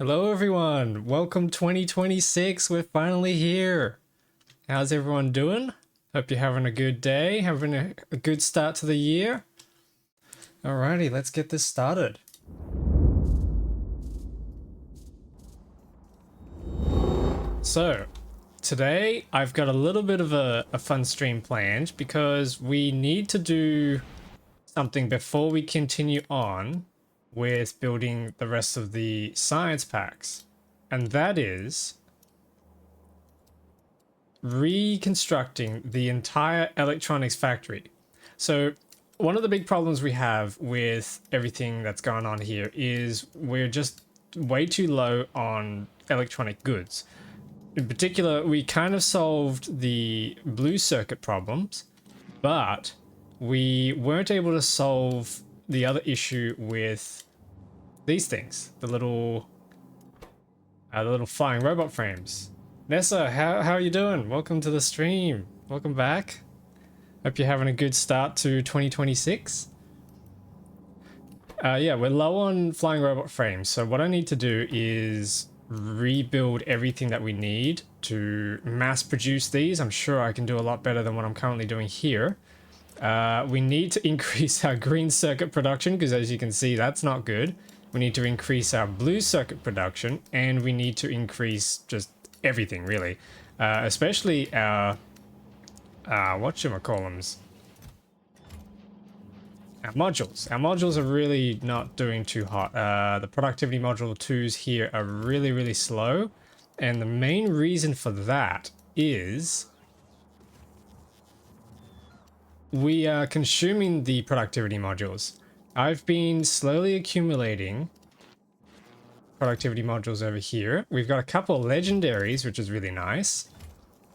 Hello everyone, welcome 2026, we're finally here. How's everyone doing? Hope you're having a good day, having a good start to the year. Alrighty, let's get this started. So, today I've got a little bit of a fun stream planned because we need to do something before we continue on with building the rest of the science packs. And that is reconstructing the entire electronics factory. So one of the big problems we have with everything that's going on here is we're just way too low on electronic goods. In particular, we kind of solved the blue circuit problems, but we weren't able to solve the other issue with these things, the little flying robot frames. Nessa, how are you doing? Welcome to the stream. Welcome back. Hope you're having a good start to 2026. Yeah, we're low on flying robot frames, so what I need to do is rebuild everything that we need to mass produce these. I'm sure I can do a lot better than what I'm currently doing here. We need to increase our green circuit production because, as you can see, that's not good. We need to increase our blue circuit production, and we need to increase just everything, really. Especially our whatchamacallums. Our modules. Our modules are really not doing too hot. The productivity module 2s here are really, really slow. And the main reason for that is we are consuming the productivity modules. I've been slowly accumulating productivity modules over here. We've got a couple of legendaries, which is really nice.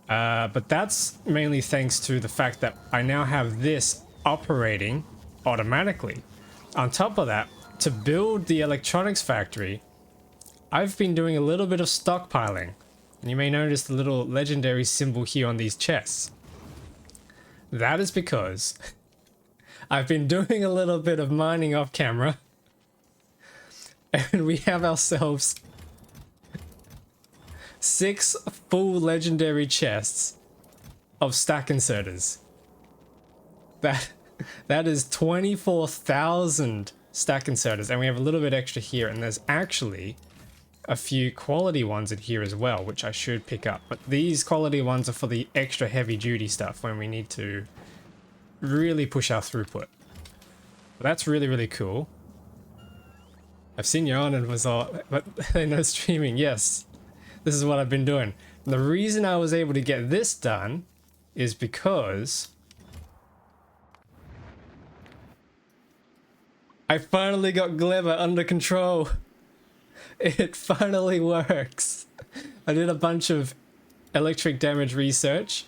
But that's mainly thanks to the fact that I now have this operating automatically. On top of that, to build the electronics factory, I've been doing a little bit of stockpiling. And you may notice the little legendary symbol here on these chests. That is because I've been doing a little bit of mining off camera. And we have ourselves 6 full legendary chests of stack inserters. That is 24,000 stack inserters, and we have a little bit extra here, and there's actually a few quality ones in here as well, which I should pick up. But these quality ones are for the extra heavy duty stuff when we need to really push our throughput. But that's really, really cool. I've seen you on and was all, but no streaming, yes. This is what I've been doing. And the reason I was able to get this done is because I finally got Gleba under control. It finally works. I did a bunch of electric damage research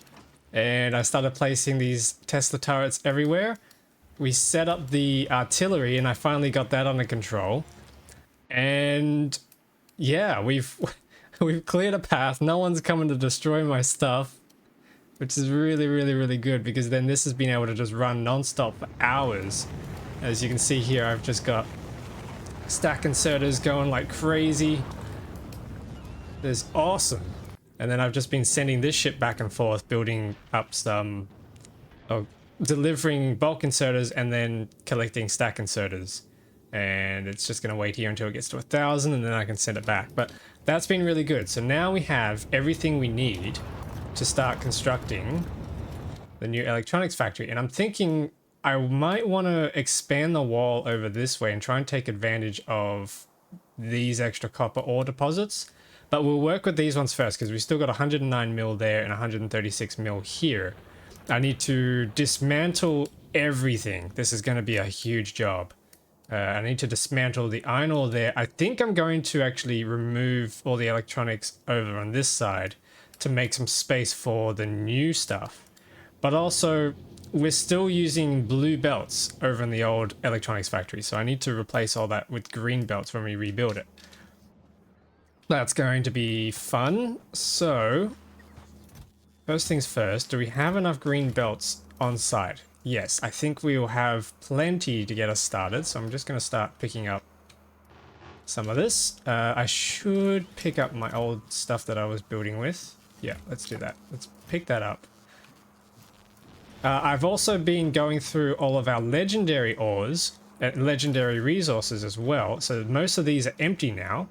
and I started placing these Tesla turrets everywhere. We set up the artillery and I finally got that under control. And yeah, we've cleared a path. No one's coming to destroy my stuff, which is really, really, really good because then this has been able to just run non-stop for hours. As you can see here, I've just got stack inserters going like crazy. That's awesome. And then I've just been sending this ship back and forth, building up some, delivering bulk inserters and then collecting stack inserters. And it's just going to wait here until it gets to 1,000 and then I can send it back. But that's been really good. So now we have everything we need to start constructing the new electronics factory. And I'm thinking I might want to expand the wall over this way and try and take advantage of these extra copper ore deposits. But we'll work with these ones first because we still got 109 mil there and 136 mil here. I need to dismantle everything. This is going to be a huge job. I need to dismantle the iron ore there. I think I'm going to actually remove all the electronics over on this side to make some space for the new stuff. But also, we're still using blue belts over in the old electronics factory, so I need to replace all that with green belts when we rebuild it. That's going to be fun. So, first things first, do we have enough green belts on site? Yes, I think we will have plenty to get us started, so I'm just going to start picking up some of this. I should pick up my old stuff that I was building with. Yeah, let's do that. Let's pick that up. I've also been going through all of our legendary ores and legendary resources as well. So most of these are empty now.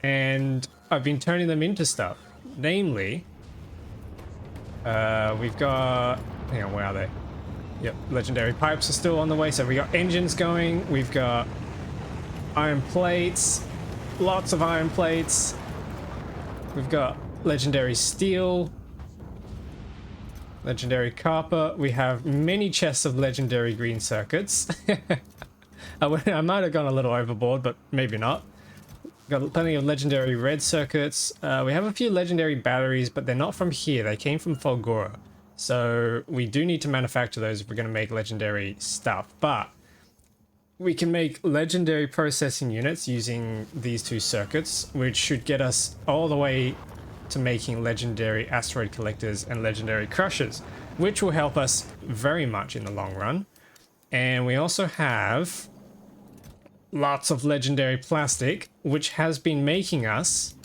And I've been turning them into stuff. Namely, we've got... hang on, where are they? Yep, legendary pipes are still on the way. So we got engines going. We've got iron plates. Lots of iron plates. We've got legendary steel. Legendary copper. We have many chests of legendary green circuits. I might have gone a little overboard, but maybe not. Got plenty of legendary red circuits. We have a few legendary batteries, but they're not from here. They came from Fulgora. So we do need to manufacture those if we're going to make legendary stuff. But we can make legendary processing units using these two circuits, which should get us all the way to making legendary asteroid collectors and legendary crushers, which will help us very much in the long run. And we also have lots of legendary plastic, which has been making us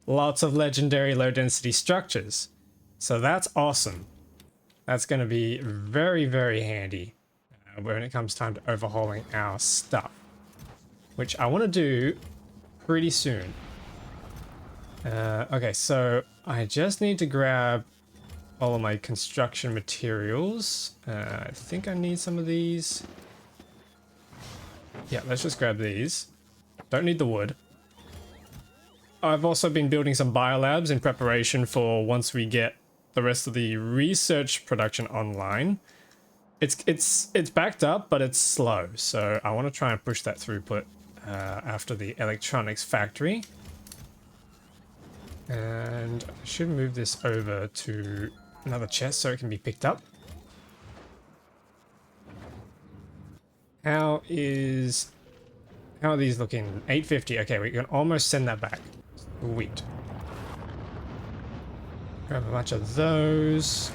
lots of legendary low density structures. So that's awesome. That's going to be very, very handy when it comes time to overhauling our stuff, which I want to do pretty soon. Okay, so I just need to grab all of my construction materials. I think I need some of these. Yeah, let's just grab these. Don't need the wood. I've also been building some biolabs in preparation for once we get the rest of the research production online. It's backed up, but it's slow, so I want to try and push that throughput after the electronics factory. And I should move this over to another chest so it can be picked up. How are these looking? 850. Okay, we can almost send that back. Sweet. Grab a bunch of those.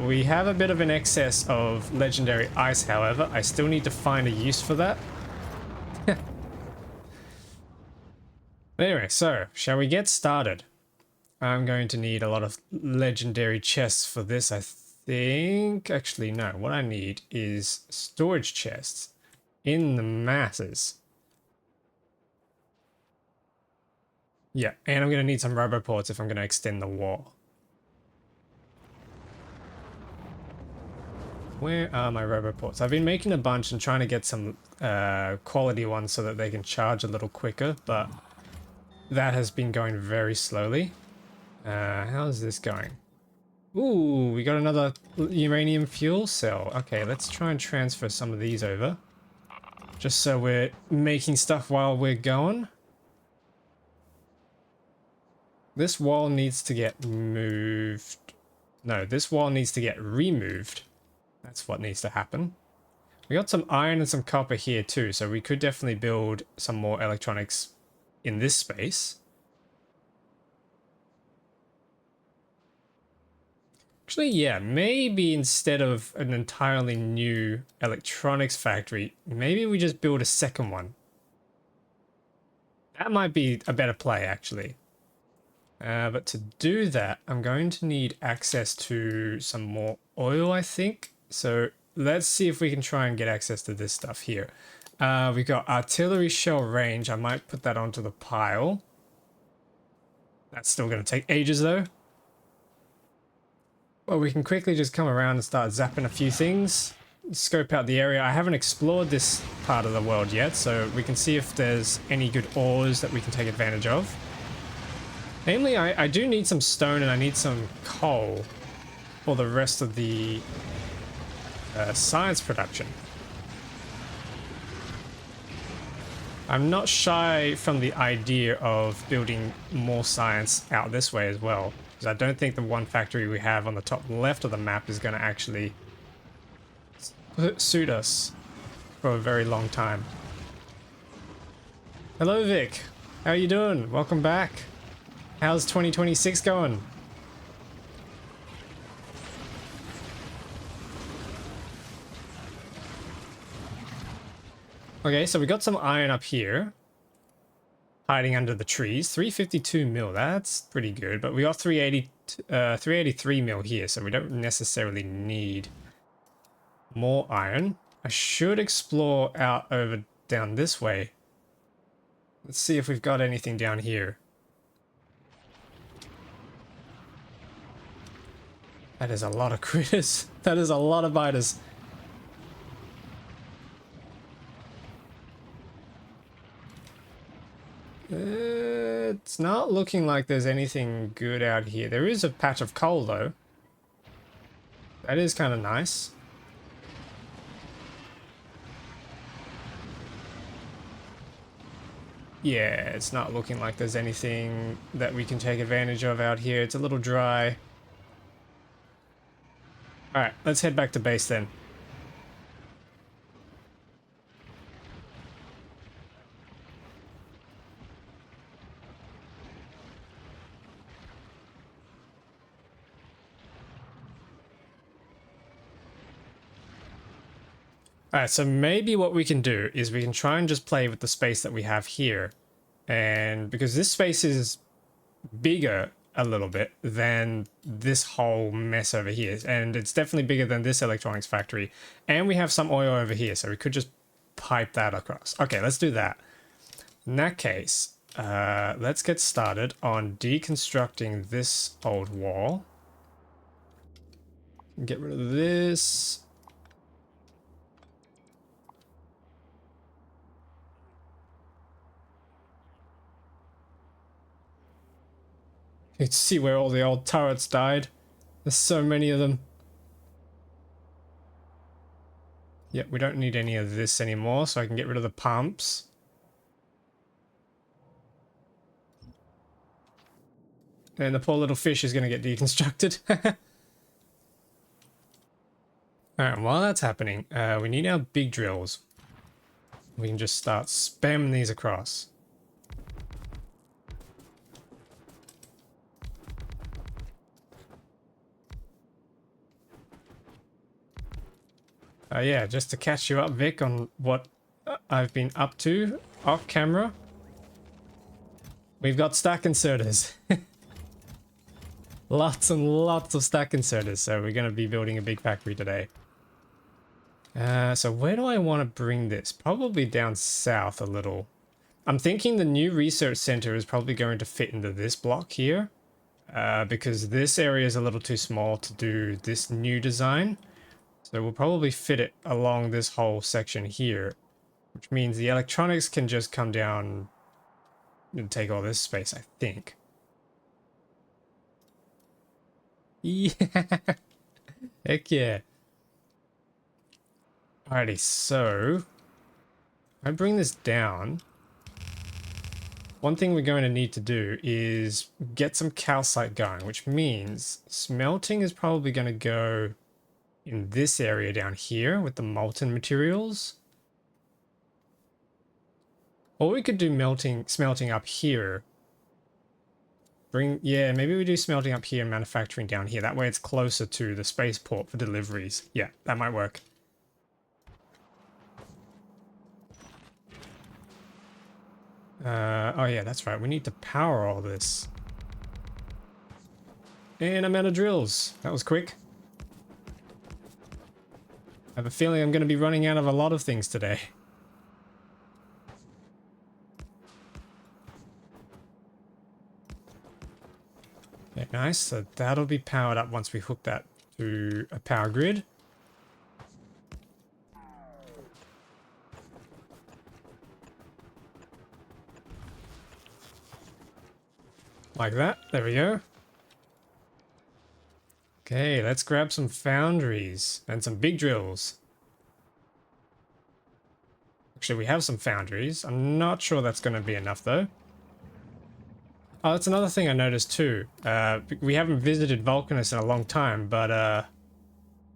We have a bit of an excess of legendary ice, however. I still need to find a use for that. Anyway, so shall we get started? I'm going to need a lot of legendary chests for this, I think. Actually, no. What I need is storage chests in the masses. Yeah, and I'm going to need some roboports if I'm going to extend the wall. Where are my roboports? I've been making a bunch and trying to get some quality ones so that they can charge a little quicker, but that has been going very slowly. How's this going? Ooh, we got another uranium fuel cell. Okay, let's try and transfer some of these over. Just so we're making stuff while we're going. This wall needs to get moved. No, this wall needs to get removed. That's what needs to happen. We got some iron and some copper here too, so we could definitely build some more electronics in this space. Actually, yeah, maybe instead of an entirely new electronics factory, maybe we just build a second one. That might be a better play, actually. But to do that, I'm going to need access to some more oil, I think. So let's see if we can try and get access to this stuff here. We've got artillery shell range. I might put that onto the pile. That's still going to take ages, though. Well, we can quickly just come around and start zapping a few things. Scope out the area. I haven't explored this part of the world yet, so we can see if there's any good ores that we can take advantage of. Namely, I do need some stone and I need some coal for the rest of the science production. I'm not shy from the idea of building more science out this way as well, because I don't think the one factory we have on the top left of the map is going to actually suit us for a very long time. Hello Vic, how are you doing? Welcome back. How's 2026 going? Okay, so we got some iron up here. Hiding under the trees. 352 mil, that's pretty good. But we got 383 mil here, so we don't necessarily need more iron. I should explore out over down this way. Let's see if we've got anything down here. That is a lot of critters. That is a lot of biters. It's not looking like there's anything good out here. There is a patch of coal though. That is kind of nice. Yeah, it's not looking like there's anything that we can take advantage of out here. It's a little dry. Alright, let's head back to base then. Alright, so maybe what we can do is we can try and just play with the space that we have here. And because this space is bigger a little bit than this whole mess over here. And it's definitely bigger than this electronics factory. And we have some oil over here, so we could just pipe that across. Okay, let's do that. In that case, let's get started on deconstructing this old wall. Get rid of this. You can see where all the old turrets died. There's so many of them. Yep, we don't need any of this anymore, so I can get rid of the pumps. And the poor little fish is going to get deconstructed. Alright, while that's happening, we need our big drills. We can just start spamming these across. Yeah, just to catch you up, Vic, on what I've been up to off camera. We've got stack inserters. Lots and lots of stack inserters, so we're going to be building a big factory today. So where do I want to bring this? Probably down south a little. I'm thinking the new research center is probably going to fit into this block here. Because this area is a little too small to do this new design. So we'll probably fit it along this whole section here. Which means the electronics can just come down and take all this space, I think. Yeah. Heck yeah. Alrighty, so I bring this down. One thing we're going to need to do is get some calcite going, which means smelting is probably going to go in this area down here with the molten materials. Or we could do smelting up here. Yeah, maybe we do smelting up here and manufacturing down here. That way it's closer to the spaceport for deliveries. Yeah, that might work. Oh yeah, that's right. We need to power all this. And I'm out of drills. That was quick. I have a feeling I'm going to be running out of a lot of things today. Okay, nice. So that'll be powered up once we hook that to a power grid. Like that. There we go. Okay, let's grab some foundries and some big drills. Actually, we have some foundries. I'm not sure that's going to be enough, though. Oh, that's another thing I noticed, too. We haven't visited Vulcanus in a long time, but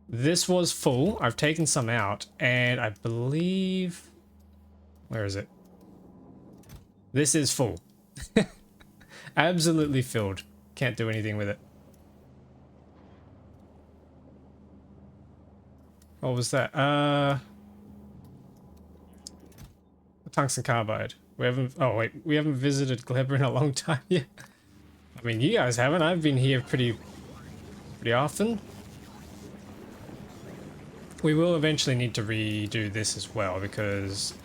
this was full. I've taken some out, and I believe... Where is it? This is full. Absolutely filled. Can't do anything with it. What was that? Tungsten carbide. We haven't. Oh wait, we haven't visited Gleba in a long time yet. I mean, you guys haven't. I've been here pretty often. We will eventually need to redo this as well because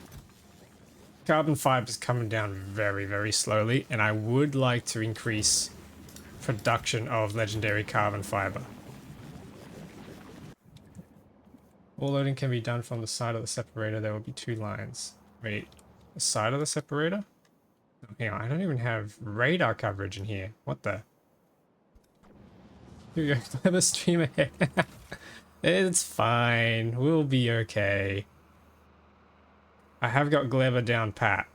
carbon fiber is coming down very slowly, and I would like to increase production of legendary carbon fiber. All loading can be done from the side of the separator. There will be 2 lines. Wait, the side of the separator? Oh, hang on, I don't even have radar coverage in here. What the? Here we go, clever stream ahead. It's fine. We'll be okay. I have got Gleba down pat.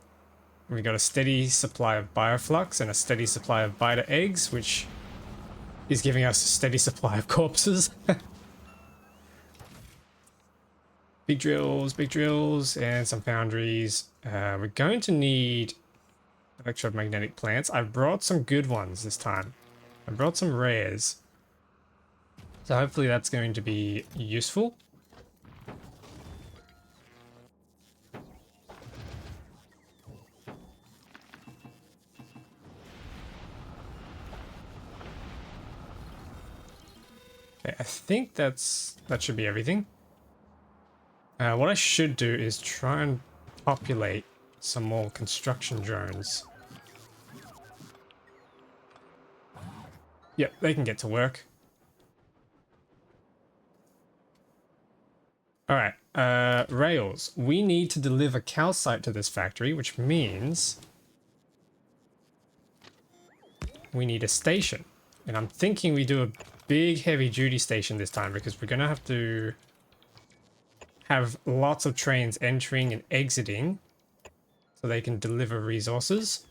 We got a steady supply of bioflux and a steady supply of biter eggs, which is giving us a steady supply of corpses. Big drills, and some foundries. We're going to need electromagnetic plants. I brought some good ones this time. I brought some rares. So hopefully that's going to be useful. Okay, I think that should be everything. What I should do is try and populate some more construction drones. Yep, they can get to work. Alright, rails. We need to deliver calcite to this factory, which means we need a station. And I'm thinking we do a big heavy duty station this time because we're going to have to have lots of trains entering and exiting so they can deliver resources.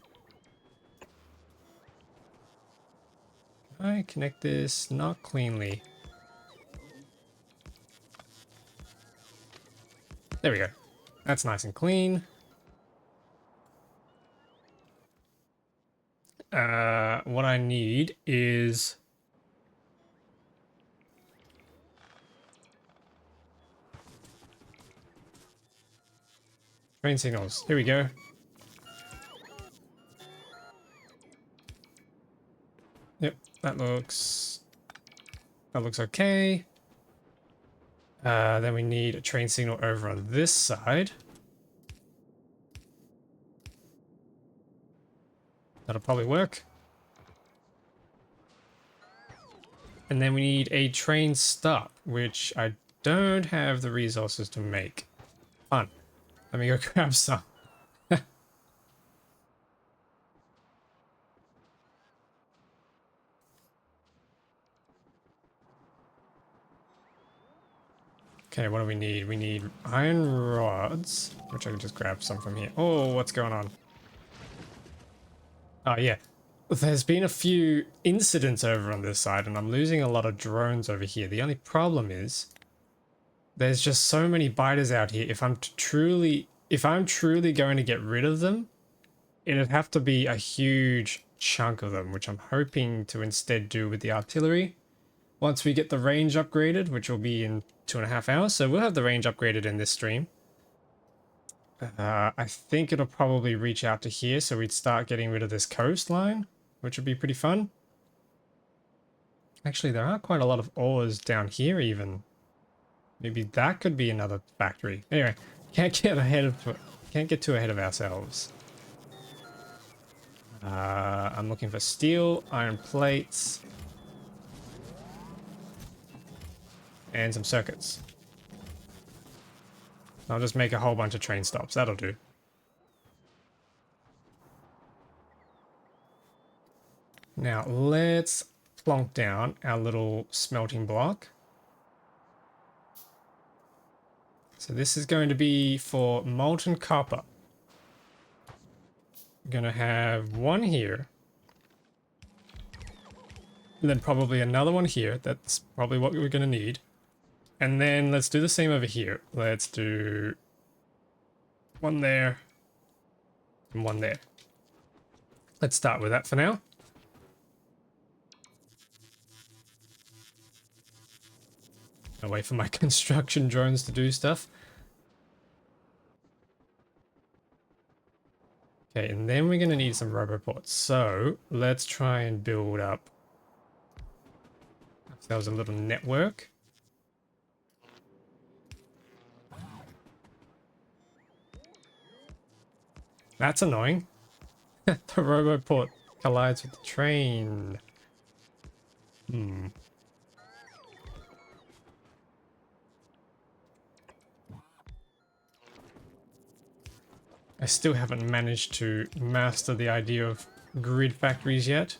I connect this not cleanly. There we go. That's nice and clean. What I need is train signals. Here we go. Yep, that looks okay. Then we need a train signal over on this side. That'll probably work. And then we need a train stop, which I don't have the resources to make. Fun. Let me go grab some. Okay, what do we need? We need iron rods, which I can just grab some from here. Oh, what's going on? Oh, yeah. There's been a few incidents over on this side, and I'm losing a lot of drones over here. The only problem is there's just so many biters out here. If I'm truly going to get rid of them, it'd have to be a huge chunk of them, which I'm hoping to instead do with the artillery. Once we get the range upgraded, which will be in 2.5 hours, so we'll have the range upgraded in this stream. I think it'll probably reach out to here, so we'd start getting rid of this coastline, which would be pretty fun. Actually, there are quite a lot of ores down here even. Maybe that could be another factory. Anyway, can't get too ahead of ourselves. I'm looking for steel, iron plates, and some circuits. I'll just make a whole bunch of train stops. That'll do. Now let's plonk down our little smelting block. So this is going to be for molten copper. We're going to have one here. And then probably another one here. That's probably what we're going to need. And then let's do the same over here. Let's do one there and one there. Let's start with that for now. I'll wait for my construction drones to do stuff. Okay, and then we're going to need some roboports. So let's try and build up ourselves a little network. That's annoying. The roboport collides with the train. I still haven't managed to master the idea of grid factories yet.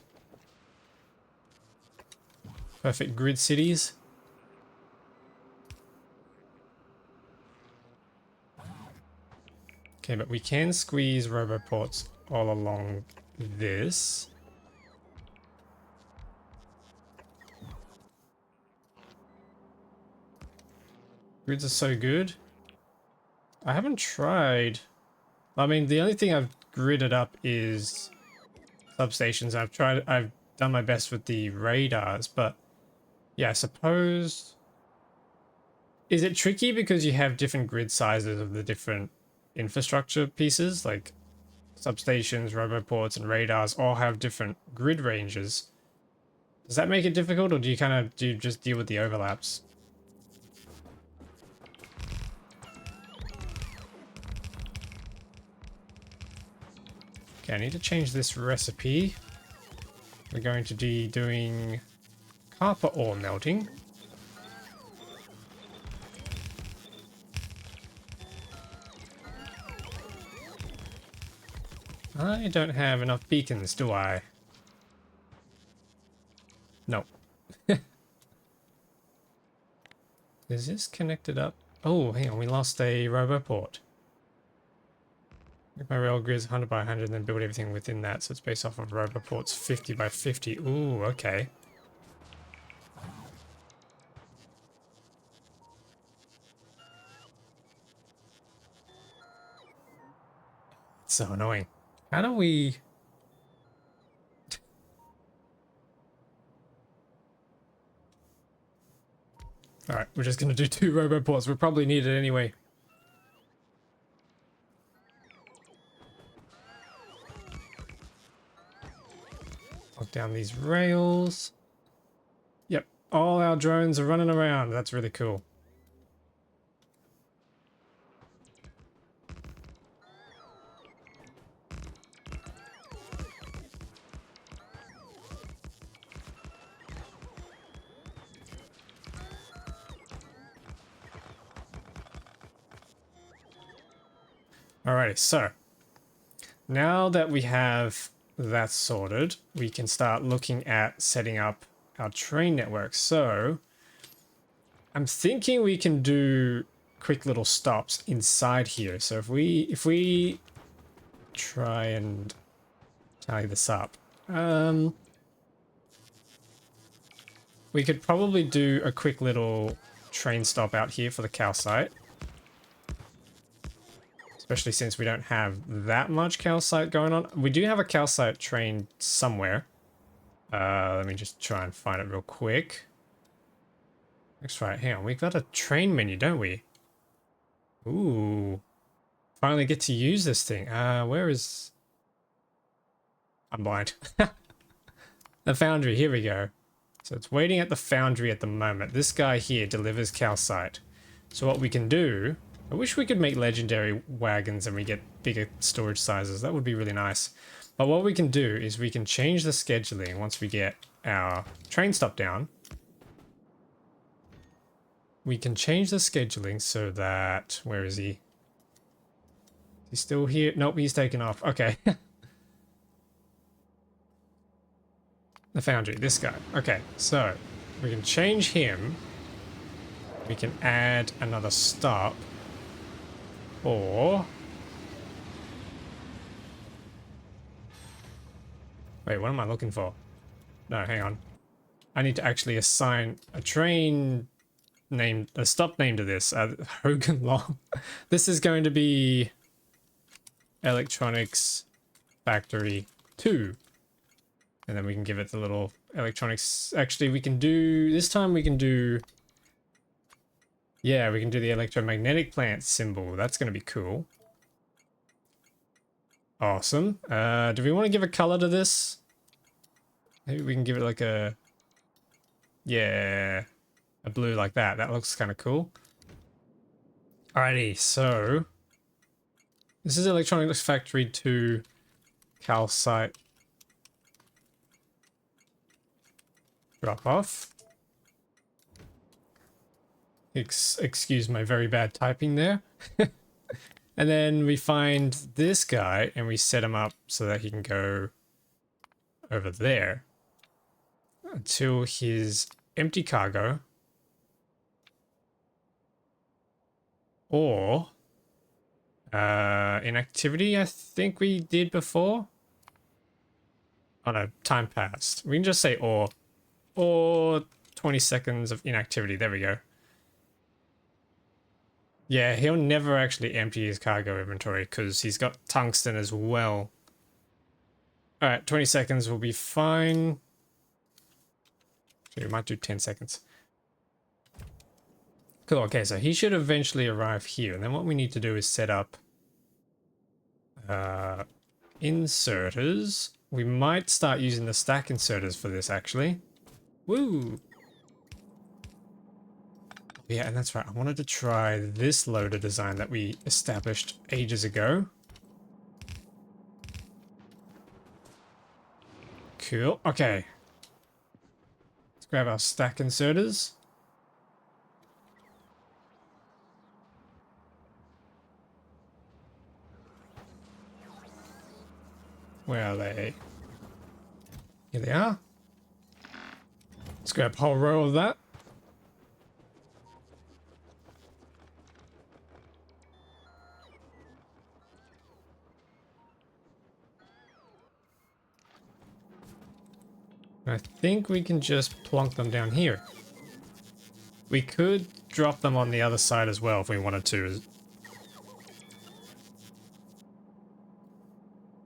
Perfect grid cities. Okay, but we can squeeze roboports all along this. Grids are so good. I haven't tried. I mean, the only thing I've gridded up is substations. I've done my best with the radars, but yeah, I suppose. Is it tricky because you have different grid sizes of the different infrastructure pieces, like substations, roboports, and radars all have different grid ranges? Does that make it difficult, or do you just deal with the overlaps? Okay, I need to change this recipe. We're going to be doing copper ore melting. I don't have enough beacons, do I? No. Is this connected up? Oh, hang on, we lost a roboport. If my rail grid is 100 by 100, then build everything within that, so it's based off of roboports 50 by 50. Ooh, okay. It's so annoying. How do we... Alright, we're just going to do 2 roboports. We'll probably need it anyway. Lock down these rails. Yep, all our drones are running around. That's really cool. Alrighty, so now that we have that sorted, we can start looking at setting up our train network. So I'm thinking we can do quick little stops inside here. So if we try and tally this up, we could probably do a quick little train stop out here for the calcite. Especially since we don't have that much calcite going on. We do have a calcite train somewhere. Let me just try and find it real quick. That's right, hang on. We've got a train menu, don't we? Ooh. Finally get to use this thing. Where is... I'm blind. The foundry, here we go. So it's waiting at the foundry at the moment. This guy here delivers calcite. So what we can do... I wish we could make legendary wagons and we get bigger storage sizes. That would be really nice. But what we can do is we can change the scheduling once we get our train stop down. We can change the scheduling so that... Where is he? Is he still here? Nope, he's taken off. Okay. The foundry, this guy. Okay, so we can change him. We can add another stop. Or... Wait, what am I looking for? No, hang on. I need to actually assign a train name, a stop name to this. Hogan Long. This is going to be Electronics Factory 2. And then we can give it the little electronics. Actually, we can do... This time we can do... Yeah, we can do the electromagnetic plant symbol. That's going to be cool. Awesome. Do we want to give a color to this? Maybe we can give it like a... Yeah, a blue like that. That looks kind of cool. Alrighty, so... This is Electronics Factory 2 calcite drop off. Excuse my very bad typing there. And then we find this guy and we set him up so that he can go over there until his empty cargo or inactivity, I think we did before. Oh no, time passed. We can just say or 20 seconds of inactivity. There we go. Yeah, he'll never actually empty his cargo inventory because he's got tungsten as well. Alright, 20 seconds will be fine. We might do 10 seconds. Cool, okay, so he should eventually arrive here. And then what we need to do is set up inserters. We might start using the stack inserters for this, actually. Woo! Yeah, and that's right. I wanted to try this loader design that we established ages ago. Cool. Okay. Let's grab our stack inserters. Where are they? Here they are. Let's grab a whole row of that. I think we can just plonk them down here. We could drop them on the other side as well if we wanted to.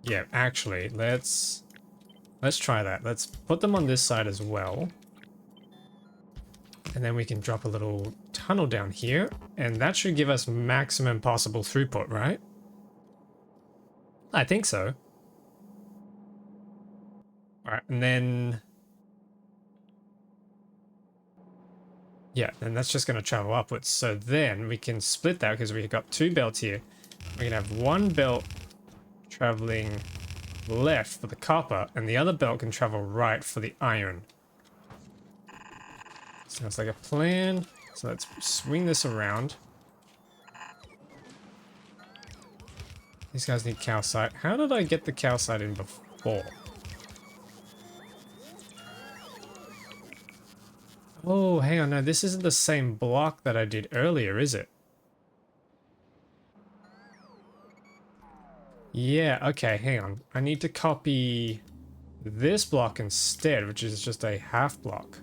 Yeah, actually, let's try that. Let's put them on this side as well. And then we can drop a little tunnel down here, and that should give us maximum possible throughput, right? I think so. All right, and then... Yeah, then that's just going to travel upwards. So then we can split that because we've got two belts here. We can have one belt traveling left for the copper, and the other belt can travel right for the iron. Sounds like a plan. So let's swing this around. These guys need calcite. How did I get the calcite in before? Oh, hang on. No, this isn't the same block that I did earlier, is it? Yeah, okay, hang on. I need to copy this block instead, which is just a half block.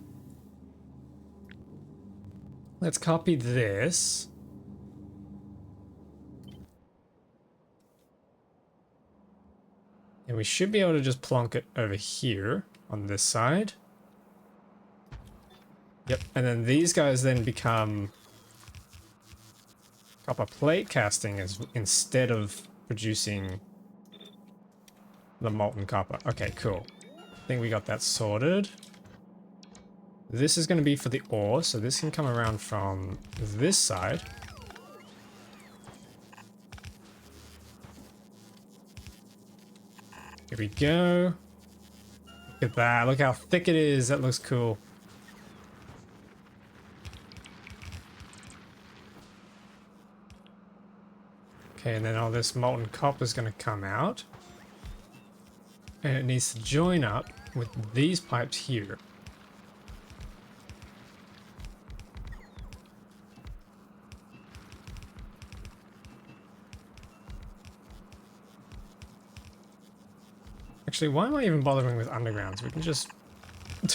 Let's copy this. And we should be able to just plonk it over here on this side. Yep, and then these guys then become copper plate casting as instead of producing the molten copper. Okay, cool. I think we got that sorted. This is going to be for the ore, so this can come around from this side. Here we go. Look at that. Look how thick it is. That looks cool. Okay, and then all this molten copper is going to come out. And it needs to join up with these pipes here. Actually, why am I even bothering with undergrounds? We can just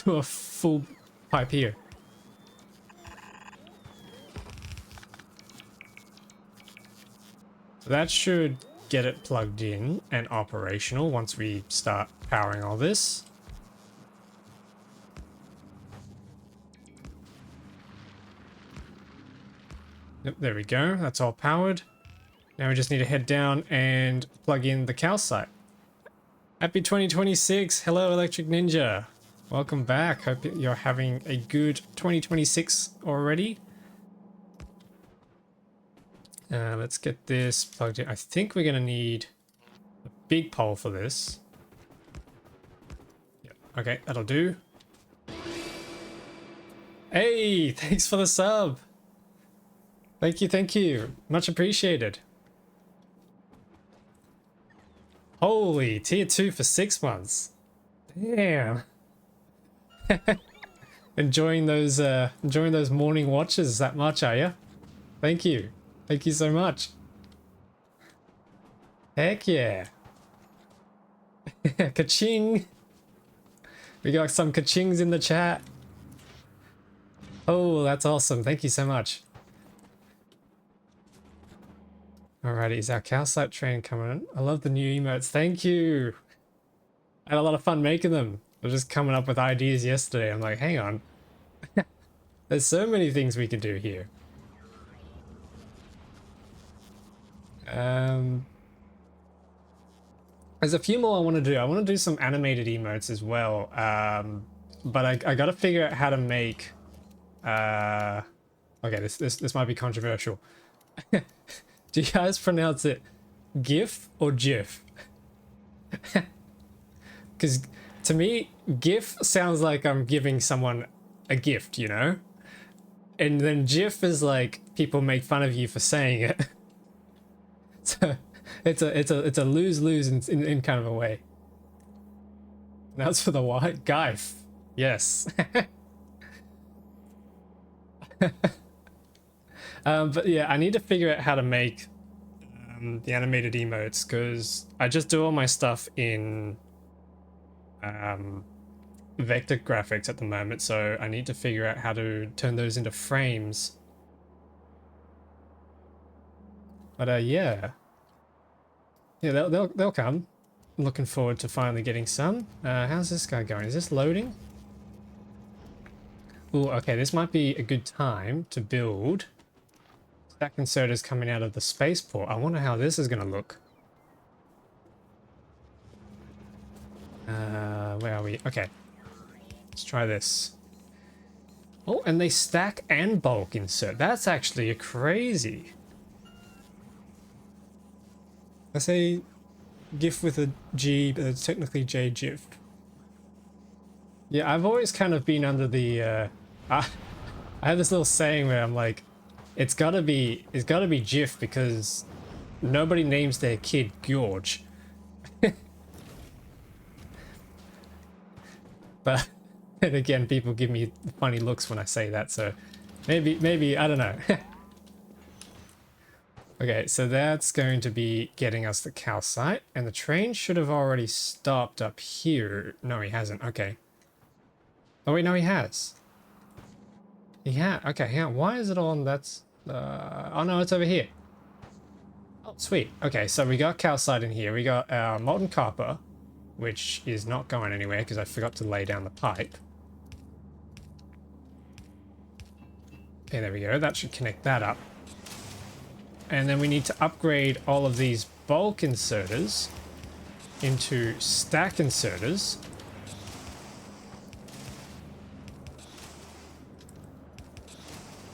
do a full pipe here. So that should get it plugged in and operational once we start powering all this. Yep, there we go. That's all powered. Now we just need to head down and plug in the calcite. Happy 2026. Hello, Electric Ninja. Welcome back. Hope you're having a good 2026 already. Let's get this plugged in. I think we're going to need a big pole for this. Yep. Okay, that'll do. Hey, thanks for the sub. Thank you, thank you. Much appreciated. Holy, tier 2 for 6 months. Damn. enjoying those morning watches that much, are you? Thank you. Thank you so much. Heck yeah. Ka-ching. We got some ka-chings in the chat. Oh, that's awesome. Thank you so much. Alrighty, is our calcite train coming in? I love the new emotes. Thank you. I had a lot of fun making them. I was just coming up with ideas yesterday. I'm like, hang on. There's so many things we could do here. There's a few more I want to do. I want to do some animated emotes as well. But I got to figure out how to make. Okay, this might be controversial. Do you guys pronounce it GIF or GIF? Because to me, GIF sounds like I'm giving someone a gift, you know? And then GIF is like people make fun of you for saying it. So it's a lose-lose in kind of a way. Now it's for the white GIF. Yes. But yeah, I need to figure out how to make the animated emotes, because I just do all my stuff in vector graphics at the moment, so I need to figure out how to turn those into frames. But yeah, they'll come. I'm looking forward to finally getting some. How's this guy going? Is this loading? Oh, okay, this might be a good time to build. Stack inserters coming out of the spaceport. I wonder how this is going to look. Where are we? Okay. Let's try this. Oh, and they stack and bulk insert. That's actually crazy. I say GIF with a G, but it's technically JGIF. Yeah, I've always kind of been under the I have this little saying where I'm like, it's gotta be GIF, because nobody names their kid George. But and again, people give me funny looks when I say that, so maybe I don't know. Okay, so that's going to be getting us the calcite, and the train should have already stopped up here. No, he hasn't. Okay. Oh wait, no, he has. Okay, yeah. Why is it on? That's oh no, it's over here. Oh, sweet. Okay, so we got calcite in here. We got our molten copper, which is not going anywhere because I forgot to lay down the pipe. Okay, there we go. That should connect that up. And then we need to upgrade all of these bulk inserters into stack inserters.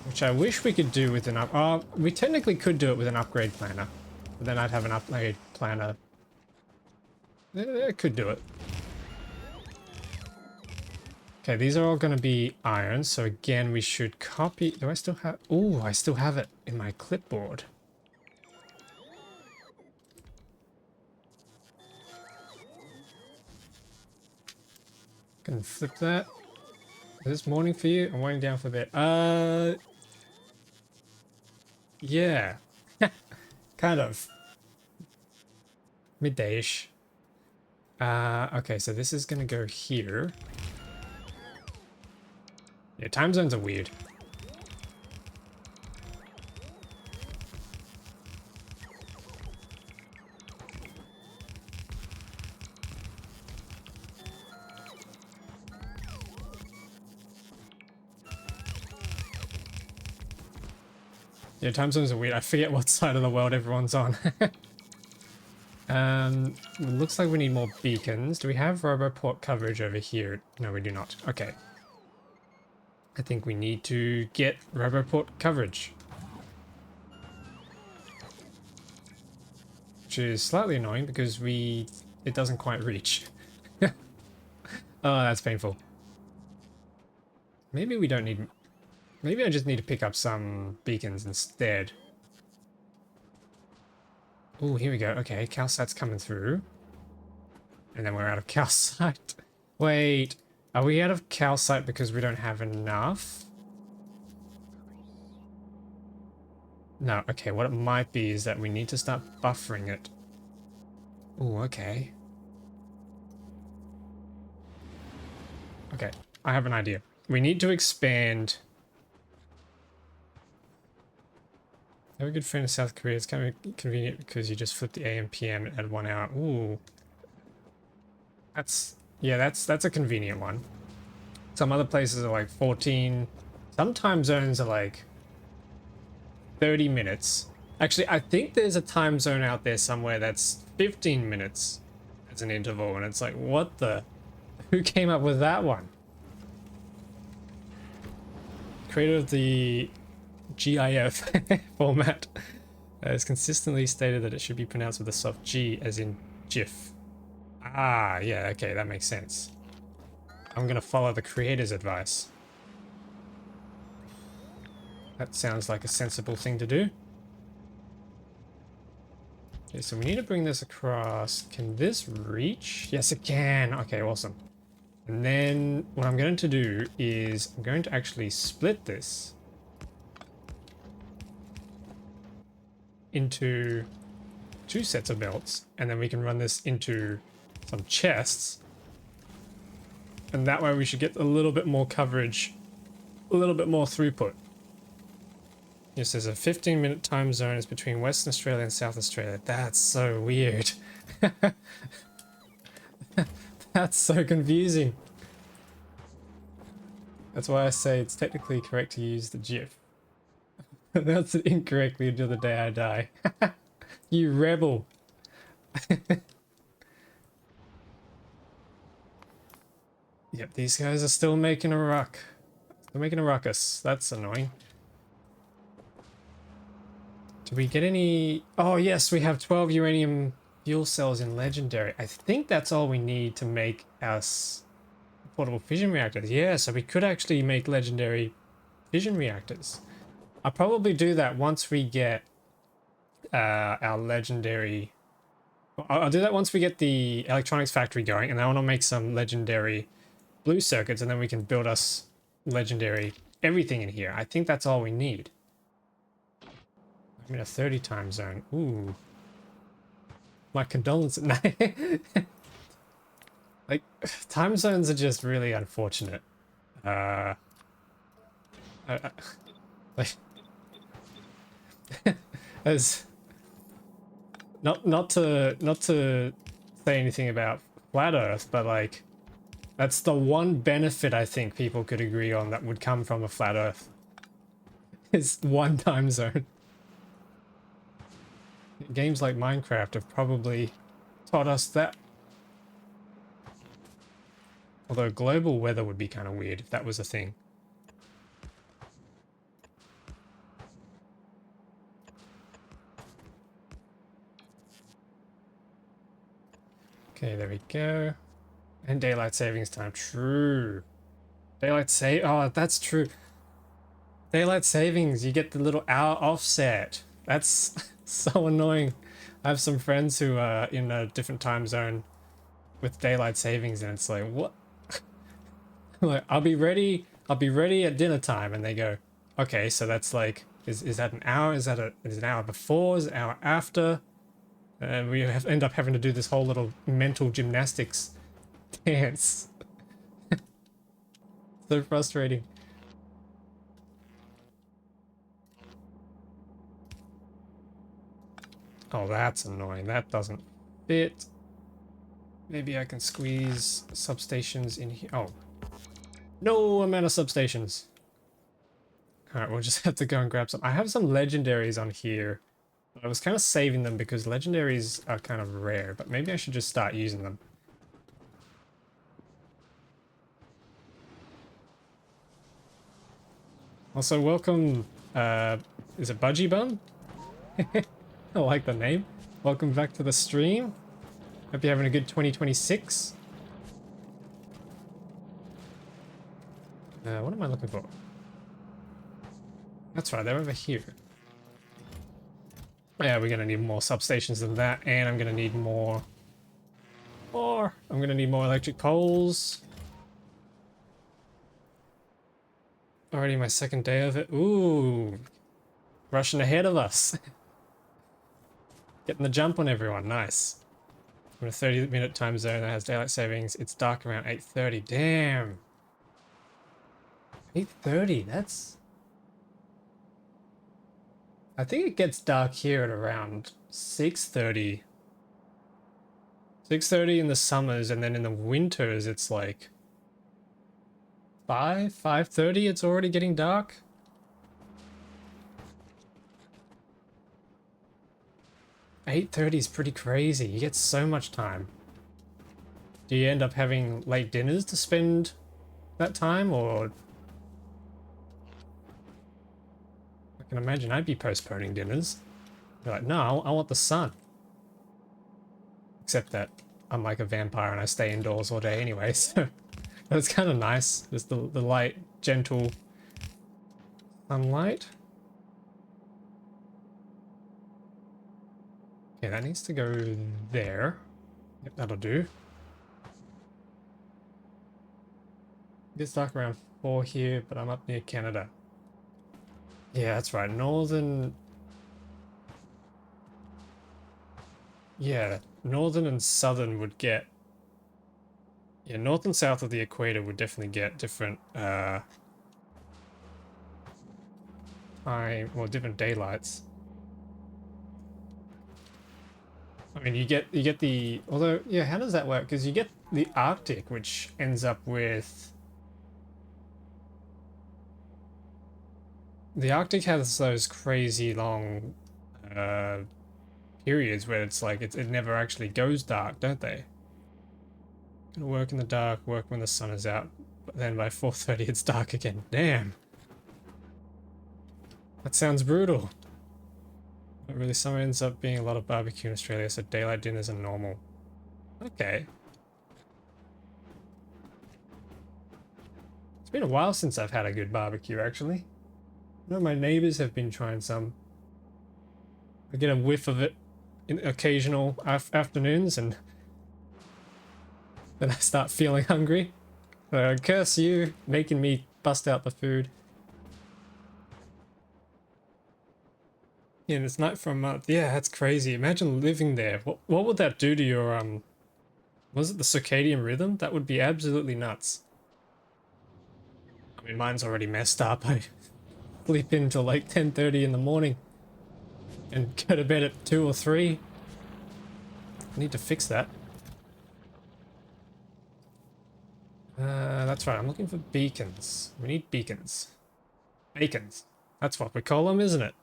Which I wish we could do with an we technically could do it with an upgrade planner. But then I'd have an upgrade planner. I could do it. Okay, these are all going to be iron. So again, we should copy. Do I still have? Oh, I still have it in my clipboard. Can flip that. Is this morning for you? I'm waiting down for a bit. Yeah. Kind of. Midday-ish. Okay, so this is gonna go here. Yeah, time zones are weird. Yeah, time zones are weird. I forget what side of the world everyone's on. It looks like we need more beacons. Do we have Roboport coverage over here? No, we do not. Okay. I think we need to get Roboport coverage. Which is slightly annoying because it doesn't quite reach. Oh, that's painful. Maybe we don't need... Maybe I just need to pick up some beacons instead. Oh, here we go. Okay, calcite's coming through. And then we're out of calcite. Wait, are we out of calcite because we don't have enough? No, okay, what it might be is that we need to start buffering it. Oh, okay. Okay, I have an idea. We need to expand... I have a good friend in South Korea. It's kind of convenient because you just flip the AM PM at 1 hour. Ooh. Yeah, that's a convenient one. Some other places are like 14. Some time zones are like 30 minutes. Actually, I think there's a time zone out there somewhere that's 15 minutes as an interval, and it's like, what the? Who came up with that one? Creator of the GIF format has consistently stated that it should be pronounced with a soft G, as in GIF. Ah, yeah, okay, that makes sense. I'm gonna follow the creator's advice. That sounds like a sensible thing to do. Okay, so we need to bring this across. Can this reach? Yes, it can. Okay, awesome. And then what I'm going to do is I'm going to actually split this into 2 sets of belts, and then we can run this into some chests. And that way we should get a little bit more coverage, a little bit more throughput. Yes, there's a 15-minute time zone is between Western Australia and South Australia. That's so weird. That's so confusing. That's why I say it's technically correct to use the GIF. That's it incorrectly until the day I die. You rebel. Yep, these guys are still making a ruck. They're making a ruckus. That's annoying. Do we get any... Oh yes, we have 12 uranium fuel cells in Legendary. I think that's all we need to make us portable fission reactors. Yeah, so we could actually make Legendary fission reactors. I'll probably do that once we get our Legendary... I'll do that once we get the electronics factory going, and then I want to make some Legendary blue circuits, and then we can build us Legendary everything in here. I think that's all we need. I'm in a 30 time zone. Ooh. My condolences. Like, time zones are just really unfortunate. Like, as not to say anything about flat Earth, but like, that's the one benefit I think people could agree on that would come from a flat Earth. Is one time zone. Games like Minecraft have probably taught us that. Although global weather would be kind of weird if that was a thing. Okay, there we go. And daylight savings time. True. Oh, that's true. Daylight savings, you get the little hour offset. That's so annoying. I have some friends who are in a different time zone with daylight savings, and it's like, what? Like, I'll be ready at dinner time, and they go, okay, so that's like, is that an hour? Is it an hour before? Is it an hour after? And we end up having to do this whole little mental gymnastics dance. So frustrating. Oh, that's annoying. That doesn't fit. Maybe I can squeeze substations in here. Oh. No amount of substations. Alright, we'll just have to go and grab some. I have some legendaries on here. I was kind of saving them because legendaries are kind of rare, but maybe I should just start using them. Also, welcome, is it Budgie Bun? I like the name. Welcome back to the stream. Hope you're having a good 2026. What am I looking for? That's right, they're over here. Yeah, we're gonna need more substations than that, and I'm gonna need more... I'm gonna need more electric poles. Already my second day of it. Ooh, rushing ahead of us. Getting the jump on everyone, nice. I'm in a 30-minute time zone that has daylight savings. It's dark around 8:30. Damn. 8:30, that's... I think it gets dark here at around 6:30. 6:30 in the summers, and then in the winters it's like 5:30 it's already getting dark. $8:30 is pretty crazy. You get so much time. Do you end up having late dinners to spend that time, or... I can imagine I'd be postponing dinners. Be like, no, I want the sun. Except that I'm like a vampire and I stay indoors all day anyway, so that's kind of nice. Just the light, gentle sunlight. Okay, that needs to go there. Yep, that'll do. It's dark around 4 here, but I'm up near Canada. Yeah, that's right. Northern... Yeah, northern and southern would get... Yeah, north and south of the equator would definitely get different, time, well, different daylights. I mean, you get the... Although, yeah, how does that work? Because you get the Arctic, which ends up with... The Arctic has those crazy long periods where it's like it never actually goes dark, don't they? Gonna work in the dark, work when the sun is out, but then by 4:30 it's dark again. Damn. That sounds brutal. But really, summer ends up being a lot of barbecue in Australia, so daylight dinners are normal. Okay. It's been a while since I've had a good barbecue, actually. I know my neighbors have been trying some. I get a whiff of it in occasional afternoons, and then I start feeling hungry. Curse you, making me bust out the food. Yeah, and it's night for a month. Yeah, that's crazy. Imagine living there. What would that do to your, was it the circadian rhythm? That would be absolutely nuts. I mean, mine's already messed up. I sleep until like 10:30 in the morning and go to bed at 2 or 3. I need to fix that. That's right, I'm looking for beacons. We need beacons. Bacons. That's what we call them, isn't it?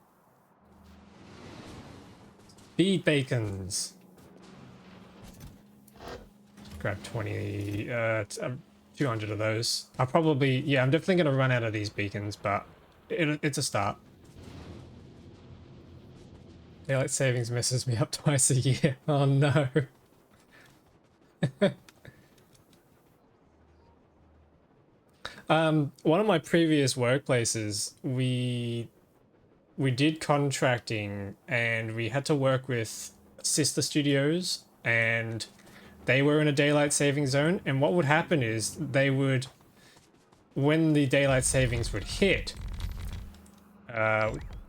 Bee bacons. Grab 20, 200 of those. I'll probably, yeah, I'm definitely going to run out of these beacons, but it's a start. Daylight savings messes me up twice a year. Oh no. One of my previous workplaces, we did contracting and we had to work with sister studios, and they were in a daylight saving zone. And what would happen is they would, when the daylight savings would hit,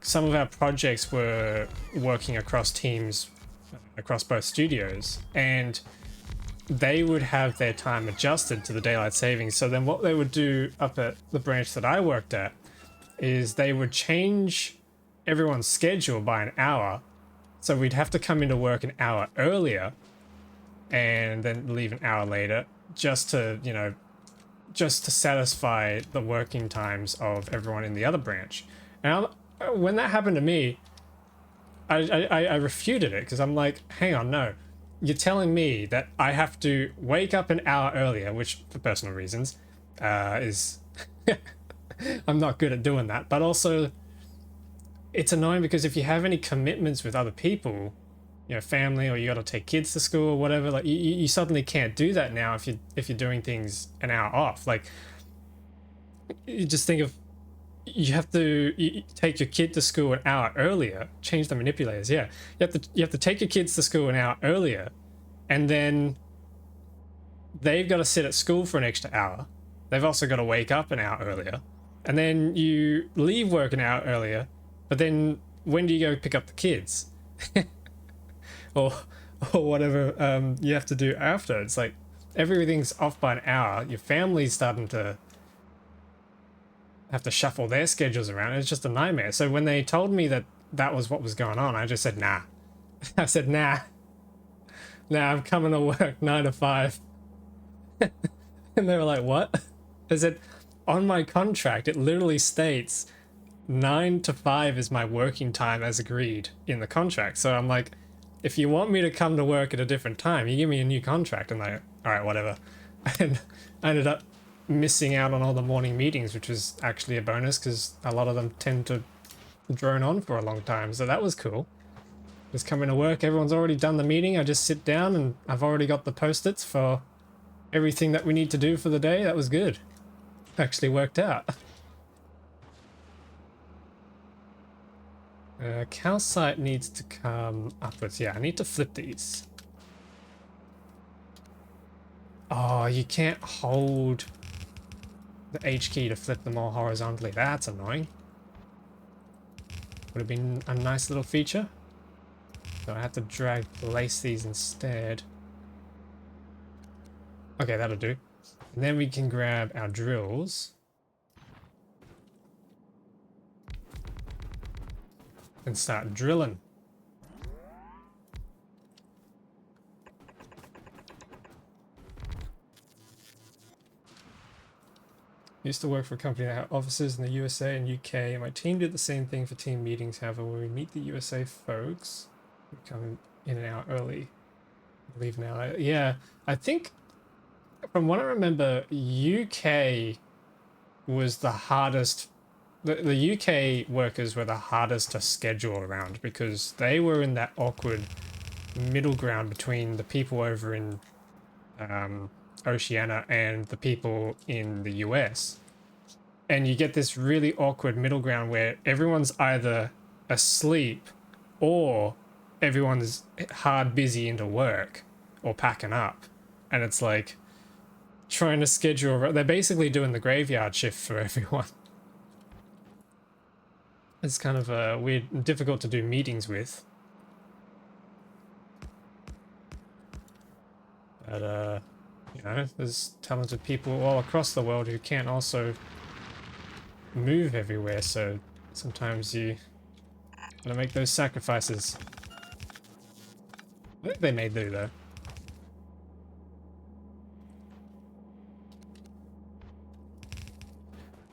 some of our projects were working across teams across both studios, and they would have their time adjusted to the daylight savings. So then what they would do up at the branch that I worked at is they would change everyone's schedule by an hour. So we'd have to come into work an hour earlier and then leave an hour later, just to, you know, just to satisfy the working times of everyone in the other branch. And when that happened to me, I refuted it because I'm like, hang on, no. You're telling me that I have to wake up an hour earlier, which for personal reasons is I'm not good at doing that. But also, it's annoying because if you have any commitments with other people, you know, family, or you got to take kids to school or whatever, like you suddenly can't do that now if you're doing things an hour off. Like, you just think of, you take your kid to school an hour earlier, change the manipulators. Yeah, you have to take your kids to school an hour earlier, and then they've got to sit at school for an extra hour. They've also got to wake up an hour earlier, and then you leave work an hour earlier. But then when do you go pick up the kids? or whatever you have to do after. It's like everything's off by an hour. Your family's starting to have to shuffle their schedules around. It's just a nightmare. So when they told me that that was what was going on, I just said, nah. I said, nah, I'm coming to work 9 to 5. And they were like, what? I said, on my contract, it literally states 9 to 5 is my working time as agreed in the contract. So I'm like, if you want me to come to work at a different time, you give me a new contract. And like, all right, whatever. And I ended up missing out on all the morning meetings, which was actually a bonus because a lot of them tend to drone on for a long time. So that was cool. Just coming to work, everyone's already done the meeting. I just sit down and I've already got the post-its for everything that we need to do for the day. That was good. Actually worked out. Calcite needs to come upwards. Yeah, I need to flip these. Oh, you can't hold the H key to flip them all horizontally. That's annoying. Would have been a nice little feature. So I have to lace these instead. Okay, that'll do. And then we can grab our drills. And start drilling. Used to work for a company that had offices in the USA and UK, and my team did the same thing for team meetings. However, when we meet the USA folks, we come in an hour early. Leave now. Yeah, I think from what I remember, UK was the hardest. The UK workers were the hardest to schedule around because they were in that awkward middle ground between the people over in Oceania and the people in the US. And you get this really awkward middle ground where everyone's either asleep or everyone's hard busy into work or packing up. And it's like trying to schedule, they're basically doing the graveyard shift for everyone. It's kind of weird, difficult to do meetings with. But you know, there's talented people all across the world who can't also move everywhere, so sometimes you gotta make those sacrifices. I think they may do though.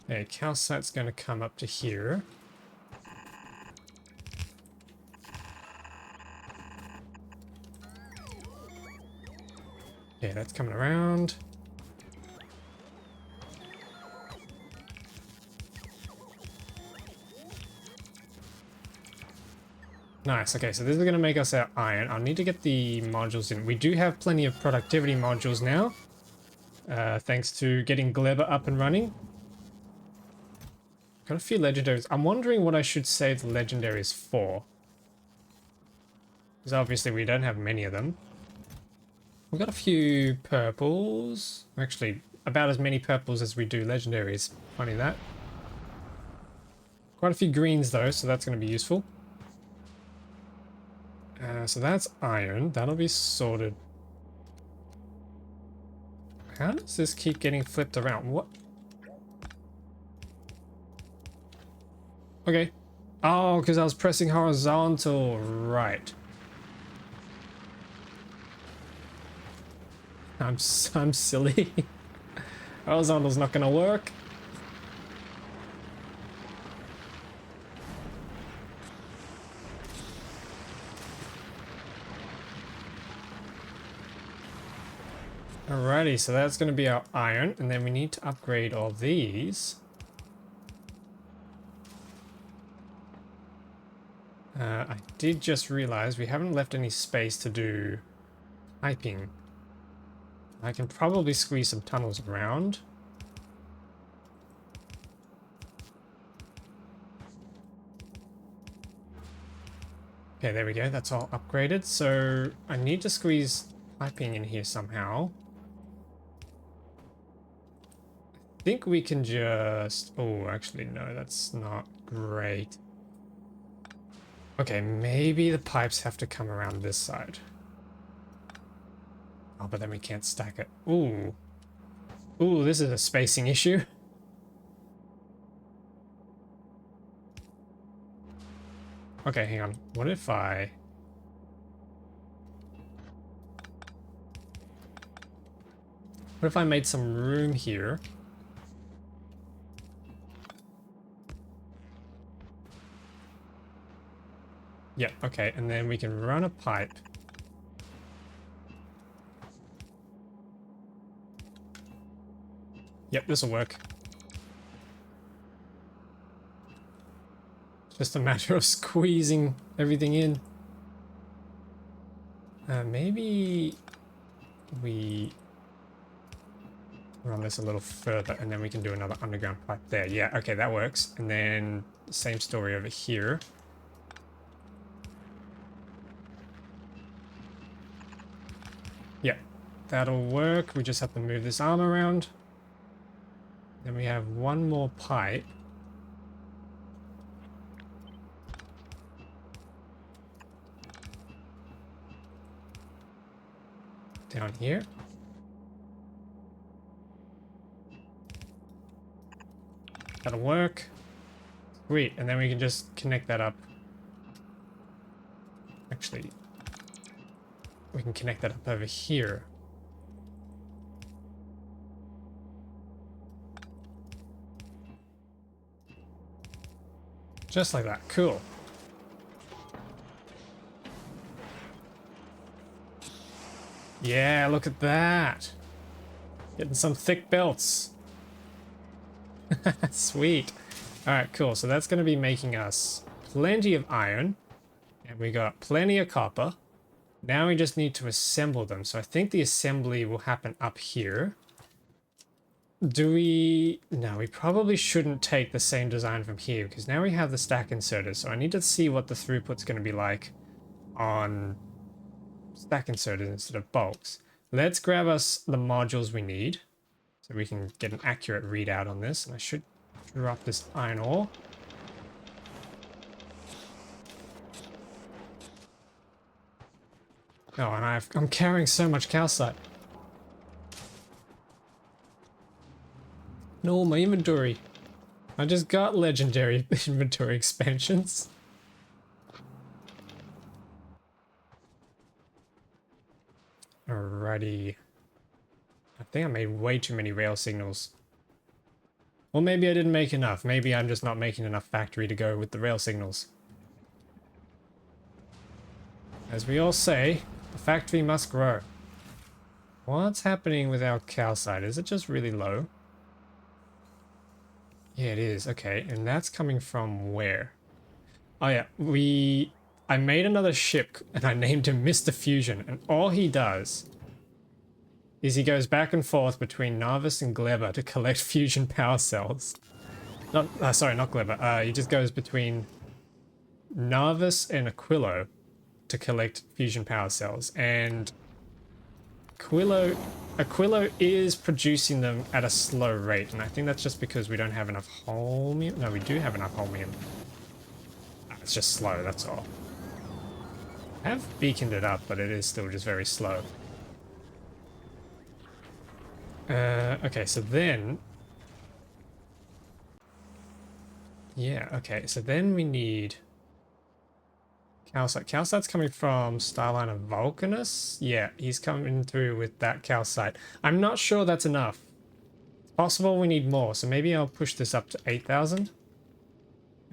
Okay, calcite's gonna come up to here. Okay, that's coming around. Nice, okay, so this is going to make us our iron. I'll need to get the modules in. We do have plenty of productivity modules now, thanks to getting Gleba up and running. Got a few legendaries. I'm wondering what I should save the legendaries for. Because obviously we don't have many of them. We've got a few purples. Actually, about as many purples as we do legendaries. Funny that. Quite a few greens though, so that's going to be useful. So that's iron. That'll be sorted. How does this keep getting flipped around? What? Okay. Oh, because I was pressing horizontal. Right. I'm silly. Horizontal's not gonna work. Alrighty, so that's going to be our iron, and then we need to upgrade all these. I did just realize we haven't left any space to do piping. I can probably squeeze some tunnels around. Okay, there we go. That's all upgraded. So I need to squeeze piping in here somehow. I think we can just... Oh, actually, no, that's not great. Okay, maybe the pipes have to come around this side. Oh, but then we can't stack it. Ooh. Ooh, this is a spacing issue. Okay, hang on. What if I... What if I made some room here? Yeah, okay, and then we can run a pipe. Yep, this'll work. Just a matter of squeezing everything in. Maybe we run this a little further and then we can do another underground pipe there. Yeah, okay, that works. And then same story over here. Yeah, that'll work. We just have to move this arm around. Then we have one more pipe. Down here. That'll work. Sweet, and then we can just connect that up. Actually, we can connect that up over here. Just like that. Cool. Yeah, look at that. Getting some thick belts. Sweet. Alright, cool. So that's going to be making us plenty of iron. And we got plenty of copper. Now we just need to assemble them. So I think the assembly will happen up here. Do we... No, we probably shouldn't take the same design from here because now we have the stack inserters. So I need to see what the throughput's going to be like on stack inserters instead of bulks. Let's grab us the modules we need so we can get an accurate readout on this. And I should drop this iron ore. Oh, and I'm carrying so much calcite. No, my inventory. I just got legendary inventory expansions. Alrighty. I think I made way too many rail signals. Or maybe I didn't make enough. Maybe I'm just not making enough factory to go with the rail signals. As we all say, the factory must grow. What's happening with our calcite? Is it just really low? Yeah, it is. Okay, and that's coming from where? Oh yeah, I made another ship and I named him Mr. Fusion, and all he does is he goes back and forth between Narvis and Gleba to collect fusion power cells. Sorry, not Gleba. He just goes between Narvis and Aquilo to collect fusion power cells, and Aquilo is producing them at a slow rate, and I think that's just because we don't have enough holmium. No, we do have enough holmium. It's just slow, that's all. I have beaconed it up, but it is still just very slow. Okay, so then... Yeah, okay, so then we need... calcite. Calcite's coming from Starline of Vulcanus? Yeah, he's coming through with that calcite. I'm not sure that's enough. Possible we need more, so maybe I'll push this up to 8,000.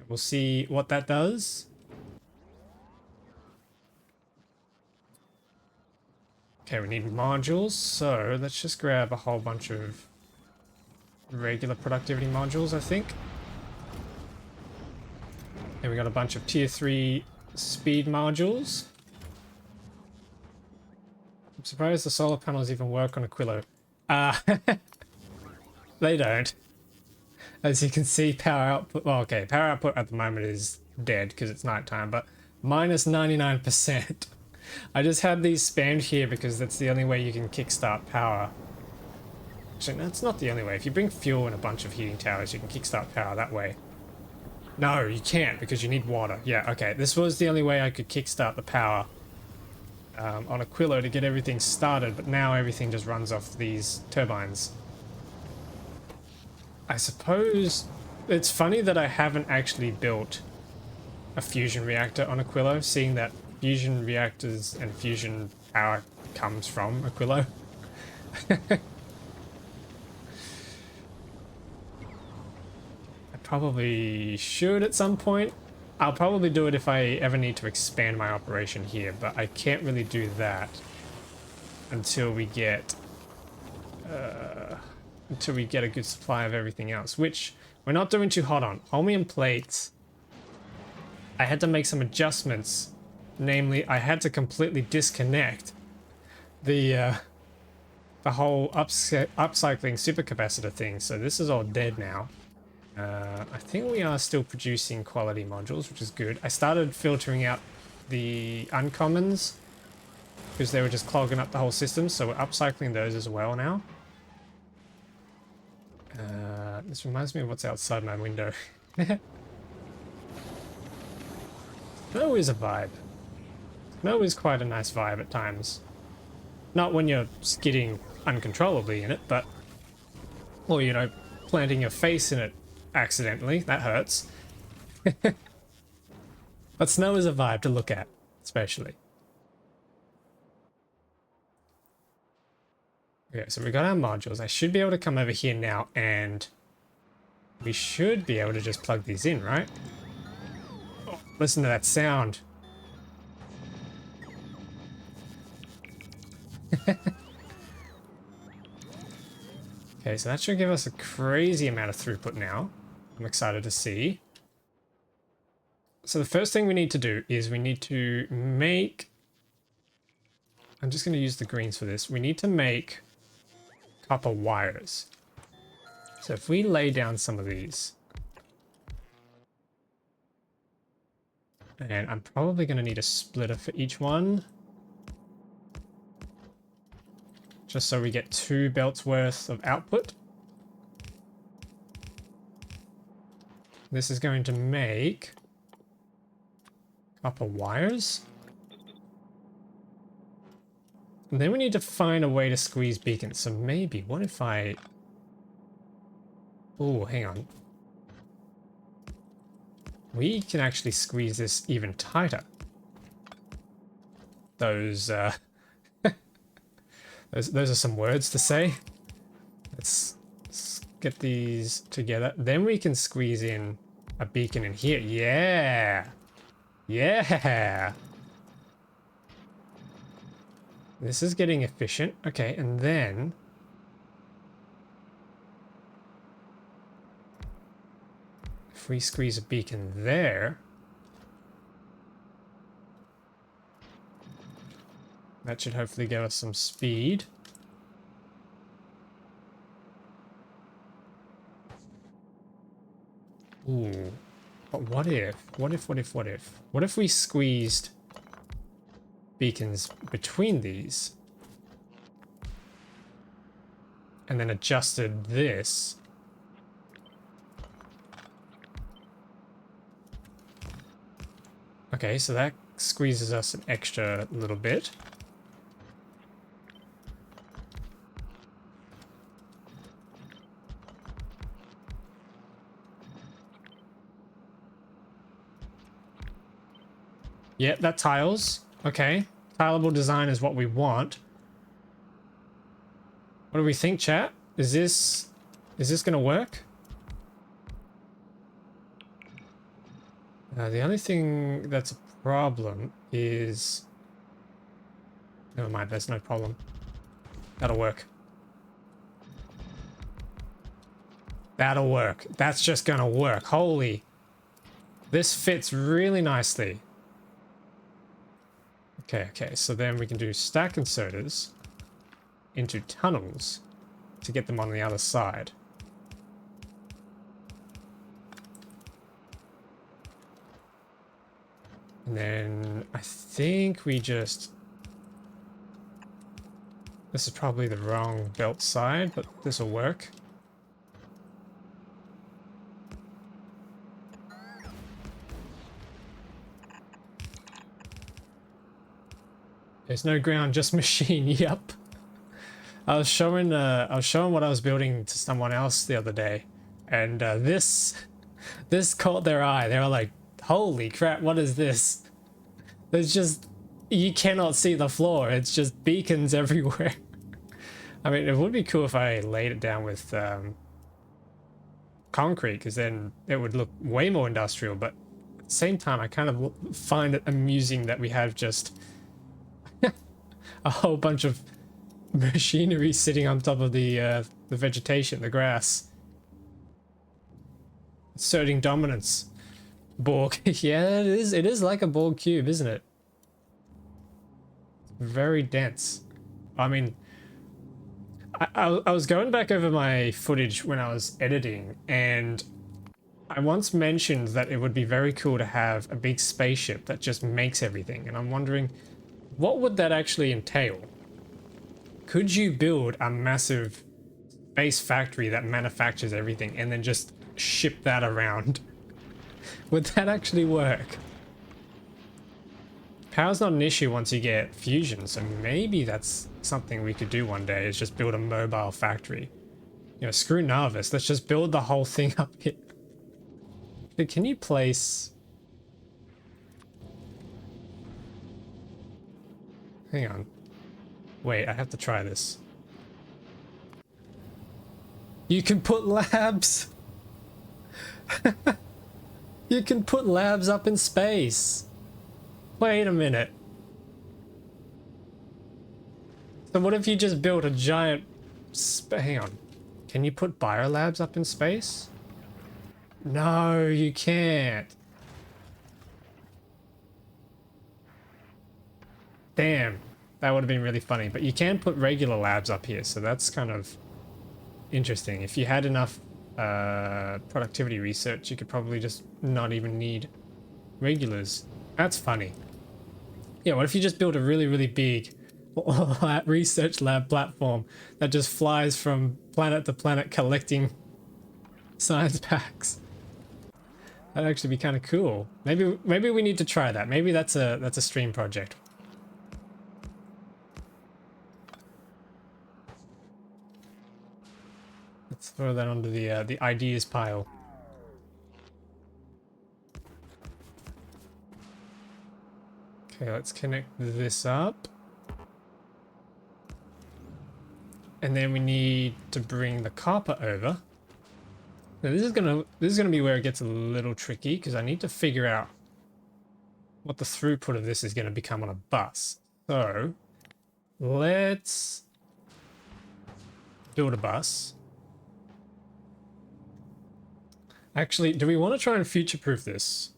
We'll see what that does. Okay, we need modules, so let's just grab a whole bunch of regular productivity modules, I think. And we got a bunch of tier 3 speed modules. I'm surprised the solar panels even work on Aquilo. They don't. As you can see, power output, well, okay, power output at the moment is dead because it's nighttime, but minus 99%. I just had these spammed here because that's the only way you can kickstart power. Actually, no, it's not the only way. If you bring fuel and a bunch of heating towers, you can kickstart power that way. No, you can't because you need water. Yeah, okay, this was the only way I could kickstart the power on Aquilo to get everything started, but now everything just runs off these turbines. I suppose it's funny that I haven't actually built a fusion reactor on Aquilo, seeing that fusion reactors and fusion power comes from Aquilo. I probably should at some point. I'll probably do it if I ever need to expand my operation here, but I can't really do that until we get a good supply of everything else, which we're not doing too hot on. Holmium plates, I had to make some adjustments. Namely, I had to completely disconnect the whole upcycling supercapacitor thing, so this is all dead now. I think we are still producing quality modules, which is good. I started filtering out the uncommons because they were just clogging up the whole system, so we're upcycling those as well now. This reminds me of what's outside my window. Snow is a vibe. Snow is quite a nice vibe at times. Not when you're skidding uncontrollably in it, but... or, you know, planting your face in it accidentally. That hurts. But snow is a vibe to look at, especially. Okay, so we got our modules. I should be able to come over here now and we should be able to just plug these in, right? Oh, listen to that sound. Okay, so that should give us a crazy amount of throughput now. I'm excited to see. So the first thing we need to do is we need to make... I'm just going to use the greens for this. We need to make copper wires. So if we lay down some of these, and I'm probably going to need a splitter for each one, just so we get 2 belts worth of output. This is going to make copper wires. And then we need to find a way to squeeze beacons. So maybe, what if I... oh, hang on. We can actually squeeze this even tighter. Those are some words to say. Let's get these together. Then we can squeeze in a beacon in here. Yeah! Yeah! This is getting efficient. Okay, and then... if we squeeze a beacon there... that should hopefully give us some speed. Ooh. But what if? What if we squeezed beacons between these and then adjusted this? Okay, so that squeezes us an extra little bit. Yeah, that tiles. Okay. Tileable design is what we want. What do we think, chat? Is this Is this gonna work? The only thing that's a problem is... Never mind, there's no problem. That'll work. That'll work. That's just gonna work. Holy. This fits really nicely. Okay, so then we can do stack inserters into tunnels to get them on the other side. And then I think we just... This is probably the wrong belt side, but this will work. There's no ground, just machine. Yep. I was showing what I was building to someone else the other day, and this caught their eye. They were like, "Holy crap! What is this?" There's just, you cannot see the floor. It's just beacons everywhere. I mean, it would be cool if I laid it down with concrete, because then it would look way more industrial. But at the same time, I kind of find it amusing that we have just a whole bunch of machinery sitting on top of the vegetation, the grass. Asserting dominance. Borg. Yeah, it is. It is like a Borg cube, isn't it? Very dense. I mean, I was going back over my footage when I was editing, and I once mentioned that it would be very cool to have a big spaceship that just makes everything, and I'm wondering, what would that actually entail? Could you build a massive space factory that manufactures everything and then just ship that around? Would that actually work? Power's not an issue once you get fusion, so maybe that's something we could do one day, is just build a mobile factory. You know, screw Narvis, let's just build the whole thing up here. But can you place... Hang on. Wait, I have to try this. You can put labs! You can put labs up in space! Wait a minute. So what if you just built a giant... Hang on. Can you put biolabs up in space? No, you can't. Damn. That would have been really funny. But you can put regular labs up here, so that's kind of interesting. If you had enough productivity research, you could probably just not even need regulars. That's funny. Yeah, what if you just build a really, really big research lab platform that just flies from planet to planet collecting science packs? That'd actually be kind of cool. Maybe we need to try that. Maybe that's a stream project. Let's throw that onto the ideas pile. Okay, let's connect this up. And then we need to bring the copper over. Now this is gonna be where it gets a little tricky, because I need to figure out what the throughput of this is gonna become on a bus. So let's build a bus. Actually, do we want to try and future-proof this?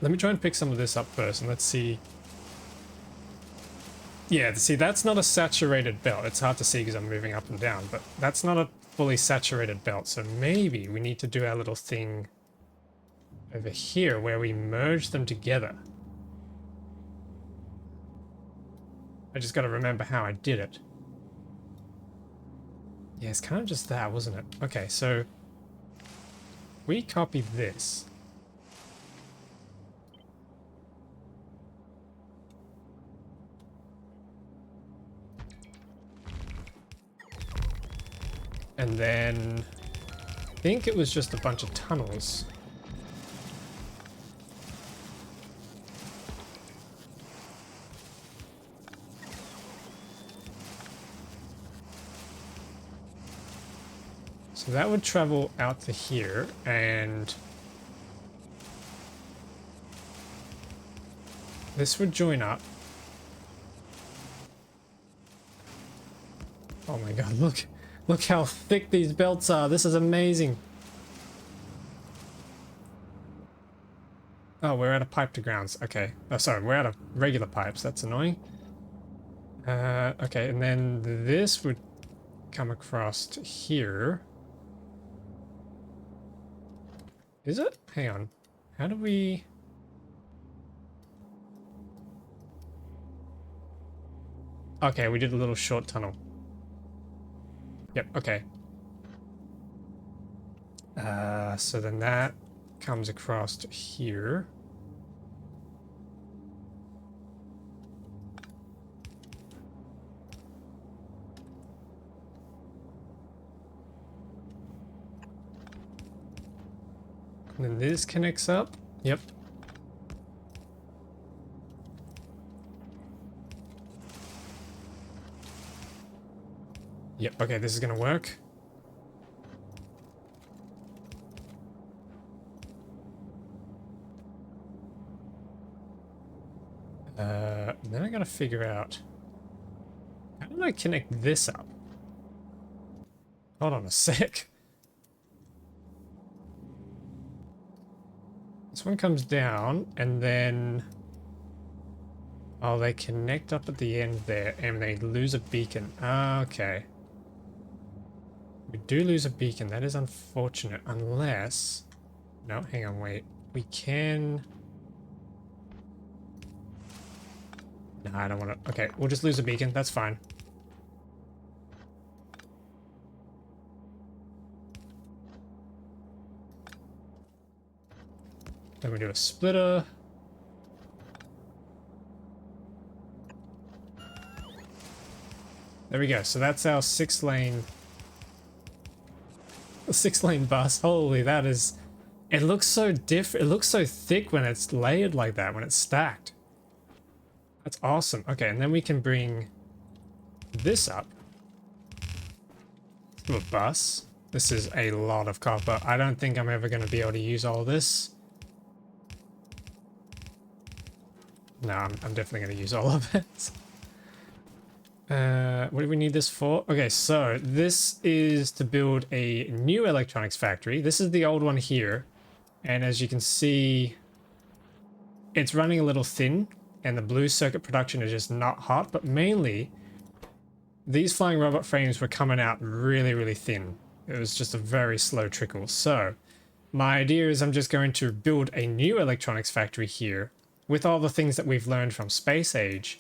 Let me try and pick some of this up first, and let's see. Yeah, see, that's not a saturated belt. It's hard to see because I'm moving up and down, but that's not a fully saturated belt, so maybe we need to do our little thing over here where we merge them together. I just got to remember how I did it. Yeah, it's kind of just that, wasn't it? Okay, so we copy this. And then I think it was just a bunch of tunnels. So that would travel out to here, and this would join up. Oh my god, look how thick these belts are. This is amazing. Oh, we're out of pipe to grounds. Okay. Oh, sorry, we're out of regular pipes. That's annoying. Okay, and then this would come across to here. Is it? Hang on. How do we... Okay, we did a little short tunnel. Yep, okay. So then that comes across to here. And then this connects up. Yep. Yep, okay, this is gonna work. Then I gotta figure out... How do I connect this up? Hold on a sec. This one comes down, and then... Oh, they connect up at the end there, and they lose a beacon. Okay. We do lose a beacon. That is unfortunate, unless... No, hang on, wait. We can... No, I don't want to... Okay, we'll just lose a beacon. That's fine. Then we do a splitter. There we go. So that's our 6-lane... 6-lane bus. Holy, that is... It looks so different. It looks so thick when it's layered like that, when it's stacked. That's awesome. Okay, and then we can bring this up to a bus. This is a lot of copper. I don't think I'm ever going to be able to use all this. No, I'm definitely going to use all of it. What do we need this for? Okay, so this is to build a new electronics factory. This is the old one here. And as you can see, it's running a little thin, and the blue circuit production is just not hot, but mainly these flying robot frames were coming out really, really thin. It was just a very slow trickle. So my idea is I'm just going to build a new electronics factory here with all the things that we've learned from Space Age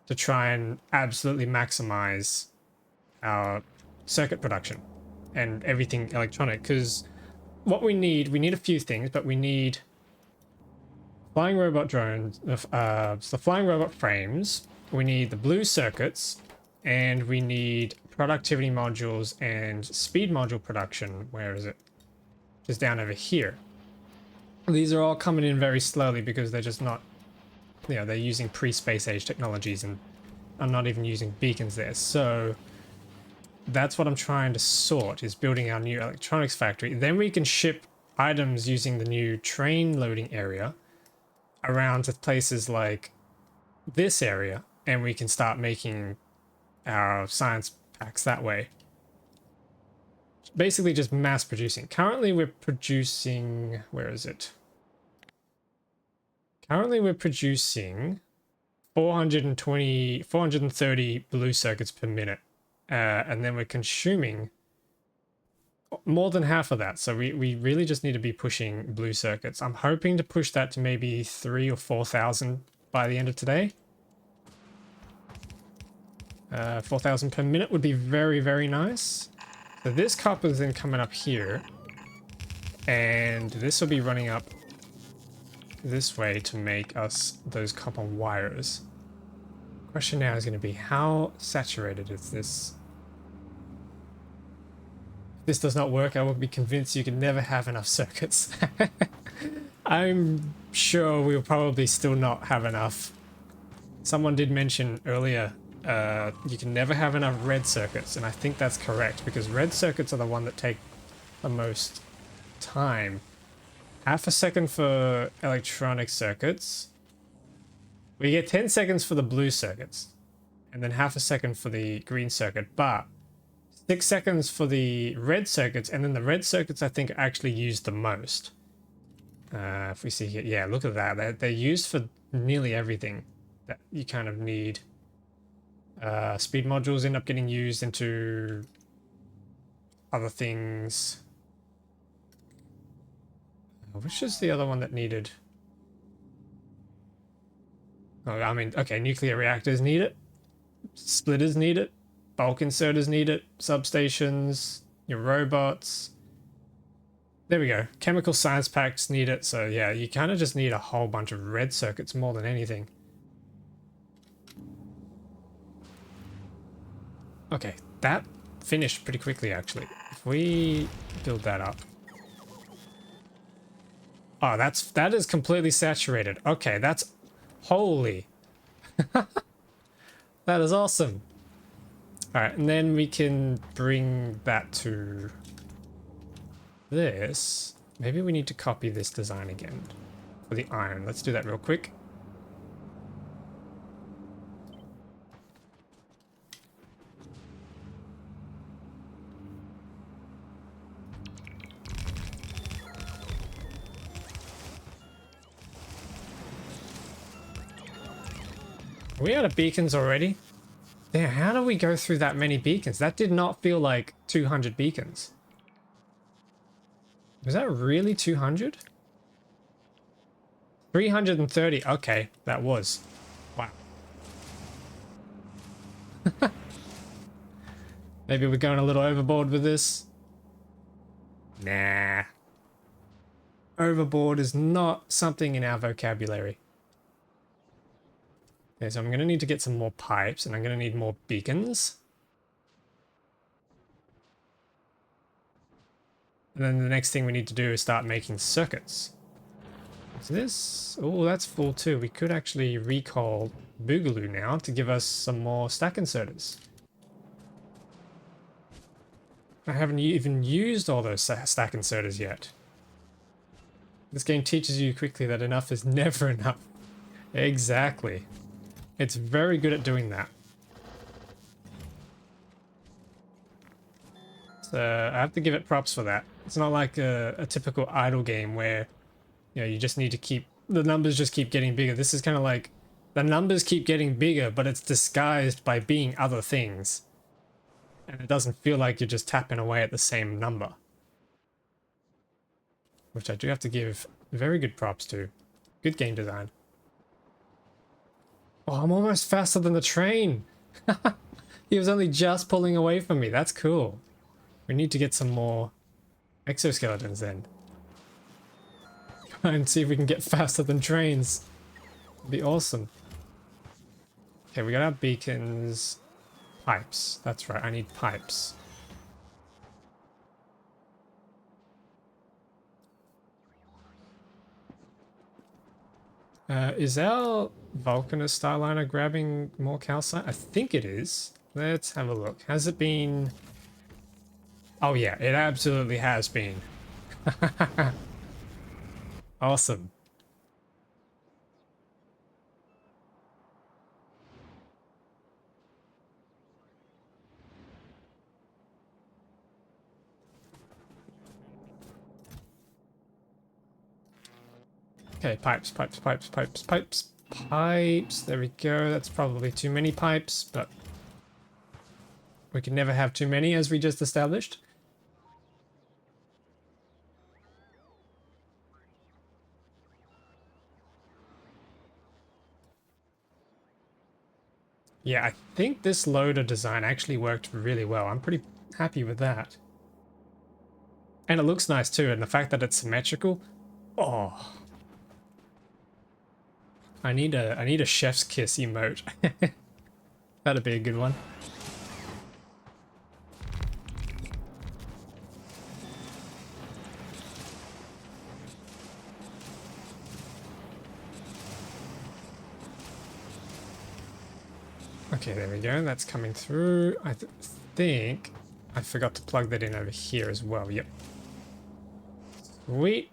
to try and absolutely maximize our circuit production and everything electronic. Because what we need a few things, but we need flying robot drones, the flying robot frames, we need the blue circuits, and we need productivity modules and speed module production. Where is it? Just down over here. These are all coming in very slowly because they're just not, you know, they're using pre-space age technologies, and I'm not even using beacons there. So that's what I'm trying to sort, is building our new electronics factory. Then we can ship items using the new train loading area around to places like this area, and we can start making our science packs that way. Basically just mass producing. Currently we're producing, where is it? Currently we're producing 430 blue circuits per minute. And then we're consuming more than half of that. So we really just need to be pushing blue circuits. I'm hoping to push that to maybe 3,000 or 4,000 by the end of today. 4,000 per minute would be very, very nice. So this copper is then coming up here, and this will be running up this way to make us those copper wires. Question now is going to be, how saturated is this? If this does not work, I will be convinced you can never have enough circuits. I'm sure we'll probably still not have enough. Someone did mention earlier you can never have enough red circuits, and I think that's correct because red circuits are the one that take the most time. Half a second for electronic circuits. We get 10 seconds for the blue circuits, and then half a second for the green circuit, but 6 seconds for the red circuits, and then the red circuits I think are actually used the most. If we see here, yeah, look at that. They're used for nearly everything that you kind of need. Speed modules end up getting used into other things. Which is the other one that needed? Oh, I mean, okay, nuclear reactors need it. Splitters need it. Bulk inserters need it. Substations, your robots. There we go. Chemical science packs need it. So yeah, you kind of just need a whole bunch of red circuits more than anything. Okay, that finished pretty quickly actually. If we build that up. Oh, that is completely saturated. Okay, that's holy. That is awesome. All right, and then we can bring that to this. Maybe we need to copy this design again for the iron. Let's do that real quick. Are we out of beacons already? Damn, how do we go through that many beacons? That did not feel like 200 beacons. Was that really 200? 330. Okay, that was. Wow. Maybe we're going a little overboard with this. Nah. Overboard is not something in our vocabulary. Okay, so I'm going to need to get some more pipes, and I'm going to need more beacons. And then the next thing we need to do is start making circuits. So this... Oh, that's full too. We could actually recall Boogaloo now to give us some more stack inserters. I haven't even used all those stack inserters yet. This game teaches you quickly that enough is never enough. Exactly. It's very good at doing that. So I have to give it props for that. It's not like a typical idle game where, you know, you just need to keep... The numbers just keep getting bigger. This is kind of like the numbers keep getting bigger, but it's disguised by being other things. And it doesn't feel like you're just tapping away at the same number. Which I do have to give very good props to. Good game design. Oh, I'm almost faster than the train. He was only just pulling away from me. That's cool. We need to get some more exoskeletons then. And see if we can get faster than trains. It'd be awesome. Okay, we got our beacons. Pipes. That's right, I need pipes. Is our Vulcanus Starliner grabbing more calcite? I think it is. Let's have a look. Has it been... Oh yeah, it absolutely has been. Awesome. Okay, pipes, pipes, pipes, pipes, pipes, pipes. There we go. That's probably too many pipes, but we can never have too many, as we just established. Yeah, I think this loader design actually worked really well. I'm pretty happy with that. And it looks nice too, and the fact that it's symmetrical. Oh. I need a chef's kiss emote. That'd be a good one. Okay, there we go. That's coming through. I think I forgot to plug that in over here as well. Yep. Sweet.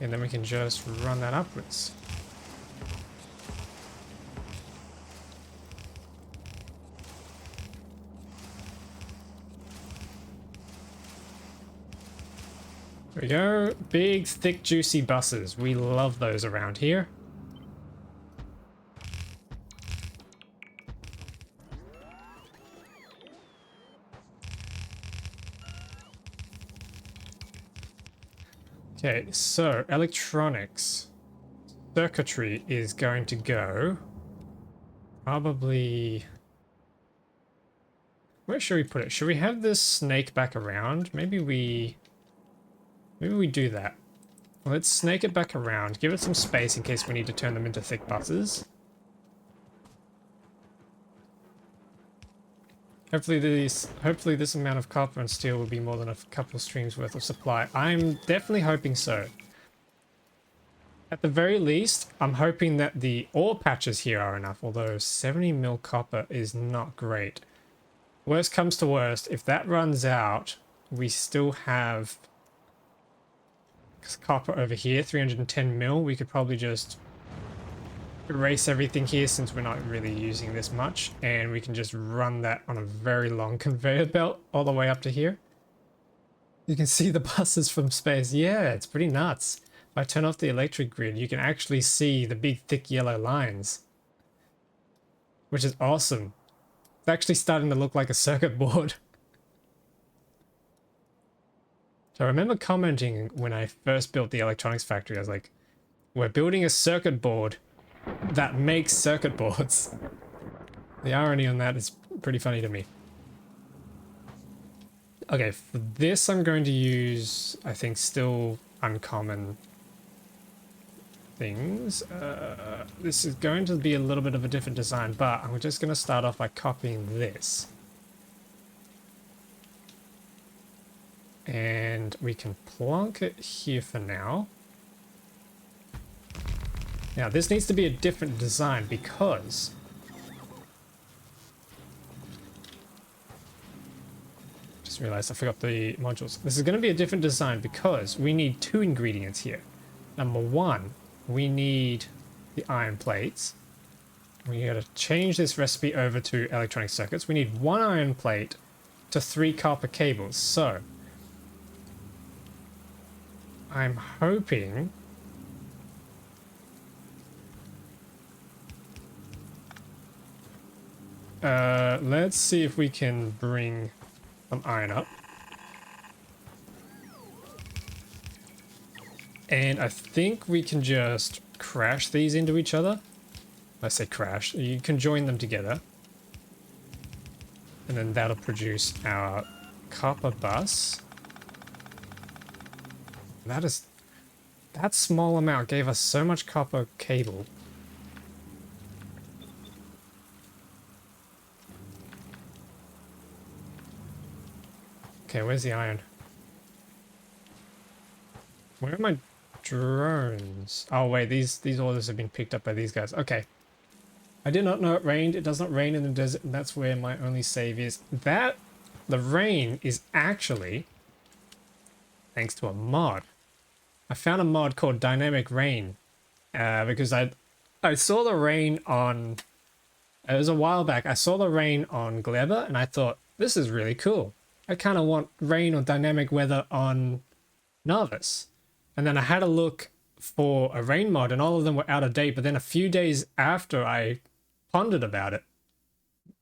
And then we can just run that upwards. There we go. Big, thick, juicy buses. We love those around here. Okay, so electronics. Circuitry is going to go probably... Where should we put it? Should we have this snake back around? Maybe we do that. Let's snake it back around. Give it some space in case we need to turn them into thick buses. Hopefully this amount of copper and steel will be more than a couple of streams worth of supply. I'm definitely hoping so. At the very least, I'm hoping that the ore patches here are enough, although 70 mil copper is not great. Worst comes to worst, if that runs out, we still have copper over here, 310 mil. We could probably just erase everything here since we're not really using this much, and we can just run that on a very long conveyor belt all the way up to here. You can see the buses from space. Yeah, it's pretty nuts. If I turn off the electric grid, you can actually see the big thick yellow lines, which is awesome. It's actually starting to look like a circuit board. So I remember commenting when I first built the electronics factory, I was like, we're building a circuit board that makes circuit boards. The irony on that is pretty funny to me. Okay, for this I'm going to use, I think, still uncommon things. This is going to be a little bit of a different design, but I'm just going to start off by copying this. And we can plonk it here for now. Now this needs to be a different design because just realized I forgot the modules. This is going to be a different design because we need two ingredients here. Number one, we need the iron plates. We got to change this recipe over to electronic circuits. We need one iron plate to 3 copper cables. So I'm hoping let's see if we can bring some iron up. And I think we can just crash these into each other. I say crash. You can join them together. And then that'll produce our copper bus. That small amount gave us so much copper cable. Okay, where's the iron? Where are my drones? Oh wait, these orders have been picked up by these guys. Okay. I did not know it rained. It does not rain in the desert, and that's where my only save is. The rain is actually thanks to a mod. I found a mod called Dynamic Rain because I saw the rain on... It was a while back. I saw the rain on Gleba, and I thought, this is really cool. I kind of want rain or dynamic weather on Novice. And then I had a look for a rain mod, and all of them were out of date. But then a few days after I pondered about it,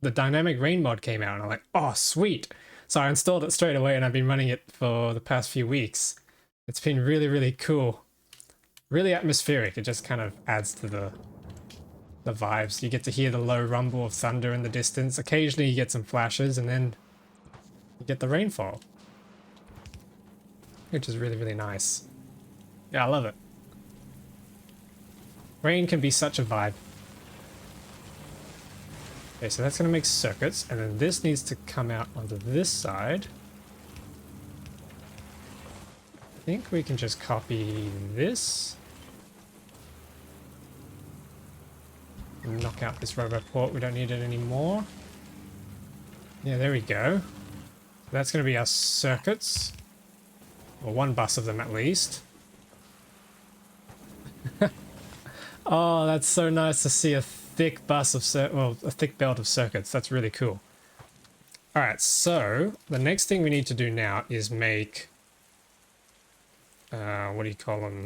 the dynamic rain mod came out, and I'm like, oh, sweet. So I installed it straight away, and I've been running it for the past few weeks. It's been really, really cool. Really atmospheric. It just kind of adds to the vibes. You get to hear the low rumble of thunder in the distance. Occasionally you get some flashes, and then you get the rainfall, which is really, really nice. Yeah, I love it. Rain can be such a vibe. Okay, so that's going to make circuits, and then this needs to come out onto this side. I think we can just copy this. Knock out this roboport. We don't need it anymore. Yeah, there we go. That's going to be our circuits. Or one bus of them at least. Oh, that's so nice to see a thick bus of a thick belt of circuits. That's really cool. All right, so the next thing we need to do now is make what do you call them?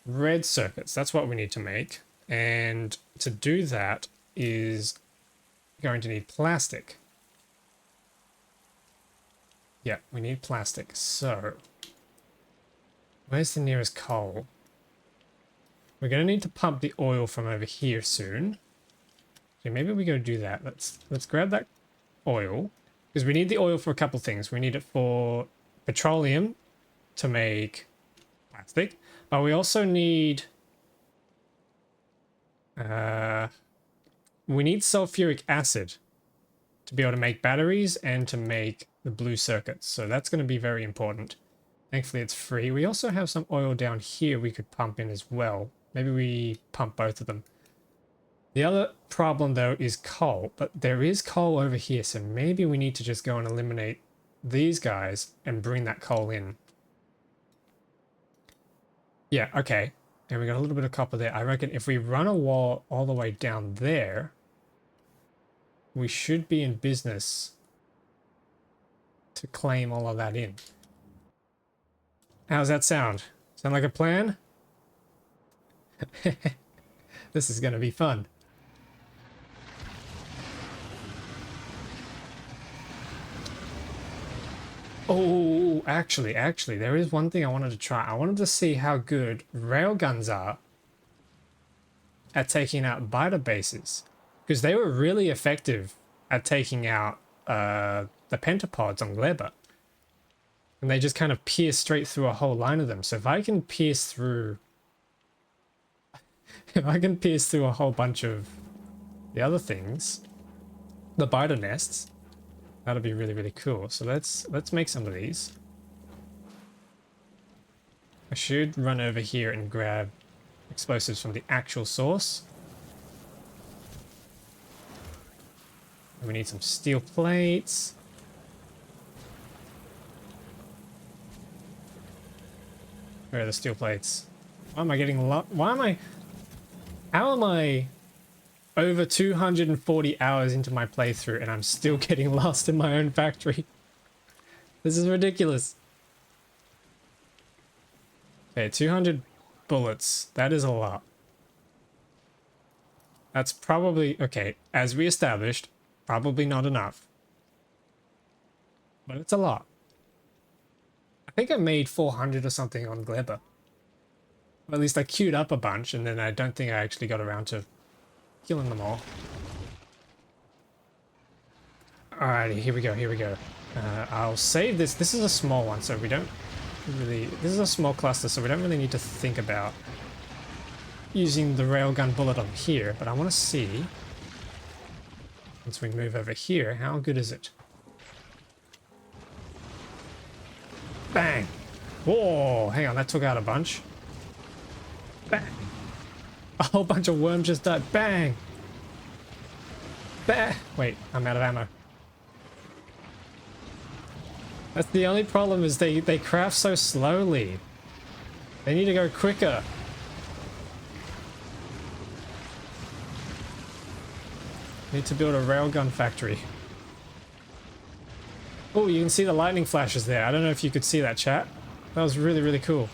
Red circuits. That's what we need to make. And to do that is going to need plastic. Yeah, we need plastic. So where's the nearest coal? We're going to need to pump the oil from over here soon. Okay, maybe we go do that. Let's grab that oil, because we need the oil for a couple things. We need it for petroleum to make plastic, but we also need sulfuric acid to be able to make batteries and to make the blue circuits. So that's going to be very important. Thankfully it's free. We also have some oil down here we could pump in as well. Maybe we pump both of them. The other problem though is coal, but there is coal over here, so maybe we need to just go and eliminate these guys and bring that coal in. Yeah, okay. And we got a little bit of copper there. I reckon if we run a wall all the way down there, we should be in business to claim all of that in. How's that sound? Sound like a plan? This is going to be fun. Oh, actually, there is one thing I wanted to try. I wanted to see how good railguns are at taking out biter bases, because they were really effective at taking out the pentapods on Gleba. And they just kind of pierce straight through a whole line of them. So if I can pierce through... if I can pierce through a whole bunch of the other things, the biter nests, that'll be really, really cool. So let's make some of these. I should run over here and grab explosives from the actual source. We need some steel plates. Where are the steel plates? Why am I getting how am I over 240 hours into my playthrough and I'm still getting lost in my own factory? This is ridiculous. Okay, 200 bullets. That is a lot. That's probably, okay, as we established, probably not enough. But it's a lot. I think I made 400 or something on Gleba. Or at least I queued up a bunch, and then I don't think I actually got around to killing them all. Alrighty, here we go. I'll save this. This is a small one, so we don't really... This is a small cluster, so we don't really need to think about using the railgun bullet on here, but I want to see, once we move over here, how good is it? Bang! Whoa, hang on, that took out a bunch. Bang! A whole bunch of worms just died. Bang! Bang! Wait, I'm out of ammo. That's the only problem, is they craft so slowly. They need to go quicker. Need to build a railgun factory. Oh, you can see the lightning flashes there. I don't know if you could see that, chat. That was really, really cool.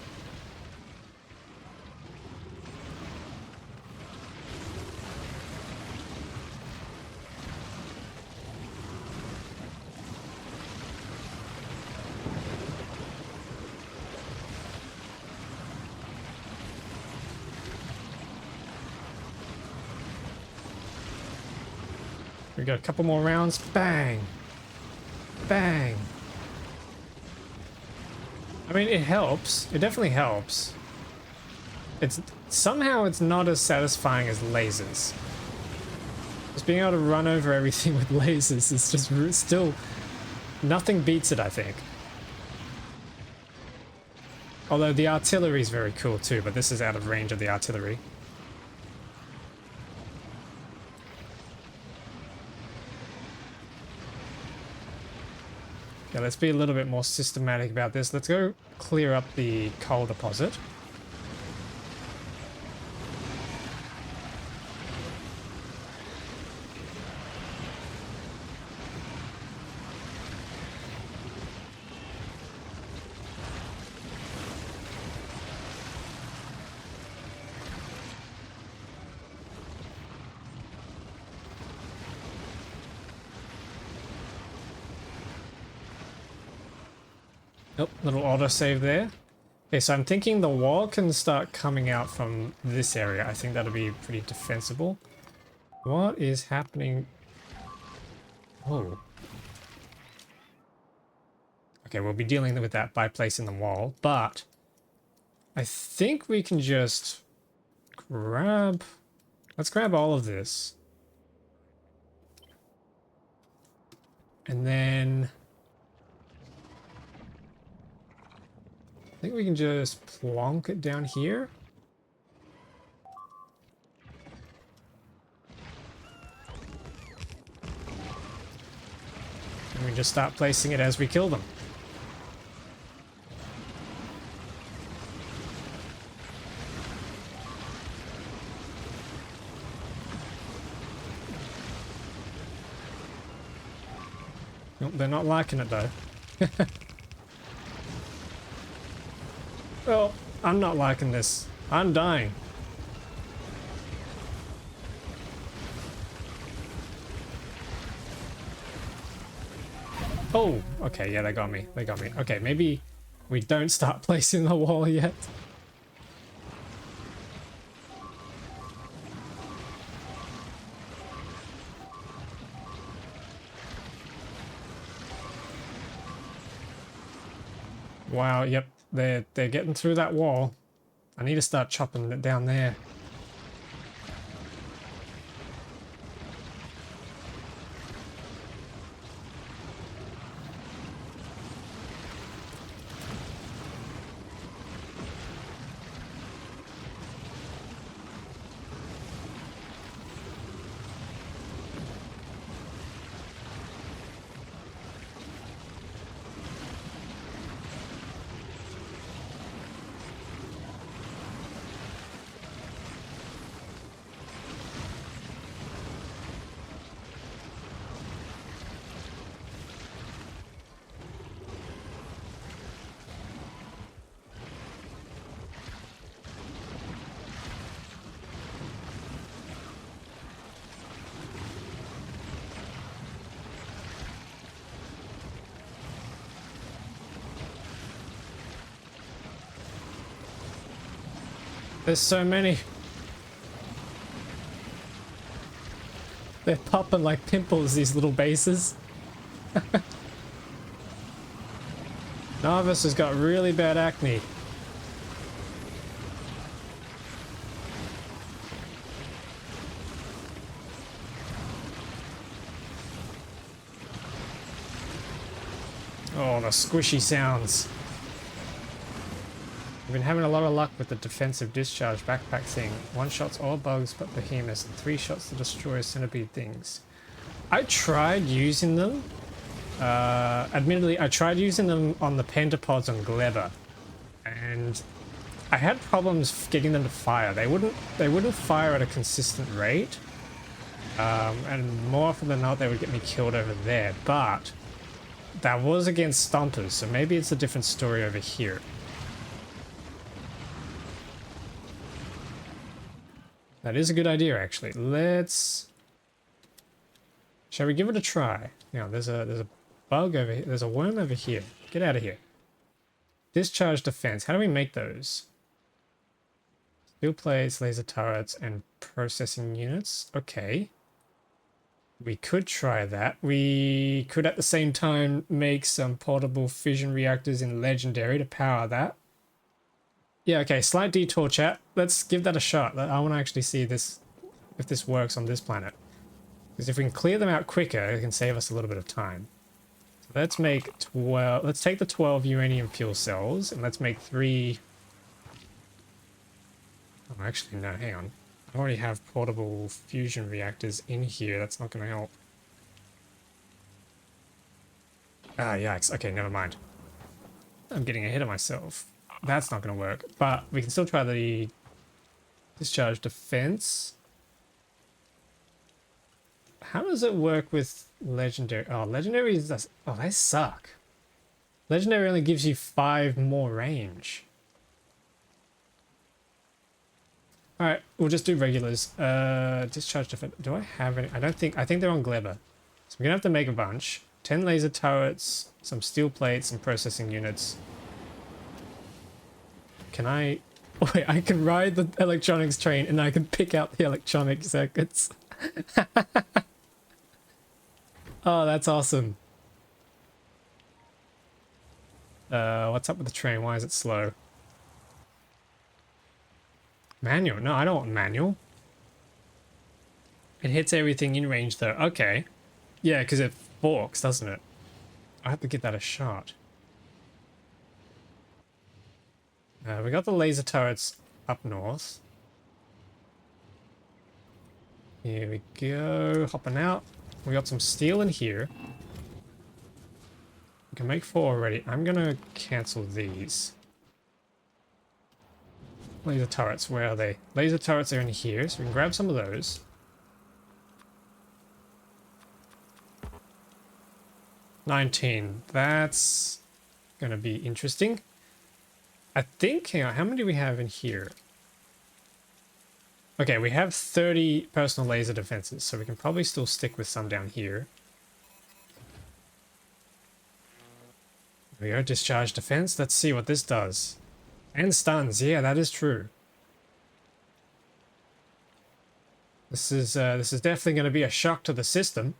We got a couple more rounds. Bang! Bang! I mean, it helps. It definitely helps. Somehow it's not as satisfying as lasers. Just being able to run over everything with lasers is just still... Nothing beats it, I think. Although the artillery is very cool too, but this is out of range of the artillery. Yeah, let's be a little bit more systematic about this. Let's go clear up the coal deposit. Oh, little autosave there. Okay, so I'm thinking the wall can start coming out from this area. I think that'll be pretty defensible. What is happening? Oh. Okay, we'll be dealing with that by placing the wall, but I think we can just grab... Let's grab all of this. And then... I think we can just plonk it down here. And we just start placing it as we kill them. Nope, they're not liking it though. Well, I'm not liking this. I'm dying. Oh, okay, yeah, they got me. They got me. Okay, maybe we don't start placing the wall yet. Wow, yep, they're getting through that wall. I need to start chopping it down there. There's so many. They're popping like pimples, these little bases. Narvis has got really bad acne. Oh, the squishy sounds. I've been having a lot of luck with the defensive discharge backpack thing. 1 shots all bugs but behemoths, and 3 shots to destroy centipede things. I tried using them. Admittedly, I tried using them on the pentapods on Gleba, and I had problems getting them to fire. They wouldn't fire at a consistent rate, and more often than not, they would get me killed over there. But that was against stompers, so maybe it's a different story over here. That is a good idea, actually. Shall we give it a try? Now, there's a bug over here. There's a worm over here. Get out of here. Discharge defense. How do we make those? Steel plates, laser turrets, and processing units. Okay. We could try that. We could at the same time make some portable fission reactors in Legendary to power that. Yeah, okay, slight detour, chat. Let's give that a shot. I want to actually see this, if this works on this planet. Because if we can clear them out quicker, it can save us a little bit of time. So let's make 12... Let's take the 12 uranium fuel cells, and let's make 3... Oh, actually, no, hang on. I already have portable fusion reactors in here. That's not going to help. Ah, yikes. Okay, never mind. I'm getting ahead of myself. That's not going to work. But we can still try the discharge defense. How does it work with legendary? Oh, legendary is... Oh, they suck. Legendary only gives you 5 more range. Alright, we'll just do regulars. Discharge defense. Do I have any? I don't think... I think they're on Gleba. So we're going to have to make a bunch. 10 laser turrets, some steel plates, and processing units. Can I... Wait, I can ride the electronics train and I can pick out the electronic circuits. Oh, that's awesome. What's up with the train? Why is it slow? Manual? No, I don't want manual. It hits everything in range though. Okay. Yeah, because it forks, doesn't it? I have to give that a shot. We got the laser turrets up north. Here we go. Hopping out. We got some steel in here. We can make 4 already. I'm gonna cancel these. Laser turrets, where are they? Laser turrets are in here, so we can grab some of those. $19. That's gonna be interesting. I think, hang on, how many do we have in here? Okay, we have 30 personal laser defenses, so we can probably still stick with some down here. There we go, discharge defense. Let's see what this does. And stuns, yeah, that is true. This is definitely going to be a shock to the system.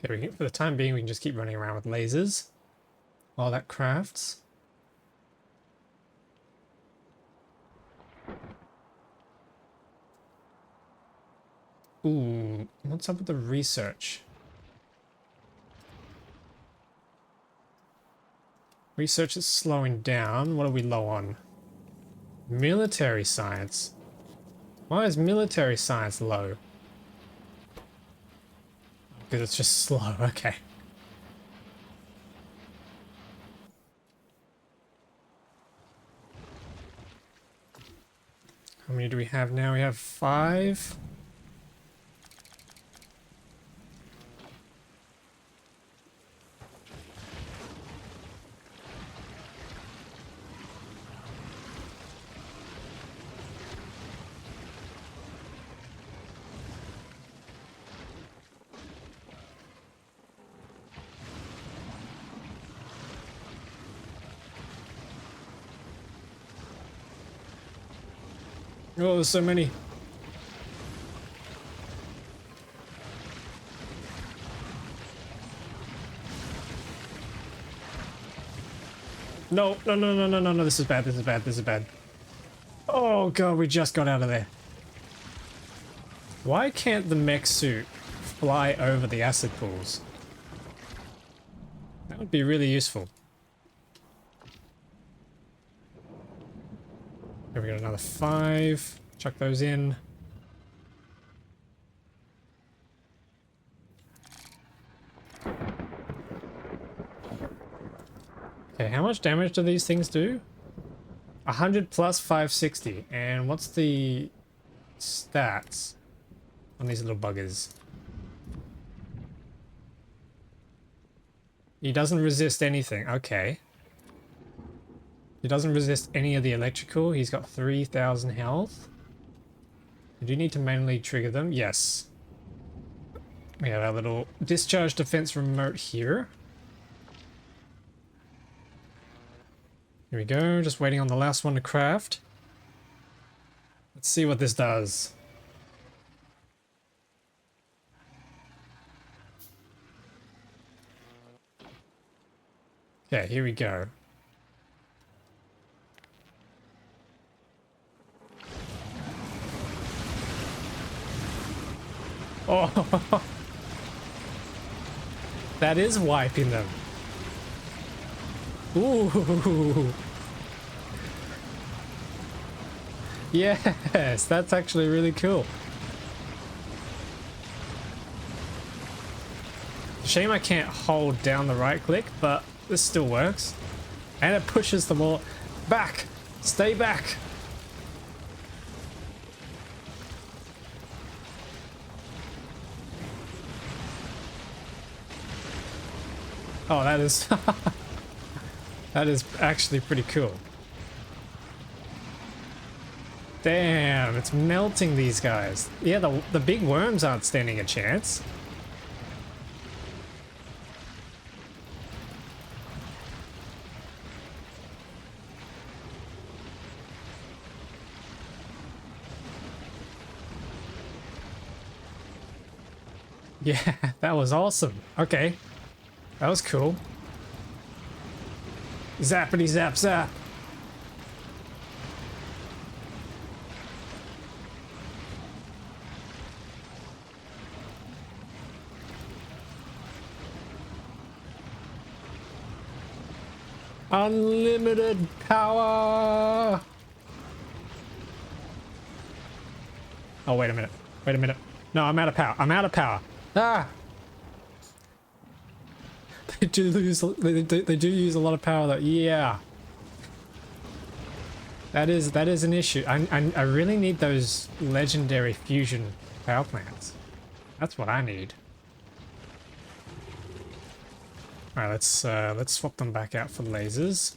Okay, for the time being, we can just keep running around with lasers while that crafts. Ooh, what's up with the research? Research is slowing down. What are we low on? Military science. Why is military science low? Because it's just slow, okay. How many do we have now? We have 5. Oh, there's so many. No, no, no, no, no, no, no, this is bad, this is bad, this is bad. Oh god, we just got out of there. Why can't the mech suit fly over the acid pools? That would be really useful. Here we got another 5. Chuck those in. Okay, how much damage do these things do? 100 plus 560. And what's the stats on these little buggers? He doesn't resist anything. Okay. He doesn't resist any of the electrical. He's got 3,000 health. We do need to manually trigger them. Yes. We have our little discharge defense remote here. Here we go. Just waiting on the last one to craft. Let's see what this does. Okay, here we go. Oh, that is wiping them. Ooh. Yes, that's actually really cool. Shame I can't hold down the right click, but this still works. And it pushes them all back. Stay back. Oh, that is that is actually pretty cool. Damn, it's melting these guys. Yeah, the big worms aren't standing a chance. Yeah, that was awesome. Okay, that was cool. Zappity zap zap. Unlimited power. Oh, wait a minute. Wait a minute. No, I'm out of power. I'm out of power. Ah! They do lose. They do use a lot of power, though. Yeah. That is an issue. I really need those legendary fusion power plants. That's what I need. All right, let's swap them back out for lasers.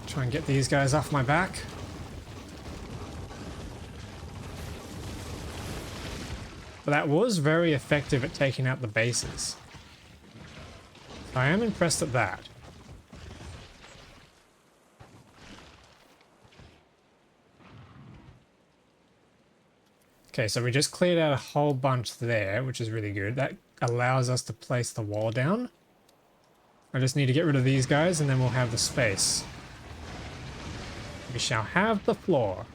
Try and get these guys off my back. But that was very effective at taking out the bases. So I am impressed at that. Okay, so we just cleared out a whole bunch there, which is really good. That allows us to place the wall down. I just need to get rid of these guys and then we'll have the space. We shall have the floor.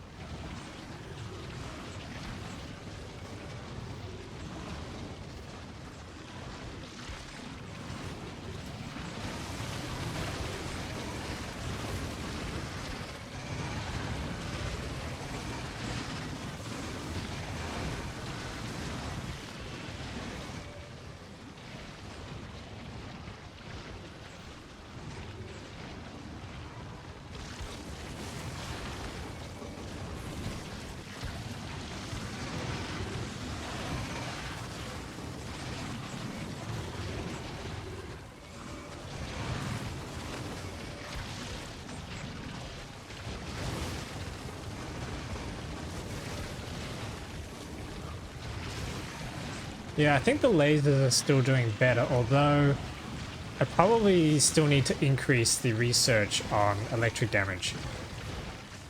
Yeah, I think the lasers are still doing better, although I probably still need to increase the research on electric damage.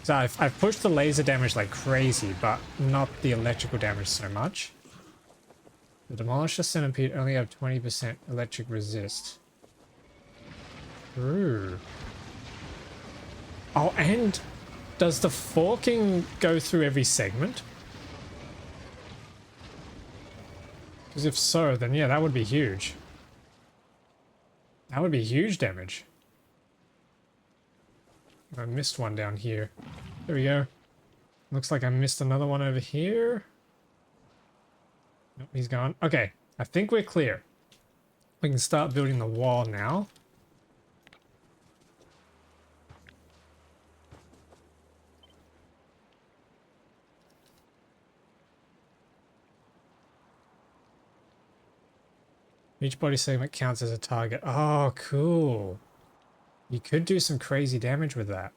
So I've pushed the laser damage like crazy, but not the electrical damage so much. The Demolisher Centipede only have 20% electric resist. True. Oh, and does the forking go through every segment? Because if so, then yeah, that would be huge. That would be huge damage. I missed one down here. There we go. Looks like I missed another one over here. Nope, he's gone. Okay, I think we're clear. We can start building the wall now. Each body segment counts as a target. Oh, cool. You could do some crazy damage with that.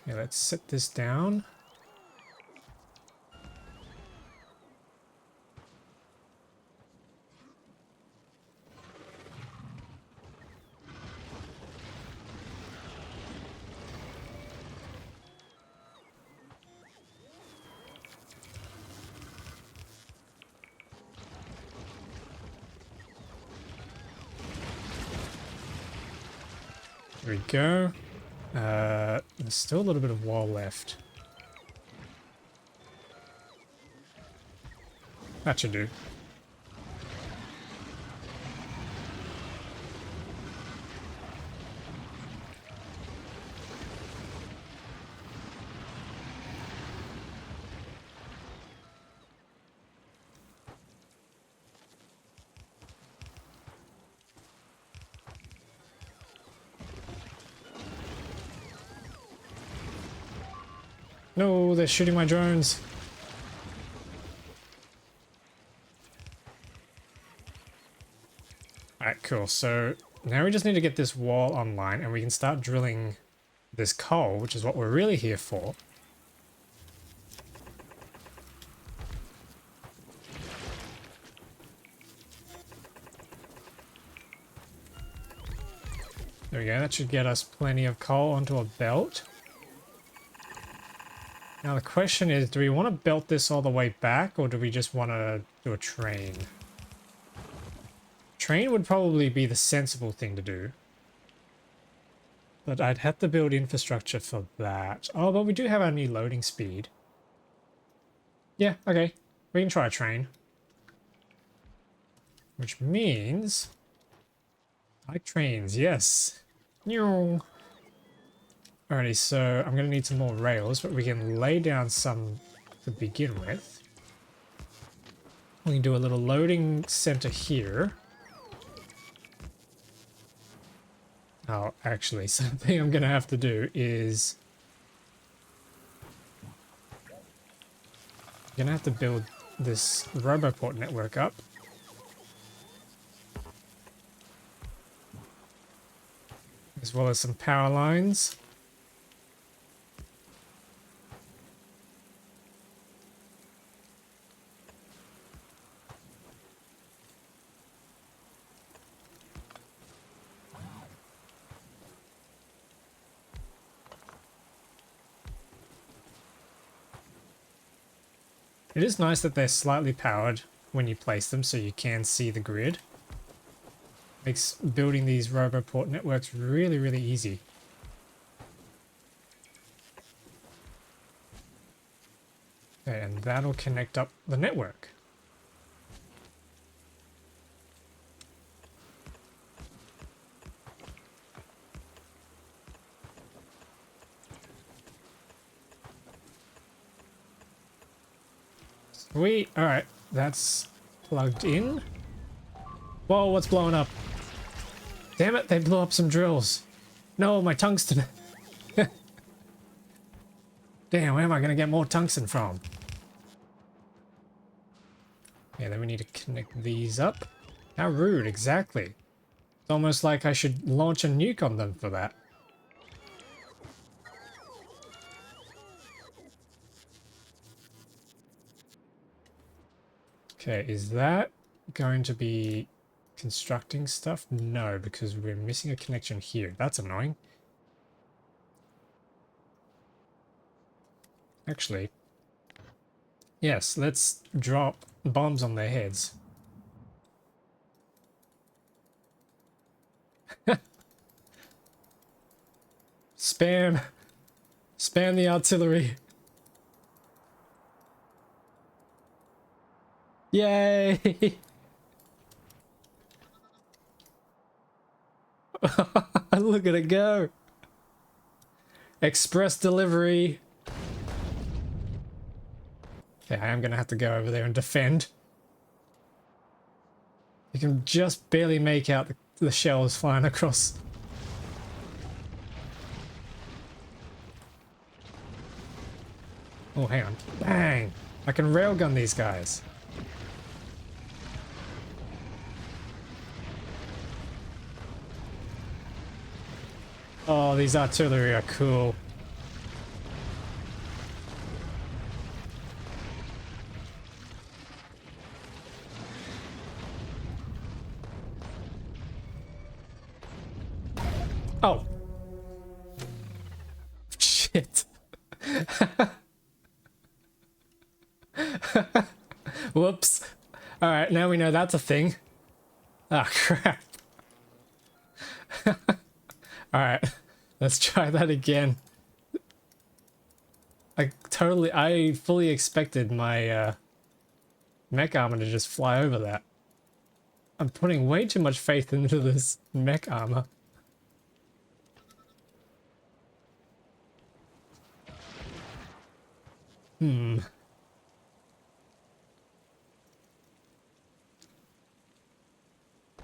Okay, let's set this down. There we go. There's still a little bit of wall left. That should do. No, they're shooting my drones. Alright, cool. So now we just need to get this wall online and we can start drilling this coal, which is what we're really here for. There we go, that should get us plenty of coal onto a belt. Now the question is, do we want to belt this all the way back or do we just want to do a train? Train would probably be the sensible thing to do. But I'd have to build infrastructure for that. Oh, but we do have our new loading speed. Yeah, okay. We can try a train. Which means... I like trains, yes. Alrighty, so I'm going to need some more rails, but we can lay down some to begin with. We can do a little loading center here. Oh, actually, something I'm going to have to do is... I'm going to have to build this Roboport network up. As well as some power lines. It is nice that they're slightly powered when you place them so you can see the grid. Makes building these Roboport networks really, really easy. Okay, and that'll connect up the network. Sweet. Alright, that's plugged in. Whoa, what's blowing up? Damn it, they blew up some drills. No, my tungsten. Damn, where am I going to get more tungsten from? Yeah, then we need to connect these up. How rude, exactly. It's almost like I should launch a nuke on them for that. Okay, is that going to be constructing stuff? No, because we're missing a connection here. That's annoying. Actually, yes, let's drop bombs on their heads. Spam! Spam the artillery! Yay! Look at it go! Express delivery! Okay, I am gonna have to go over there and defend. You can just barely make out the shells flying across. Oh, hang on. Bang! I can railgun these guys. Oh, these artillery are cool. Oh. Shit. Whoops. Alright, now we know that's a thing. Ah, crap. Alright, let's try that again. I fully expected my mech armor to just fly over that. I'm putting way too much faith into this mech armor.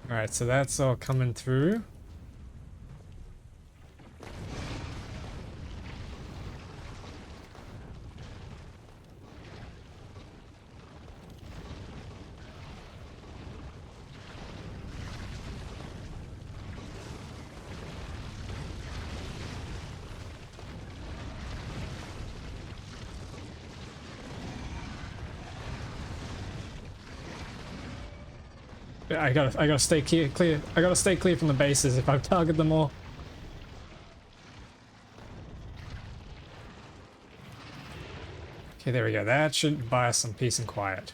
Alright, so that's all coming through. I gotta stay clear. I gotta stay clear from the bases if I target them all. Okay, there we go. That should buy us some peace and quiet.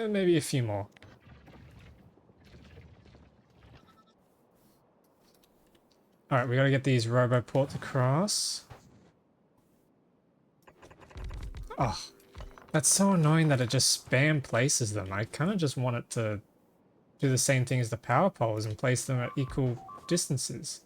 Maybe a few more. Alright, we gotta get these roboports across. Oh, that's so annoying that it just spam places them. I kind of just want it to do the same thing as the power poles and place them at equal distances.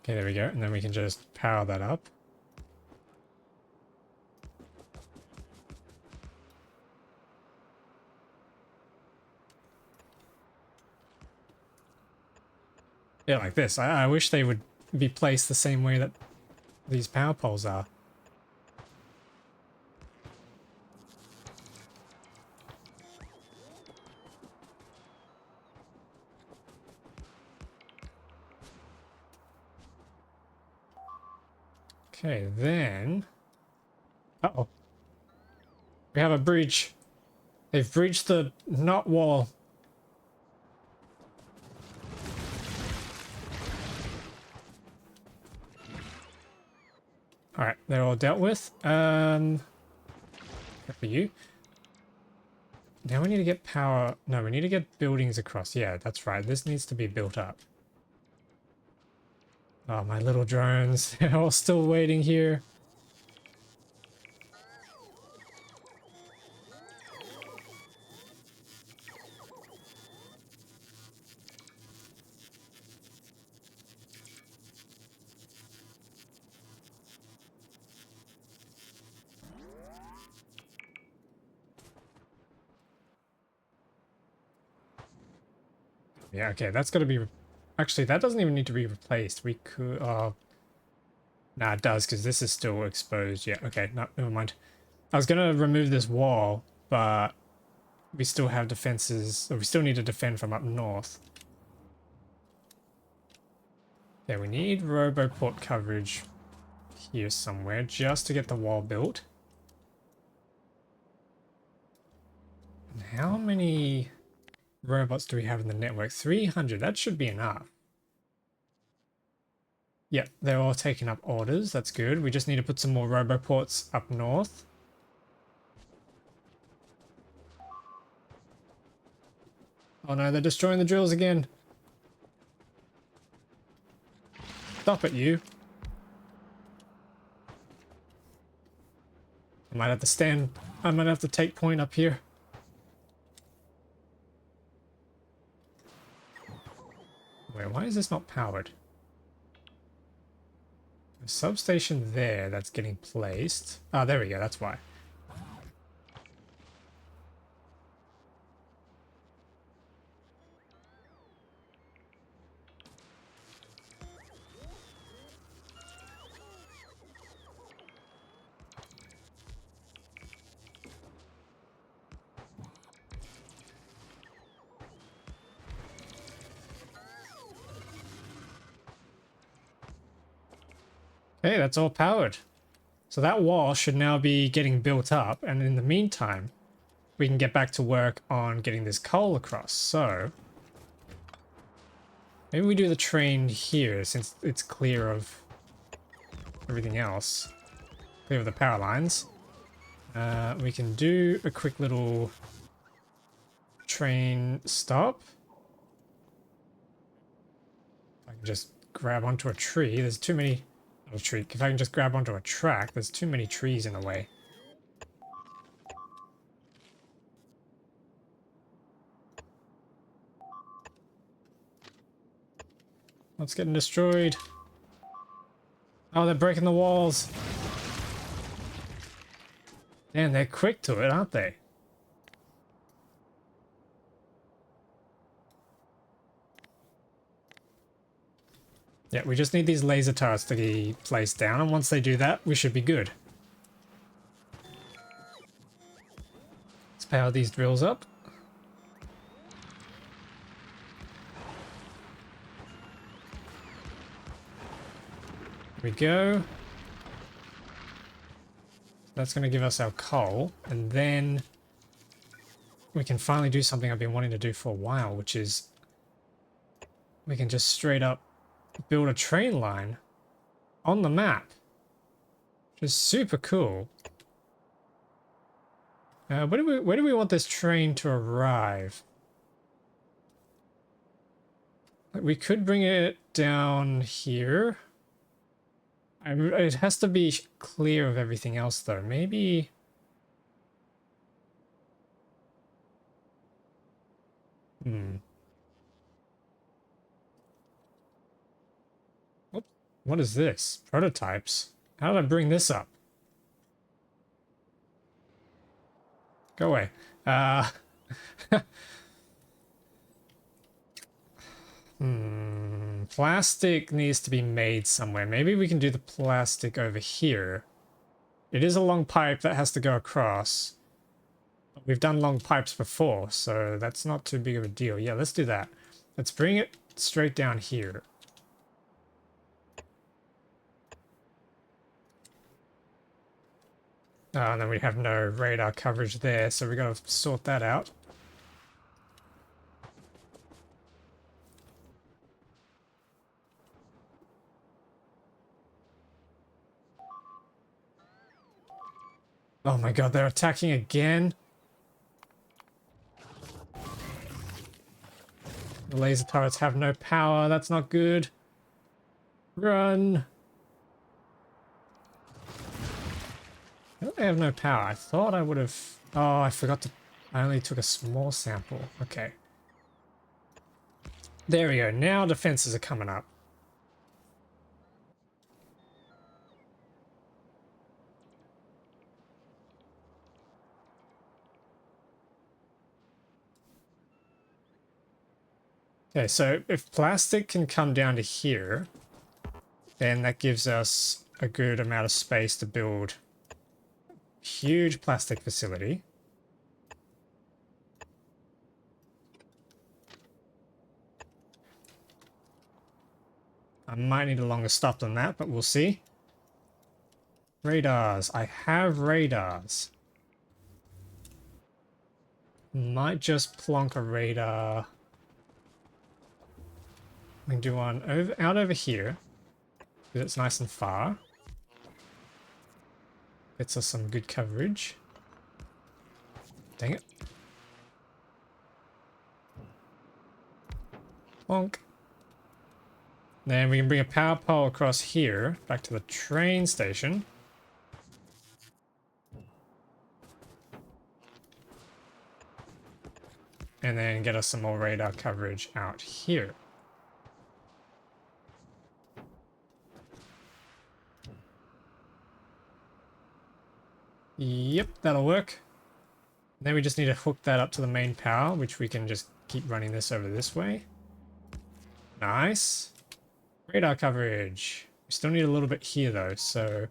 Okay, there we go. And then we can just power that up. Yeah, like this. I wish they would be placed the same way that these power poles are. Okay, then... Uh-oh. We have a breach. They've breached the knot wall. Alright, they're all dealt with. For you. Now we need to get power... No, we need to get buildings across. Yeah, that's right. This needs to be built up. Oh, my little drones. They're all still waiting here. Yeah, okay, that's got to be... Actually, that doesn't even need to be replaced. We could... Nah, it does, because this is still exposed. Yeah, okay, no, never mind. I was going to remove this wall, but we still have defenses... Or we still need to defend from up north. Yeah, we need roboport coverage here somewhere, just to get the wall built. And how many robots do we have in the network? 300, that should be enough. Yep, they're all taking up orders. That's good. We just need to put some more roboports up north. Oh no, they're destroying the drills again. Stop it, you. I might have to stand. I might have to take point up here. Wait, why is this not powered? A substation there that's getting placed. Ah, there we go, that's why. Okay, that's all powered. So that wall should now be getting built up, and in the meantime, we can get back to work on getting this coal across. So maybe we do the train here since it's clear of everything else. Clear of the power lines. We can do a quick little train stop. I can just grab onto a tree. There's too many... Not a tree. If I can just grab onto a track, there's too many trees in the way. What's getting destroyed? Oh, they're breaking the walls. Man, they're quick to it, aren't they? Yeah, we just need these laser turrets to be placed down, and once they do that, we should be good. Let's power these drills up. Here we go. That's going to give us our coal, and then we can finally do something I've been wanting to do for a while, which is we can just straight up build a train line on the map, which is super cool. Where do we want this train to arrive? We could bring it down here. It has to be clear of everything else, though. Maybe... Oops. What is this? Prototypes? How did I bring this up? Go away. Plastic needs to be made somewhere. Maybe we can do the plastic over here. It is a long pipe that has to go across. We've done long pipes before, so that's not too big of a deal. Yeah, let's do that. Let's bring it straight down here. And then we have no radar coverage there, so we gotta sort that out. Oh my god, they're attacking again. The laser turrets have no power, that's not good. Run! They have no power. I thought I would have... Oh, I forgot to... I only took a small sample. Okay. There we go. Now defenses are coming up. Okay, so if plastic can come down to here, then that gives us a good amount of space to build a huge plastic facility. I might need a longer stop than that, but we'll see. Radars. I have radars. Might just plonk a radar. We can do one out over here, because it's nice and far. Gets us some good coverage. Dang it. Plonk. Then we can bring a power pole across here, back to the train station. And then get us some more radar coverage out here. Yep, that'll work. Then we just need to hook that up to the main power, which we can just keep running this over this way. Nice. Radar coverage. We still need a little bit here though, so...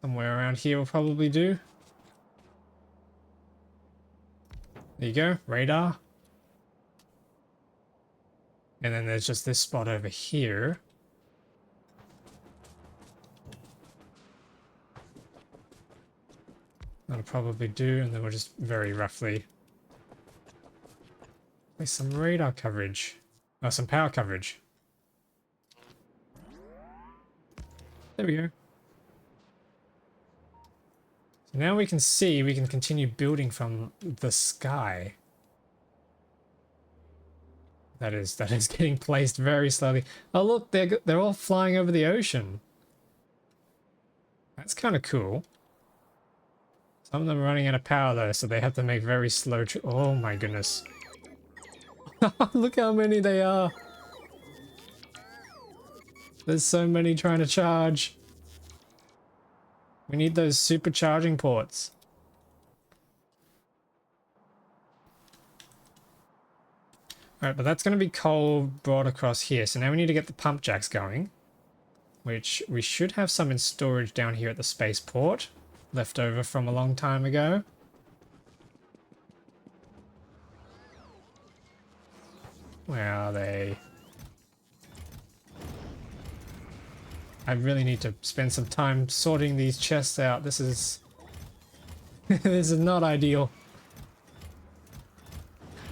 Somewhere around here will probably do. There you go, radar. And then there's just this spot over here. That'll probably do, and then we'll just very roughly place some radar coverage. Oh, some power coverage. There we go. So now we can see we can continue building from the sky. That is getting placed very slowly. Oh look, they're all flying over the ocean. That's kind of cool. Some of them are running out of power though, so they have to make very slow. Oh my goodness! Look how many they are. There's so many trying to charge. We need those supercharging ports. Alright, but that's going to be coal brought across here. So now we need to get the pump jacks going. Which we should have some in storage down here at the spaceport. Left over from a long time ago. Where are they? I really need to spend some time sorting these chests out. This is... this is not ideal.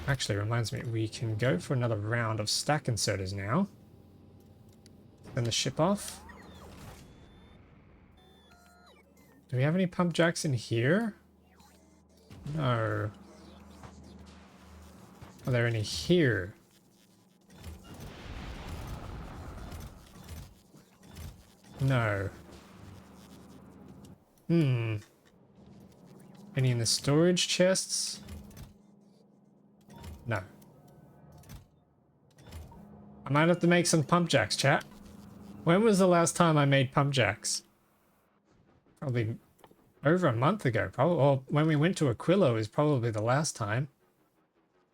Actually, reminds me, we can go for another round of stack inserters now. Send the ship off. Do we have any pump jacks in here? No. Are there any here? No. Any in the storage chests? No. I might have to make some pump jacks, chat. When was the last time I made pump jacks? Probably over a month ago. Probably, or when we went to Aquila is probably the last time.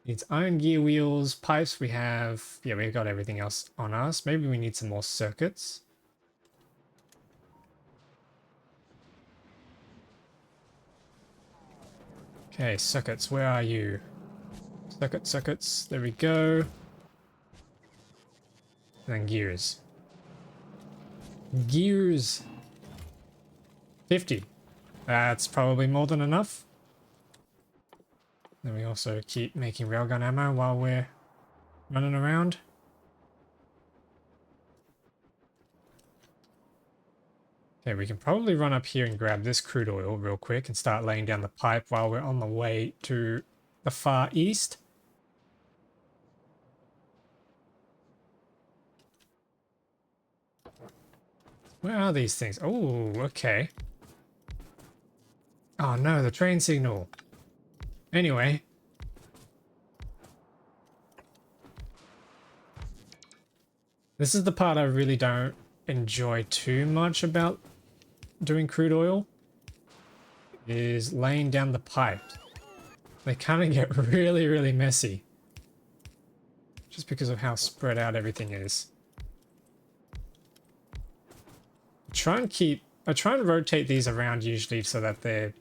Needs iron gear wheels, pipes we have. Yeah, we've got everything else on us. Maybe we need some more circuits. Okay, circuits, where are you? Circuits, there we go. And then gears. Gears! 50. That's probably more than enough. Then we also keep making railgun ammo while we're running around. Okay, we can probably run up here and grab this crude oil real quick and start laying down the pipe while we're on the way to the far east. Where are these things? Oh, okay. Oh no, the train signal. Anyway. This is the part I really don't enjoy too much about doing crude oil. Is laying down the pipes. They kind of get really, really messy. Just because of how spread out everything is. I try and rotate these around usually so that they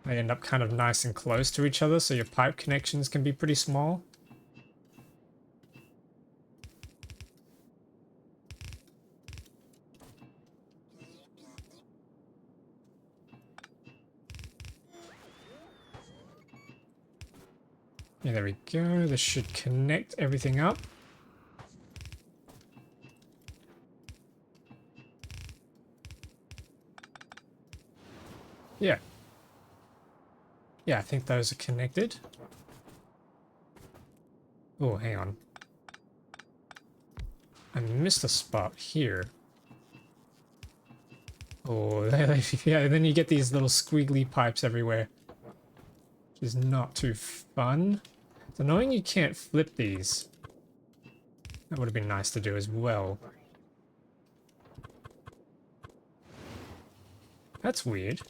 end up kind of nice and close to each other, so your pipe connections can be pretty small. Yeah, there we go. This should connect everything up. Yeah. Yeah, I think those are connected. Oh, hang on. I missed a spot here. Oh, yeah, then you get these little squiggly pipes everywhere. Which is not too fun. It's annoying you can't flip these. That would have been nice to do as well. That's weird.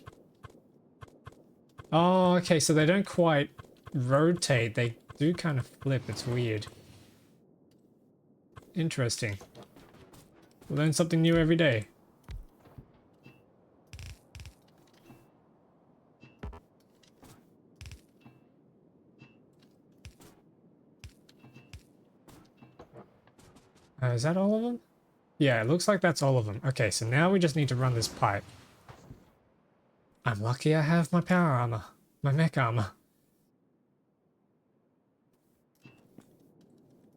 Oh, okay, so they don't quite rotate. They do kind of flip. It's weird. Interesting. Learn something new every day. Is that all of them? Yeah, it looks like that's all of them. Okay, so now we just need to run this pipe. I'm lucky I have my power armor. My mech armor.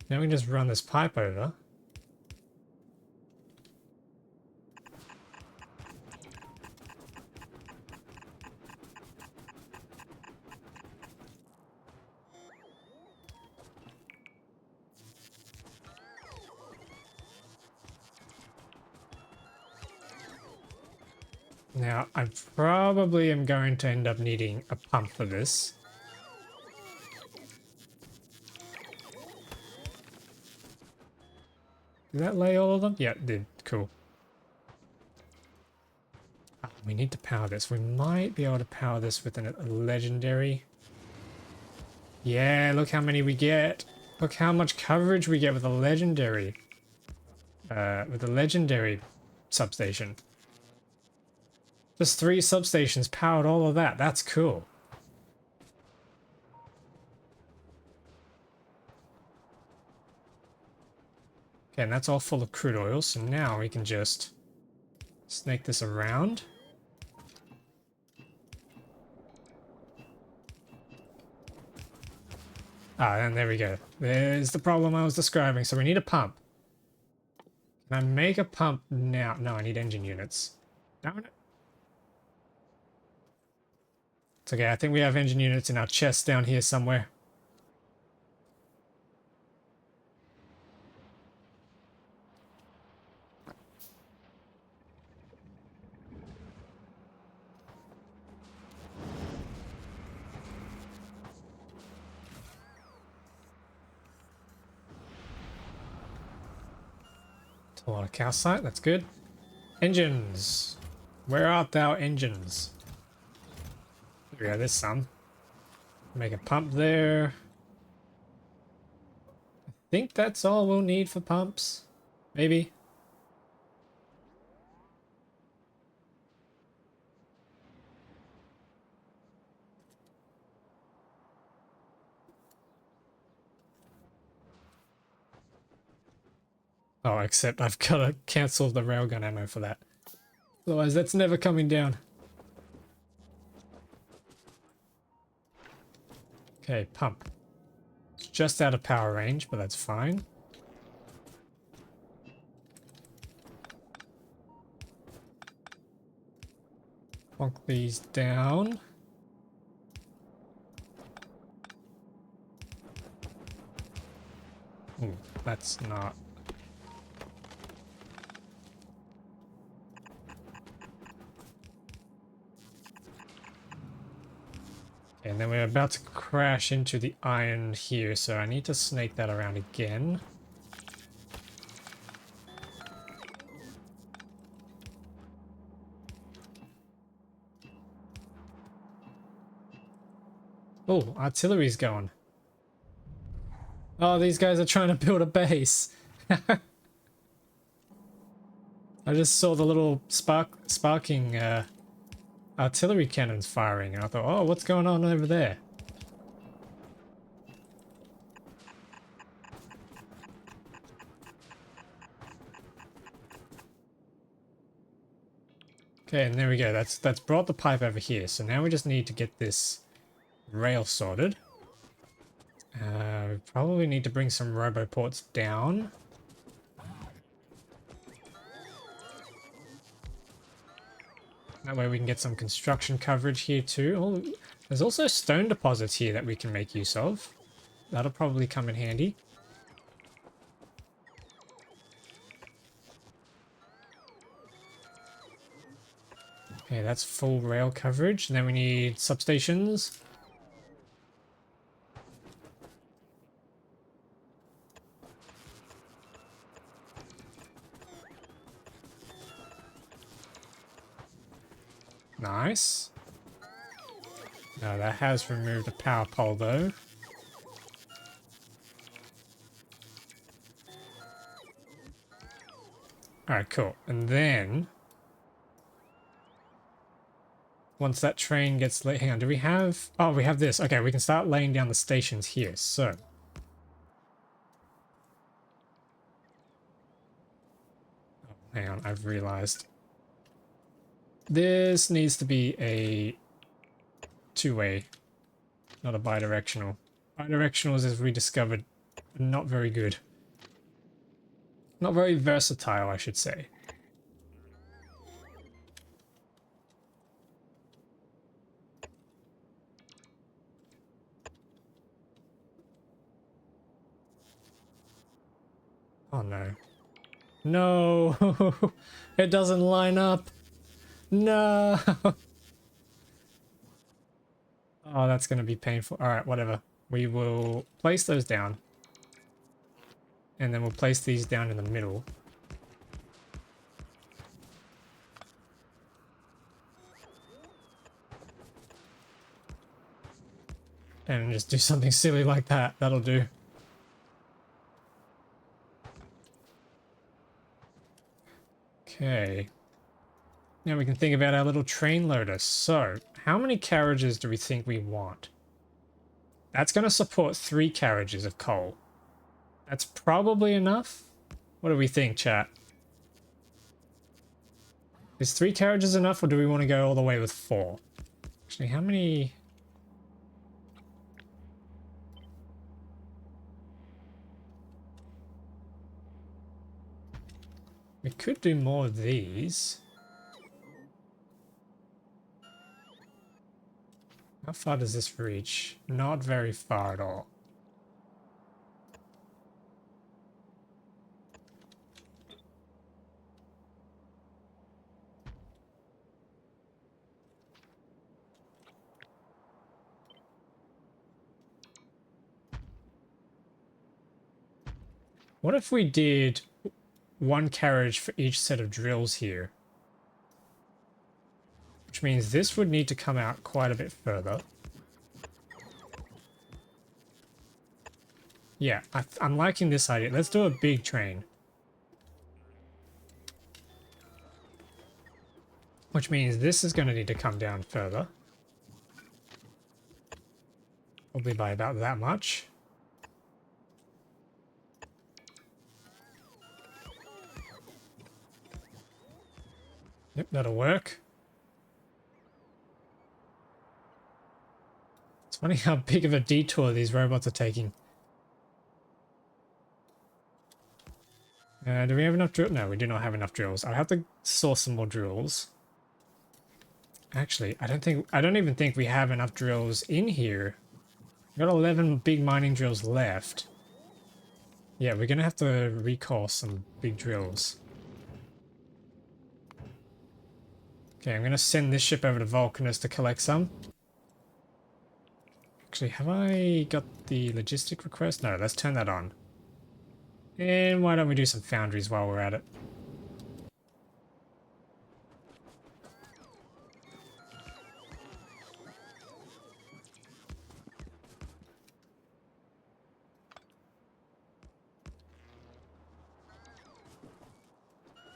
Now we can just run this pipe over. Now, I probably am going to end up needing a pump for this. Did that lay all of them? Yeah, it did. Cool. Ah, we need to power this. We might be able to power this with a legendary. Yeah, look how many we get. Look how much coverage we get with a legendary. With a legendary substation. Just 3 substations powered all of that. That's cool. Okay, and that's all full of crude oil, so now we can just snake this around. Ah, and there we go. There's the problem I was describing. So we need a pump. Can I make a pump now? No, I need engine units. Darn it. It's okay, I think we have engine units in our chest down here somewhere. A lot of calcite, that's good. Engines. Where art thou, engines? There we go, there's some. Make a pump there. I think that's all we'll need for pumps. Maybe. Oh, except I've got to cancel the railgun ammo for that. Otherwise, that's never coming down. Okay, pump. It's just out of power range, but that's fine. Plonk these down. Ooh, that's not... And then we're about to crash into the iron here, so I need to snake that around again. Oh, artillery's going. Oh, these guys are trying to build a base. I just saw the little sparking artillery cannons firing, and I thought, oh, what's going on over there? Okay, and there we go. That's brought the pipe over here. So now we just need to get this rail sorted. We probably need to bring some roboports down. That way we can get some construction coverage here too. Oh, there's also stone deposits here that we can make use of. That'll probably come in handy. Okay, that's full rail coverage. And then we need substations. Nice. No, that has removed a power pole though. Alright, cool. And then... once that train gets laid... hang on, do we have... oh, we have this. Okay, we can start laying down the stations here, so... oh, hang on, I've realized. This needs to be a two-way, not a bidirectional. Bidirectionals, as we discovered, are not very good. Not very versatile, I should say. Oh no. No! It doesn't line up! No! Oh, that's gonna be painful. Alright, whatever. We will place those down. And then we'll place these down in the middle. And just do something silly like that. That'll do. Okay. Now we can think about our little train loader. So, how many carriages do we think we want? That's going to support 3 carriages of coal. That's probably enough. What do we think, chat? Is 3 carriages enough, or do we want to go all the way with 4? Actually, how many... We could do more of these. How far does this reach? Not very far at all. What if we did 1 carriage for each set of drills here? Which means this would need to come out quite a bit further. Yeah, I'm liking this idea. Let's do a big train. Which means this is going to need to come down further. Probably by about that much. Yep, that'll work. It's funny how big of a detour these robots are taking. Do we have enough drills? No, we do not have enough drills. I'll have to source some more drills. Actually, I don't even think we have enough drills in here. We've got 11 big mining drills left. Yeah, we're gonna have to recall some big drills. Okay, I'm gonna send this ship over to Vulcanus to collect some. Actually, have I got the logistic request? No, let's turn that on. And why don't we do some foundries while we're at it?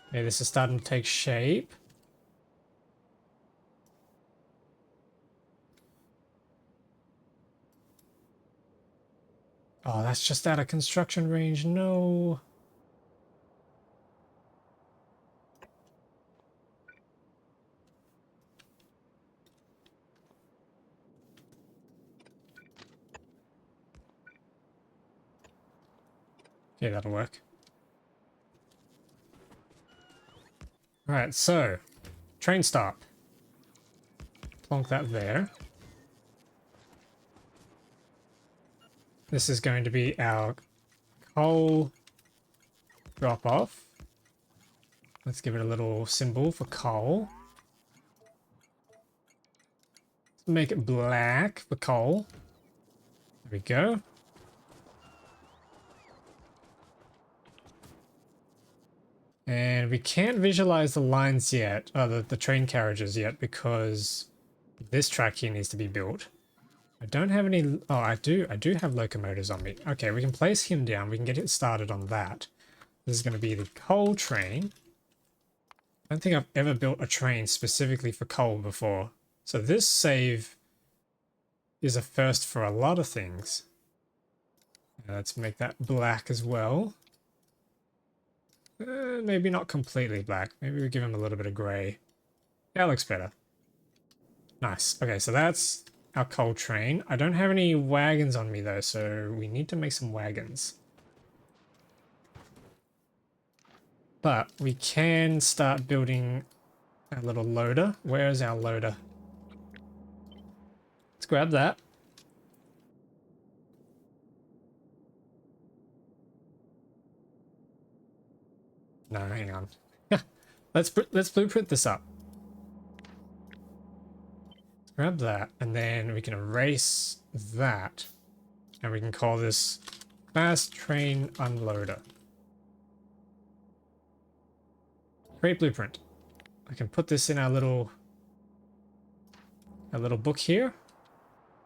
Okay, this is starting to take shape. Oh, that's just out of construction range. No. Okay, that'll work. Alright, so train stop. Plonk that there. This is going to be our coal drop off. Let's give it a little symbol for coal. Let's make it black for coal. There we go. And we can't visualize the lines yet, the train carriages yet, because this track here needs to be built. I don't have any... Oh, I do have locomotors on me. Okay, we can place him down. We can get it started on that. This is going to be the coal train. I don't think I've ever built a train specifically for coal before. So this save is a first for a lot of things. Let's make that black as well. Maybe not completely black. Maybe we give him a little bit of grey. That looks better. Nice. Okay, so that's our coal train. I don't have any wagons on me though, so we need to make some wagons. But we can start building a little loader. Where's our loader? Let's grab that. No, hang on. let's blueprint this up. Let's grab that, and then we can erase that, and we can call this Fast train unloader. Create blueprint. I can put this in our little book here.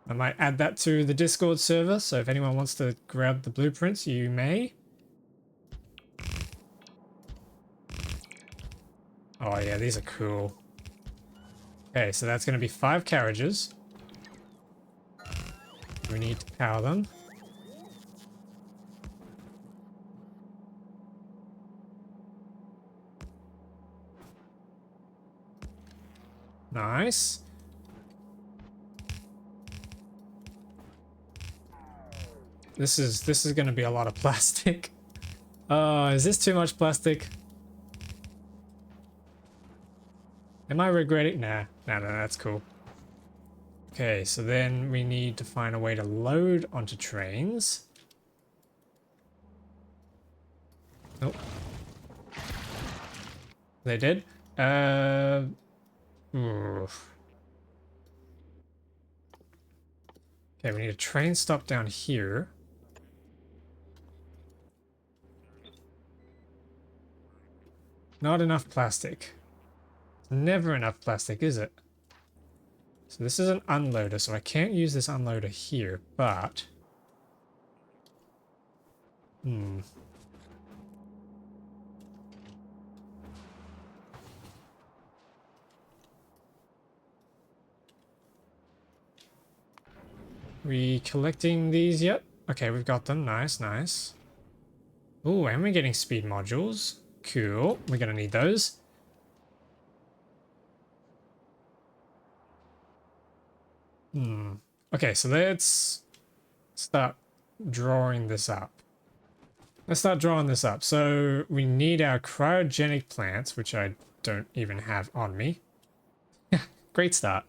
I might add that to the Discord server, so if anyone wants to grab the blueprints, you may. Oh yeah, these are cool. Okay, so that's going to be 5 carriages. We need to power them. Nice. This is going to be a lot of plastic. Is this too much plastic? Am I regretting? Nah, that's cool. Okay, so then we need to find a way to load onto trains. Oh. They did? Oof. Okay, we need a train stop down here. Not enough plastic. Never enough plastic, is it? So this is an unloader, so I can't use this unloader here, but... We collecting these yet? Okay, we've got them. Nice, nice. Ooh, and we're getting speed modules. Cool. We're gonna need those. Okay, so let's start drawing this up. Let's start drawing this up. So we need our cryogenic plants, which I don't even have on me. Great start.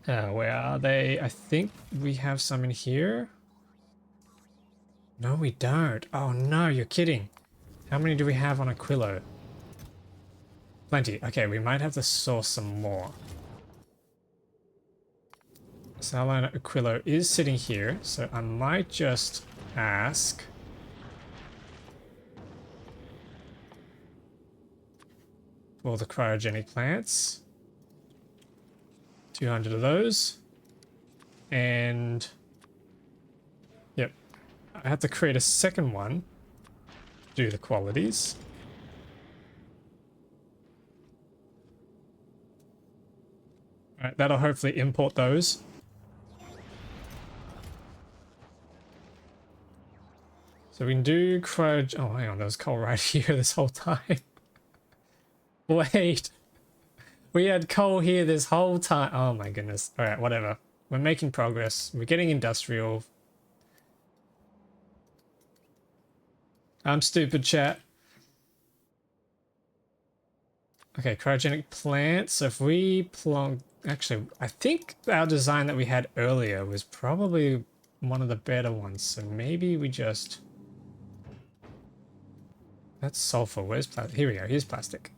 Where are they? I think we have some in here. No, we don't. Oh no, you're kidding. How many do we have on Aquilo? Plenty. Okay, we might have to source some more. Saline Aquilo is sitting here, so I might just ask... for the cryogenic plants. 200 of those. And... Yep. I have to create a second one. Do the qualities. Alright, that'll hopefully import those. So we can do cryo... Oh, hang on, there was coal right here this whole time. Wait. We had coal here this whole time. Oh my goodness. Alright, whatever. We're making progress. We're getting industrial. I'm stupid, chat. Okay, cryogenic plants. So if we plonk... Actually, I think our design that we had earlier was probably one of the better ones. So maybe we just... That's sulfur. Where's plastic? Here we go. Here's plastic.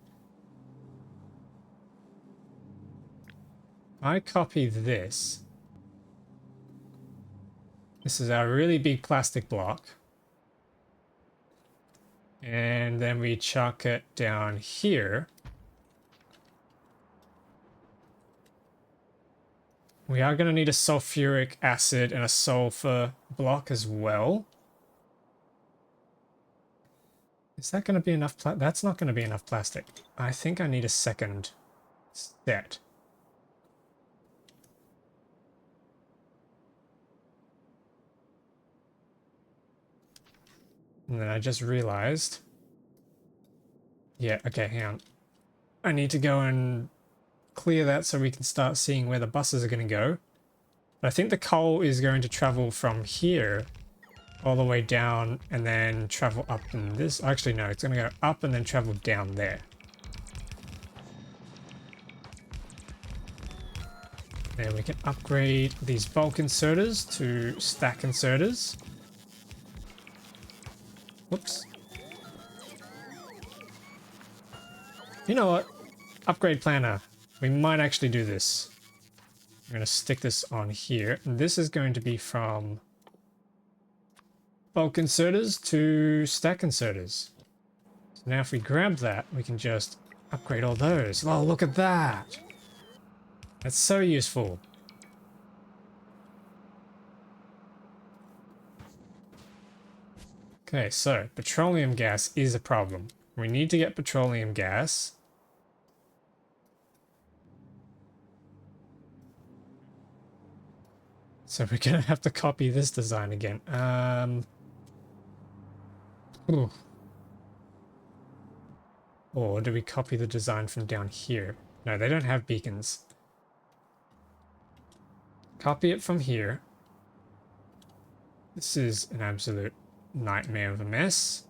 I copy this. This is our really big plastic block. And then we chuck it down here. We are going to need a sulfuric acid and a sulfur block as well. Is that going to be enough? That's not going to be enough plastic. I think I need a second set. And then I just realized... Yeah, okay, hang on. I need to go and clear that so we can start seeing where the buses are going to go. But I think the coal is going to travel from here all the way down and then travel up in this. Actually, no, it's going to go up and then travel down there. Then we can upgrade these bulk inserters to stack inserters. Whoops. You know what? Upgrade planner. We might actually do this. I'm going to stick this on here. And this is going to be from bulk inserters to stack inserters. So now if we grab that, we can just upgrade all those. Oh, look at that. That's so useful. Okay, so petroleum gas is a problem. We need to get petroleum gas. So we're gonna have to copy this design again. Ooh. Or do we copy the design from down here? No, they don't have beacons. Copy it from here. This is an absolute nightmare of a mess.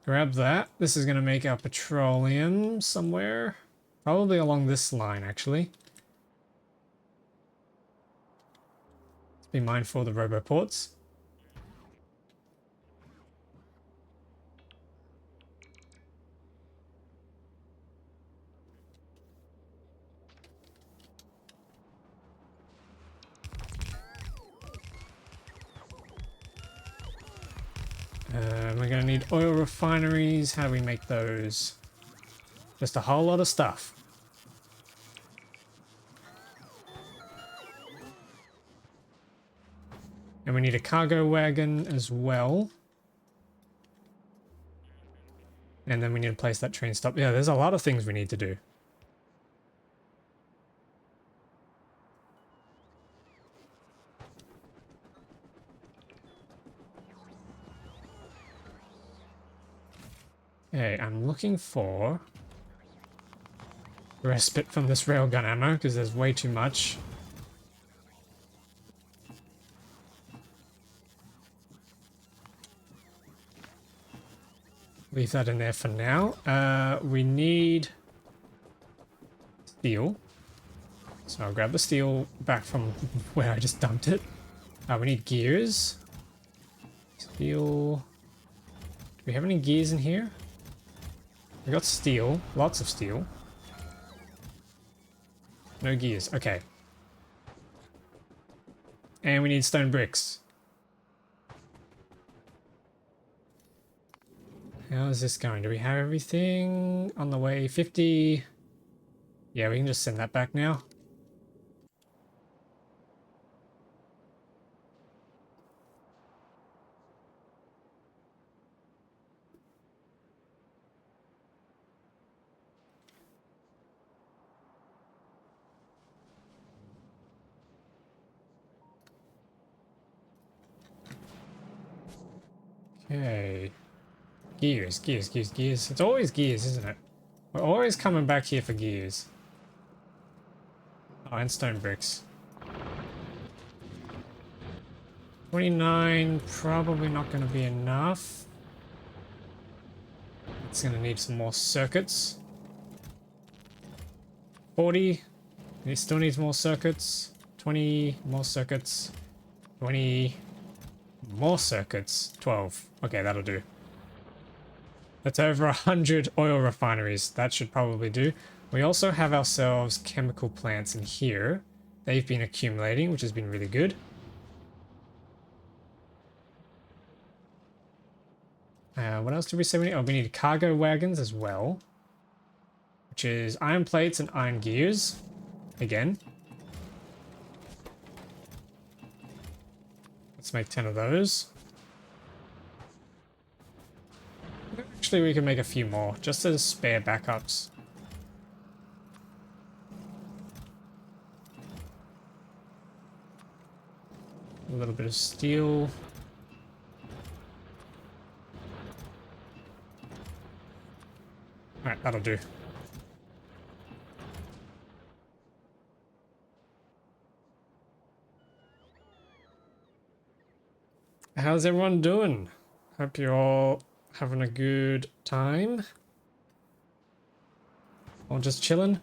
Grab that. This is going to make our petroleum somewhere. Probably along this line, actually. Let's be mindful of the roboports. We're going to need oil refineries. How do we make those? Just a whole lot of stuff. And we need a cargo wagon as well. And then we need to place that train stop. Yeah, there's a lot of things we need to do. Okay, I'm looking for respite from this railgun ammo because there's way too much. Leave that in there for now. We need steel. So I'll grab the steel back from where I just dumped it. We need gears. Steel. Do we have any gears in here? We got steel. Lots of steel. No gears. Okay. And we need stone bricks. How is this going? Do we have everything on the way? 50. Yeah, we can just send that back now. Okay. Gears, gears, gears, gears. It's always gears, isn't it? We're always coming back here for gears. Oh, and stone bricks. 29, probably not going to be enough. It's going to need some more circuits. 40. It still needs more circuits. 20 more circuits. 20 more circuits. 12. Okay, that'll do. That's over 100 oil refineries. That should probably do. We also have ourselves chemical plants in here. They've been accumulating, which has been really good. What else did we say we need? Oh, we need cargo wagons as well. Which is iron plates and iron gears. Again. Let's make 10 of those. Actually, we can make a few more, just as spare backups. A little bit of steel. Alright, that'll do. How's everyone doing? Hope you're all having a good time. Or just chilling.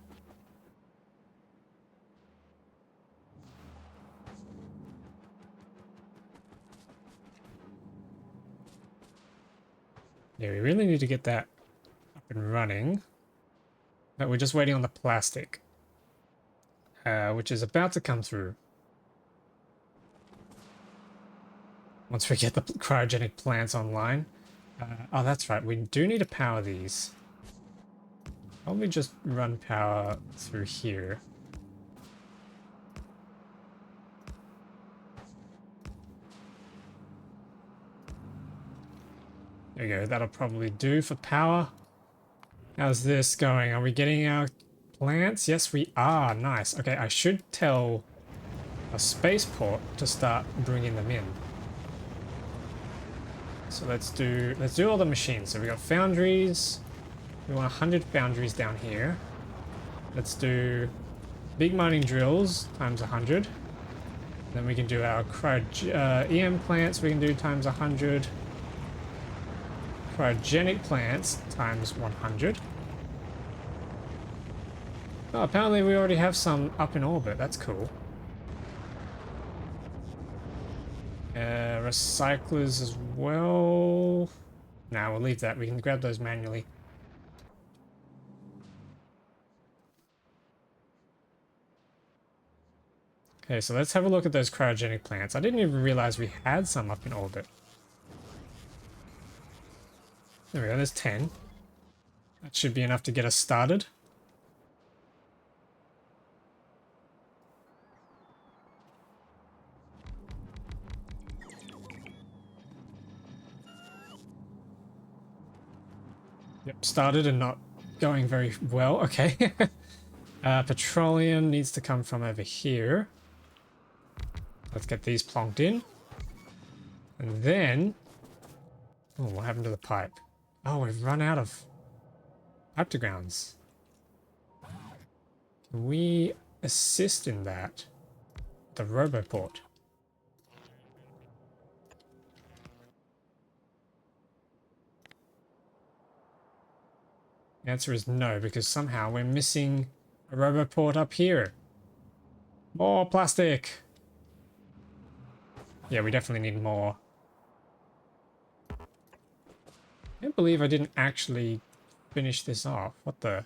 Yeah, we really need to get that up and running. But we're just waiting on the plastic. which is about to come through. Once we get the cryogenic plants online. Oh, that's right. We do need to power these. Probably just run power through here. There we go. That'll probably do for power. How's this going? Are we getting our plants? Yes, we are. Nice. Okay, I should tell a spaceport to start bringing them in. So let's do all the machines. So we got foundries. We want 100 foundries down here. Let's do big mining drills times 100. Then we can do our EM plants. We can do times 100. Cryogenic plants times 100. Oh, apparently we already have some up in orbit. That's cool. Recyclers as well. Nah, we'll leave that. We can grab those manually. Okay, so let's have a look at those cryogenic plants. I didn't even realize we had some up in orbit. There we go, there's 10. That should be enough to get us started. Yep, started and not going very well. Okay. Petroleum needs to come from over here. Let's get these plonked in. And then... oh, what happened to the pipe? Oh, we've run out of pipe to grounds. Can we assist in that? The roboport. The answer is no, because somehow we're missing a roboport up here. More plastic! Yeah, we definitely need more. I can't believe I didn't actually finish this off. What the...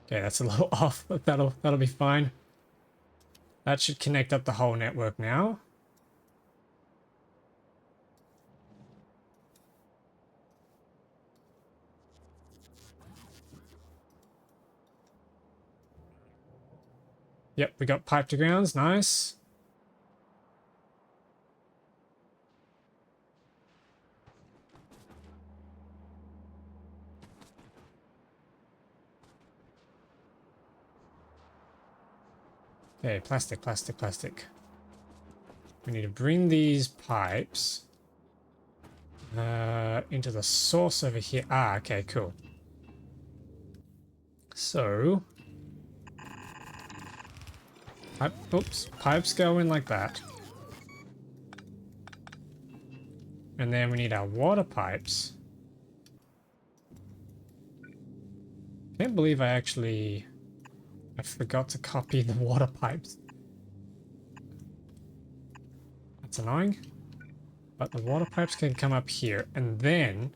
okay, that's a little off, but that'll be fine. That should connect up the whole network now. Yep, we got pipe to grounds, nice. Okay, plastic, plastic, plastic. We need to bring these pipes into the source over here. Ah, okay, cool. So, pipes go in like that. And then we need our water pipes. Can't believe I forgot to copy the water pipes. That's annoying. But the water pipes can come up here. And then,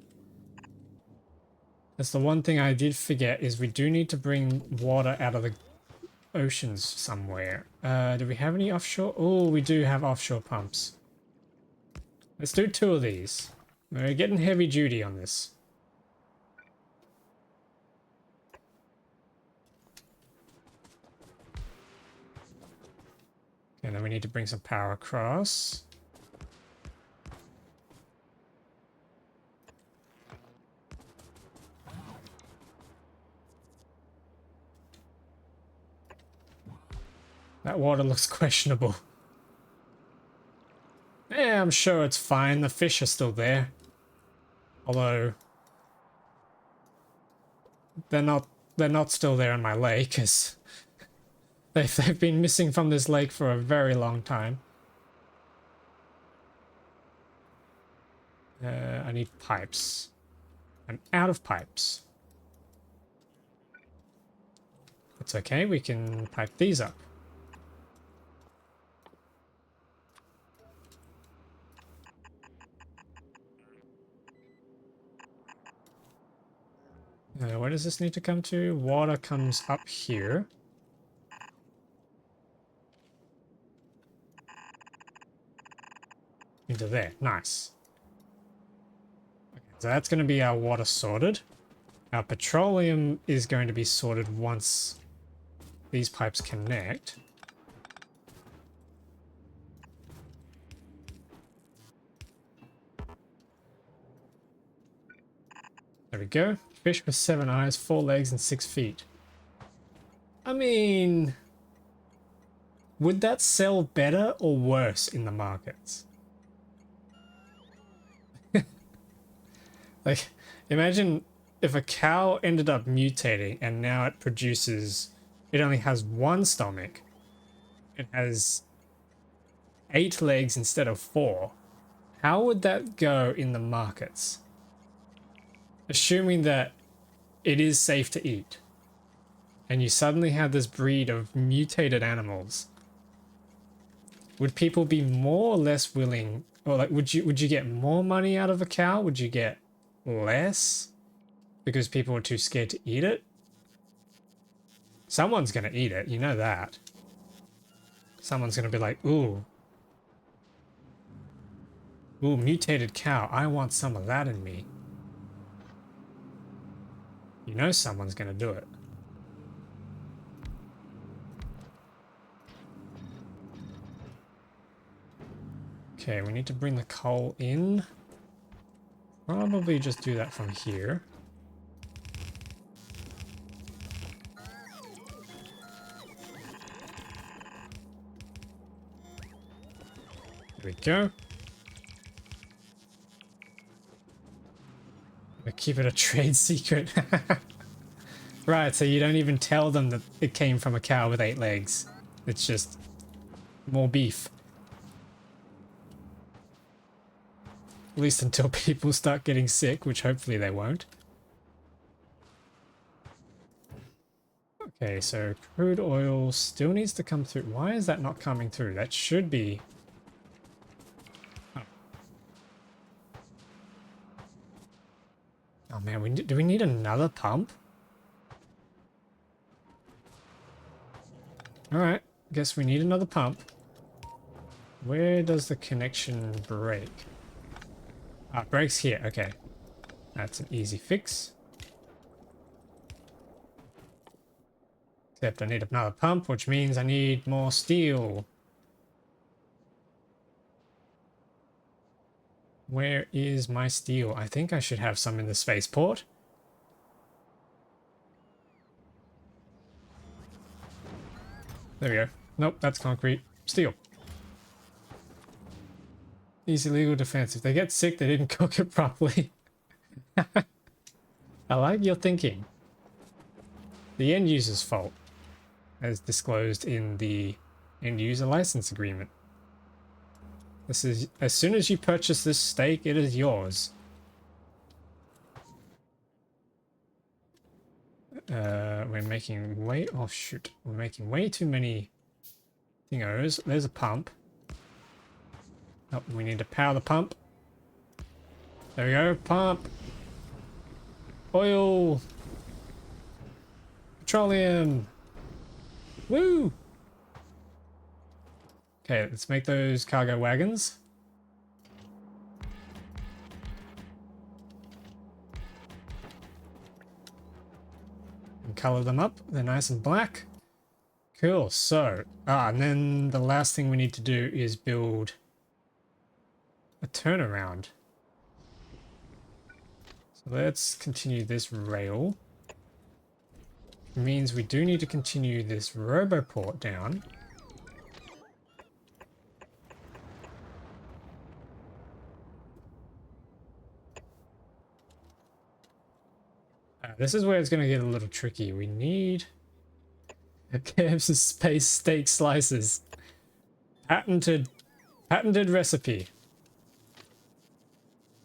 that's the one thing I did forget, is we do need to bring water out of the oceans somewhere. Do we have any offshore? Oh, we do have offshore pumps. Let's do 2 of these. We're getting heavy duty on this. And then we need to bring some power across. That water looks questionable. Yeah, I'm sure it's fine. The fish are still there. Although they're not still there in my lake, because they've been missing from this lake for a very long time. I need pipes. I'm out of pipes. It's okay, we can pipe these up. Where does this need to come to? Water comes up here. Into there. Nice. Okay, so that's going to be our water sorted. Our petroleum is going to be sorted once these pipes connect. There we go. Fish with 7 eyes, 4 legs, and 6 feet. I mean, would that sell better or worse in the markets? Like, imagine if a cow ended up mutating and now it produces, it only has 1 stomach. It has 8 legs instead of 4. How would that go in the markets? Assuming that it is safe to eat. And you suddenly have this breed of mutated animals. Would people be more or less willing, or like would you get more money out of a cow? Would you get less because people are too scared to eat it? Someone's gonna eat it, you know that. Someone's gonna be like, ooh, mutated cow, I want some of that in me. You know someone's gonna do it. Okay, we need to bring the coal in. Probably just do that from here. There we go. We keep it a trade secret. Right, so you don't even tell them that it came from a cow with 8 legs. It's just more beef. At least until people start getting sick, which hopefully they won't. Okay, so crude oil still needs to come through. Why is that not coming through? That should be... Oh man, do we need another pump? Alright, guess we need another pump. Where does the connection break? Ah, it breaks here, okay. That's an easy fix. Except I need another pump, which means I need more steel. Where is my steel? I think I should have some in the spaceport. There we go. Nope, that's concrete. Steel. Easy legal defense. If they get sick, they didn't cook it properly. I like your thinking. The end user's fault, as disclosed in the end user license agreement. This is, as soon as you purchase this steak, it is yours. We're making way, oh shoot, we're making way too many thingos. There's a pump. Oh, we need to power the pump. There we go, pump. Oil. Petroleum. Woo! Okay, let's make those cargo wagons. And color them up. They're nice and black. Cool, so, and then the last thing we need to do is build a turnaround. So let's continue this rail. It means we do need to continue this roboport down. This is where it's going to get a little tricky. We need KFC space steak slices. Patented recipe.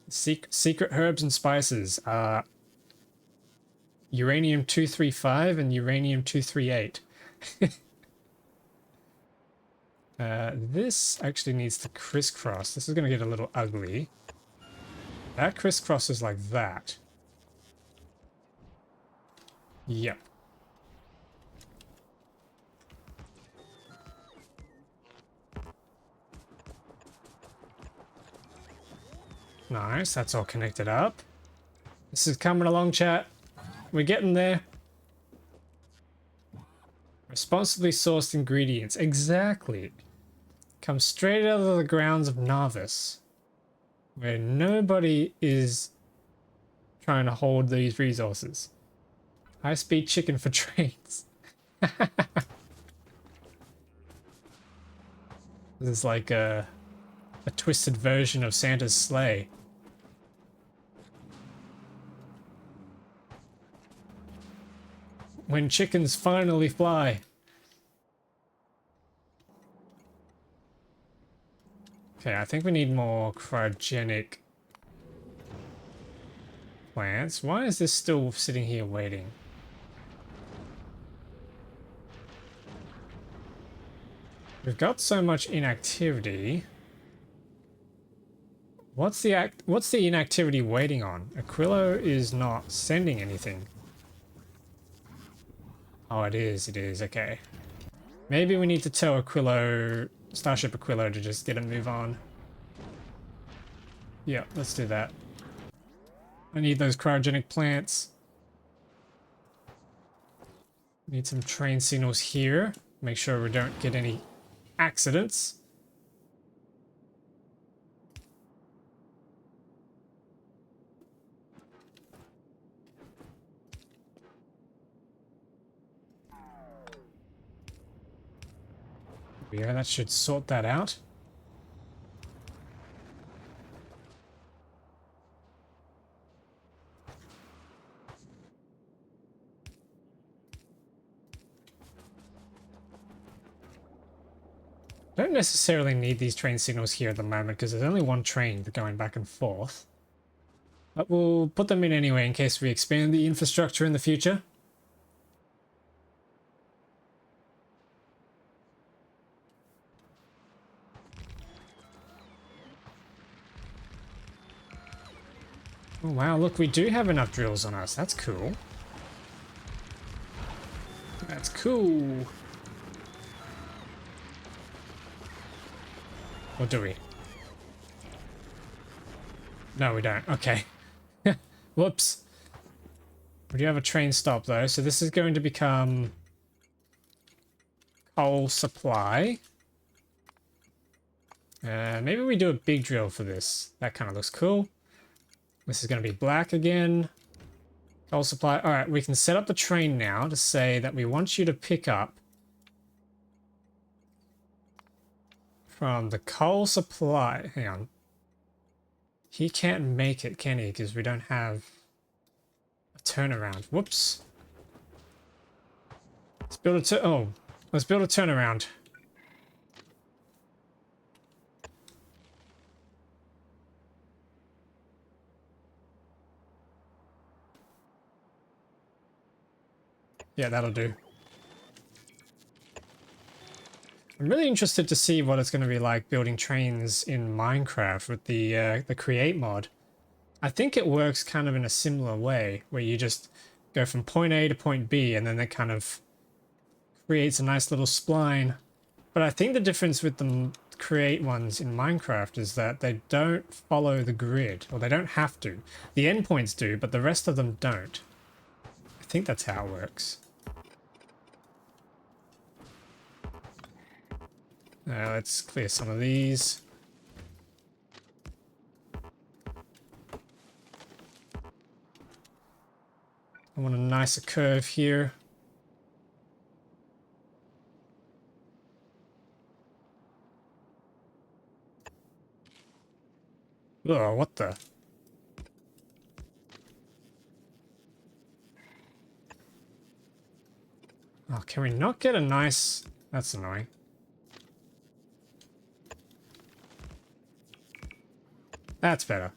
Secret herbs and spices are uranium-235 and uranium-238. This actually needs to crisscross. This is going to get a little ugly. That crisscrosses like that. Yep. Nice, that's all connected up. This is coming along, chat. We're getting there. Responsibly sourced ingredients. Exactly. Come straight out of the grounds of Narvis, where nobody is trying to hold these resources. High-speed chicken for trains. This is like a twisted version of Santa's sleigh. When chickens finally fly. Okay, I think we need more cryogenic plants. Why is this still sitting here waiting? We've got so much inactivity. What's the inactivity waiting on? Aquilo is not sending anything. Oh, it is, okay. Maybe we need to tell Aquilo, Starship Aquilo, to just get a move on. Yeah, let's do that. I need those cryogenic plants. Need some train signals here. Make sure we don't get any accidents. Yeah, that should sort that out. Don't necessarily need these train signals here at the moment because there's only one train going back and forth. But we'll put them in anyway in case we expand the infrastructure in the future. Oh wow, look, we do have enough drills on us. That's cool. That's cool. Or do we? No, we don't. Okay. Whoops. We do have a train stop though, so this is going to become coal supply. Maybe we do a big drill for this. That kind of looks cool. This is going to be black again. Coal supply. All right, we can set up the train now to say that we want you to pick up from the coal supply. Hang on. He can't make it, can he? Because we don't have a turnaround. Whoops. Let's build let's build a turnaround. Yeah, that'll do. I'm really interested to see what it's going to be like building trains in Minecraft with the create mod. I think it works kind of in a similar way, where you just go from point A to point B, and then it kind of creates a nice little spline. But I think the difference with the create ones in Minecraft is that they don't follow the grid, or they don't have to. The endpoints do, but the rest of them don't. I think that's how it works. Let's clear some of these. I want a nicer curve here. Oh, what the? Oh, can we not get a nice... That's annoying. That's better.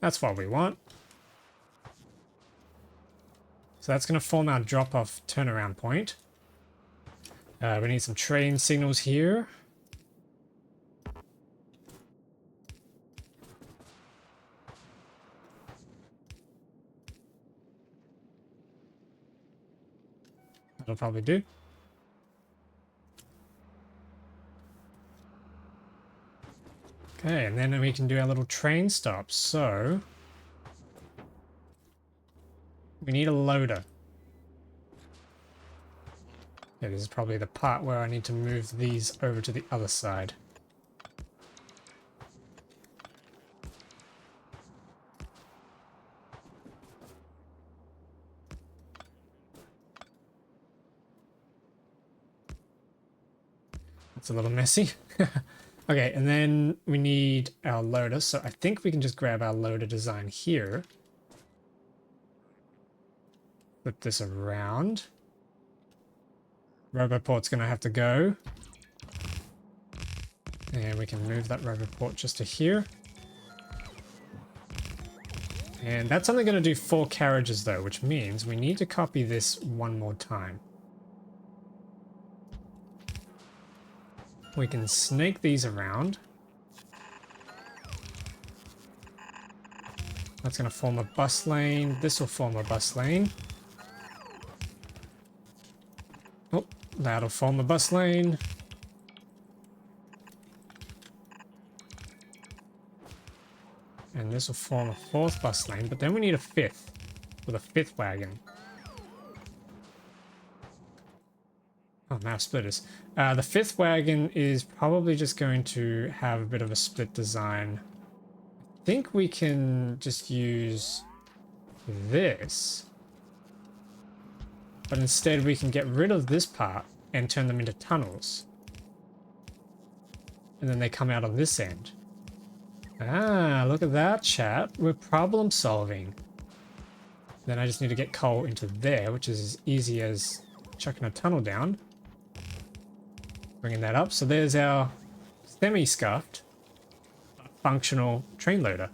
That's what we want. So that's going to form our drop-off turnaround point. We need some train signals here. That'll probably do. Okay, and then we can do our little train stops. So we need a loader. Yeah, this is probably the part where I need to move these over to the other side. It's a little messy. Okay, and then we need our loader. So I think we can just grab our loader design here. Flip this around. Roboport's going to have to go. And we can move that Roboport just to here. And that's only going to do 4 carriages though, which means we need to copy this one more time. We can snake these around. That's going to form a bus lane. This will form a bus lane. Oh, that'll form a bus lane. And this will form a 4th bus lane, but then we need a 5th with a 5th wagon. Oh, map splitters. The 5th wagon is probably just going to have a bit of a split design. I think we can just use this, but instead we can get rid of this part and turn them into tunnels. And then they come out on this end. Ah, look at that, chat. We're problem solving. Then I just need to get coal into there, which is as easy as chucking a tunnel down. Bringing that up. So there's our semi-scuffed functional train loader.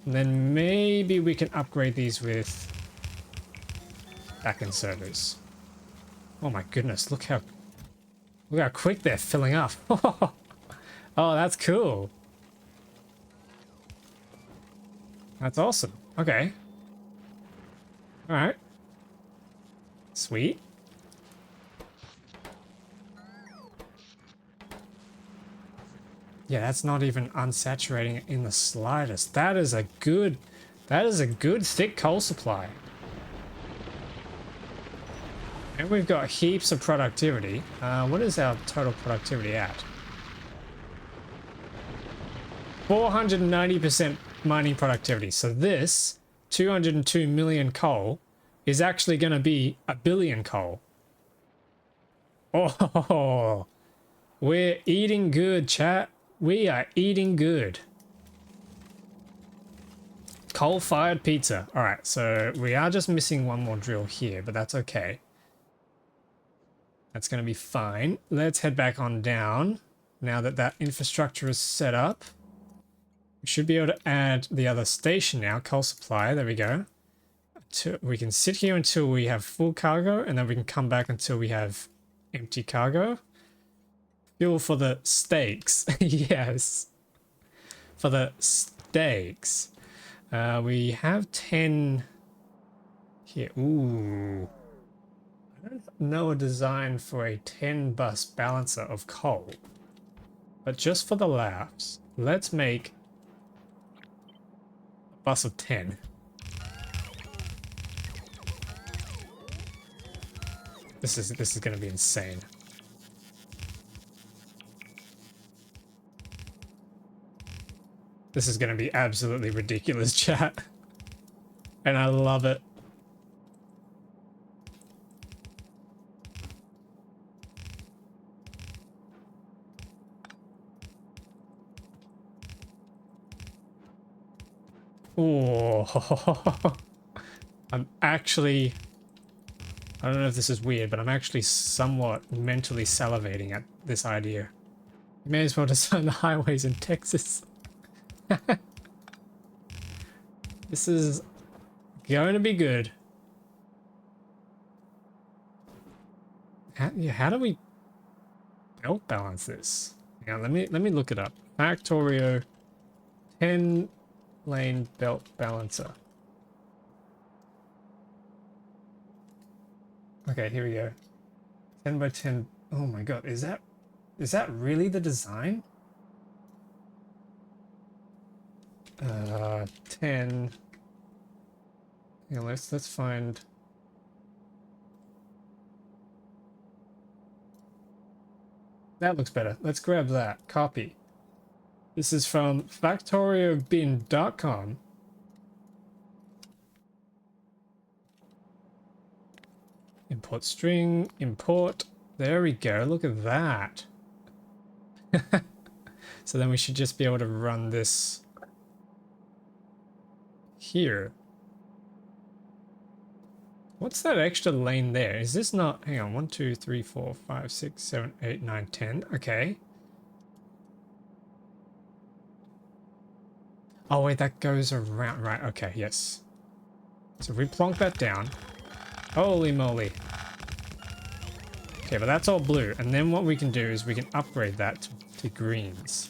And then maybe we can upgrade these with backend servers. Oh my goodness, look how quick they're filling up. Oh, that's cool. That's awesome. Okay. All right. Sweet. Yeah, that's not even unsaturating it in the slightest. That is a good thick coal supply. And we've got heaps of productivity. What is our total productivity at? 490% mining productivity. So this 202 million coal is actually going to be 1 billion coal. Oh, we're eating good, chat. We are eating good. Coal-fired pizza. All right, so we are just missing one more drill here, but that's okay. That's going to be fine. Let's head back on down. Now that that infrastructure is set up, we should be able to add the other station now, coal supply. There we go. We can sit here until we have full cargo, and then we can come back until we have empty cargo. Fuel for the steaks. Yes. For the steaks. We have 10 here. Ooh. I don't know a design for a 10 bus balancer of coal. But just for the laughs, let's make a bus of 10. This is going to be insane. This is going to be absolutely ridiculous, chat. And I love it. Oh, I'm actually, I don't know if this is weird, but I'm actually somewhat mentally salivating at this idea. You may as well design the highways in Texas. This is going to be good. How do we belt balance this? Now let me look it up. Factorio 10 lane belt balancer. Okay, here we go. 10 by 10. Oh my god, is that really the design? 10. Yeah, let's find. That looks better. Let's grab that. Copy. This is from factoriobin.com. Import string, import. There we go. Look at that. So then we should just be able to run this here. What's that extra lane there? Is this not, hang on, 1, 2, 3, 4, 5, 6, 7, 8, 9, 10. Okay. Oh wait, that goes around, right, okay, yes. So we plonk that down. Holy moly. Okay, but that's all blue. And then what we can do is we can upgrade that to greens.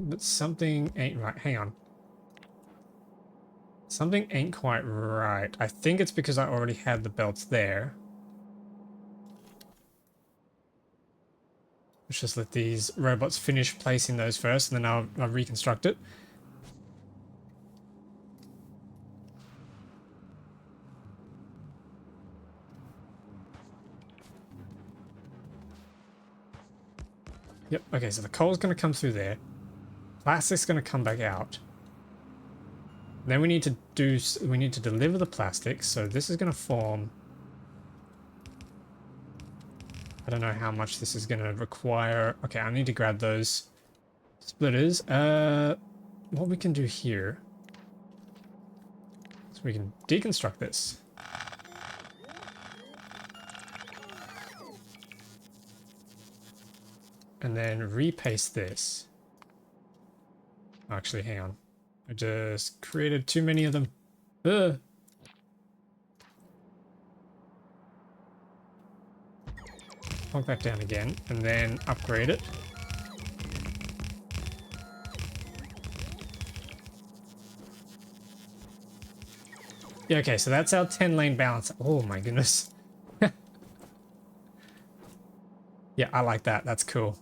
But something ain't right. Hang on. Something ain't quite right. I think it's because I already had the belts there. Let's just let these robots finish placing those first, and then I'll reconstruct it. Yep, okay, so the coal's going to come through there. Plastic's going to come back out. Then we need to deliver the plastic, so this is going to form. I don't know how much this is going to require. Okay, I need to grab those splitters. What we can do here, so we can deconstruct this. And then repaste this. Actually, hang on. I just created too many of them. Ugh. Plonk that down again, and then upgrade it. Yeah, okay, so that's our 10-lane balance. Oh my goodness. Yeah, I like that. That's cool.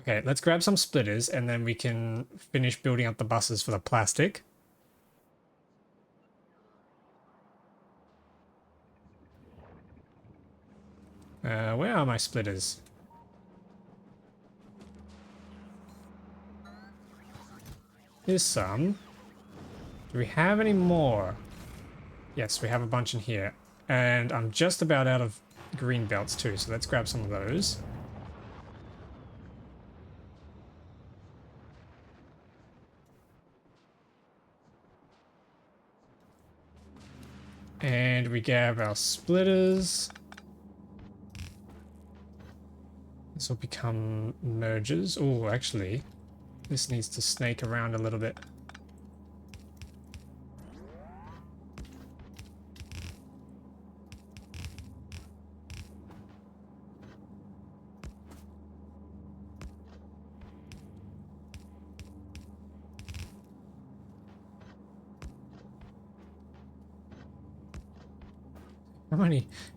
Okay, let's grab some splitters, and then we can finish building up the buses for the plastic. Where are my splitters? Here's some. Do we have any more? Yes, we have a bunch in here. And I'm just about out of green belts too, so let's grab some of those. And we grab our splitters. This will become merges. Oh, actually, this needs to snake around a little bit.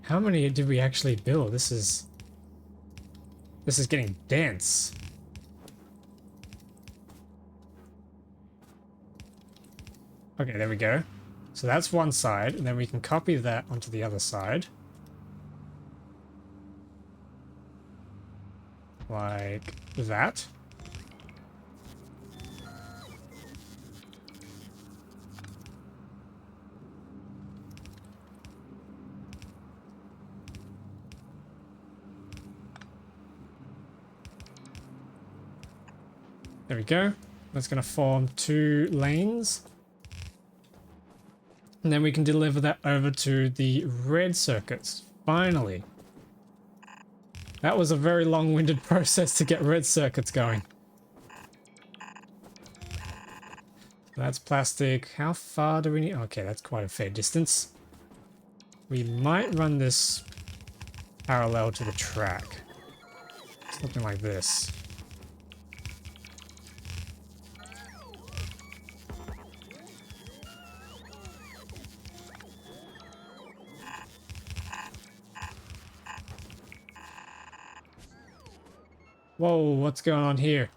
How many did we actually build? This is getting dense. Okay, there we go. So that's one side, and then we can copy that onto the other side. Like that. There we go. That's going to form 2 lanes. And then we can deliver that over to the red circuits. Finally. That was a very long-winded process to get red circuits going. That's plastic. How far do we need? Okay, that's quite a fair distance. We might run this parallel to the track. Something like this. Whoa, what's going on here?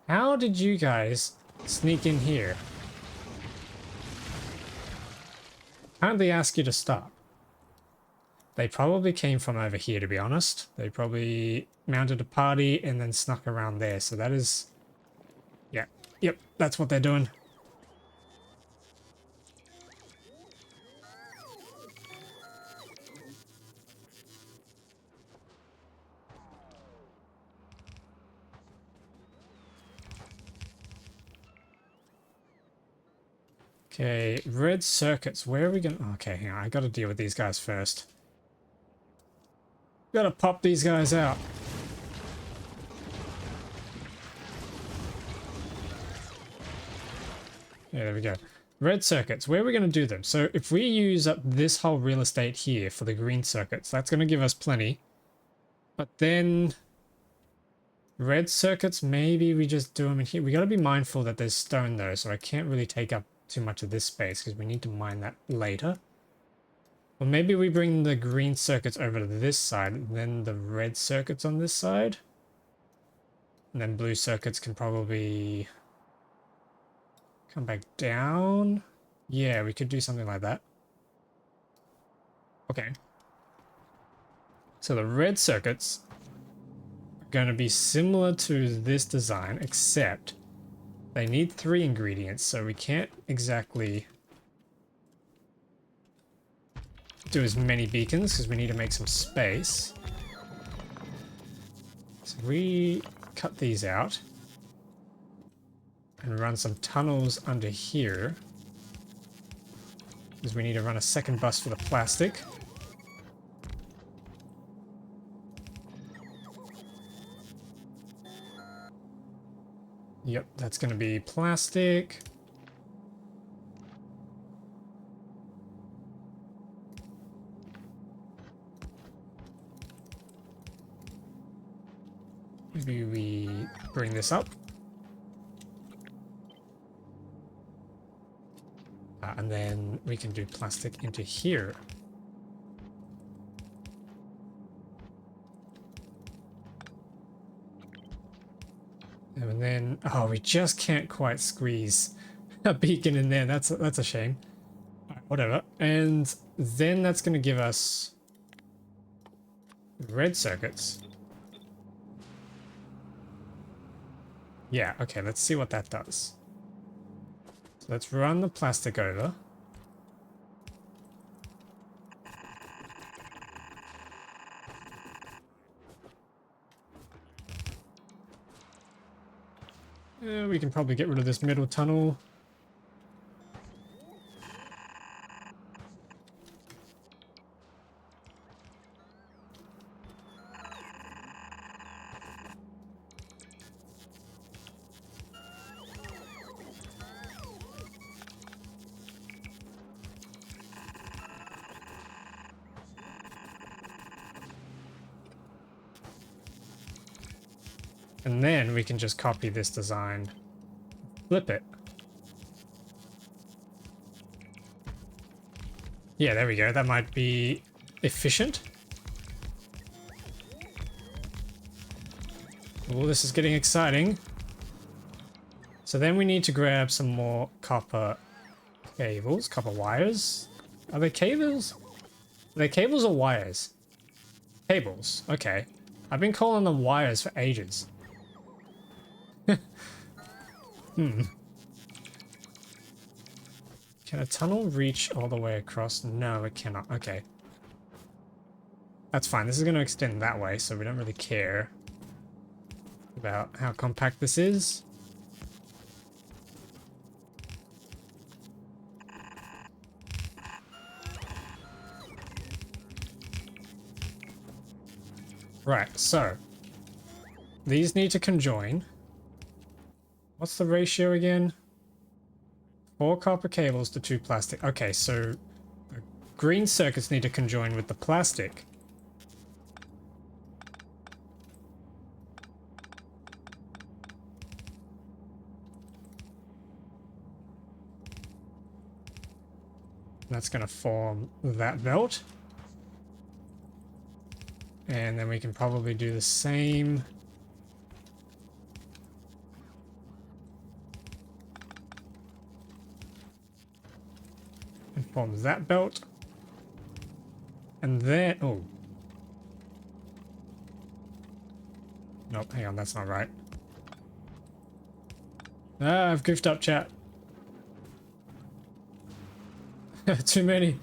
How did you guys sneak in here? How'd they ask you to stop? They probably came from over here, to be honest. They probably mounted a party and then snuck around there. So that is... yeah. Yep, that's what they're doing. Okay, red circuits. Where are we going? Okay, hang on. I gotta deal with these guys first. Gotta pop these guys out. Yeah, there we go. Red circuits. Where are we going to do them? So if we use up this whole real estate here for the green circuits, that's going to give us plenty. But then red circuits, maybe we just do them in here. We got to be mindful that there's stone though, so I can't really take up too much of this space because we need to mine that later. Or maybe we bring the green circuits over to this side, and then the red circuits on this side. And then blue circuits can probably come back down. Yeah, we could do something like that. Okay. So the red circuits are going to be similar to this design, except they need 3 ingredients, so we can't exactly do as many beacons because we need to make some space. So we cut these out and run some tunnels under here because we need to run a second bus for the plastic. Yep, that's going to be plastic. Maybe we bring this up. And then we can do plastic into here. And then, oh, we just can't quite squeeze a beacon in there. That's a shame. All right, whatever. And then that's going to give us red circuits. Yeah, okay, let's see what that does. So let's run the plastic over. We can probably get rid of this middle tunnel. And then we can just copy this design, flip it. Yeah, there we go. That might be efficient. Oh, this is getting exciting. So then we need to grab some more copper cables, copper wires. Are they cables? Are they cables or wires? Cables, okay. I've been calling them wires for ages. Can a tunnel reach all the way across? No, it cannot. Okay. That's fine. This is going to extend that way, so we don't really care about how compact this is. Right, so these need to conjoin. What's the ratio again? 4 copper cables to 2 plastic. Okay, so the green circuits need to conjoin with the plastic. That's going to form that belt. And then we can probably do the same. And forms that belt. And then, oh. Nope, hang on, that's not right. Ah, I've goofed up, chat. Too many.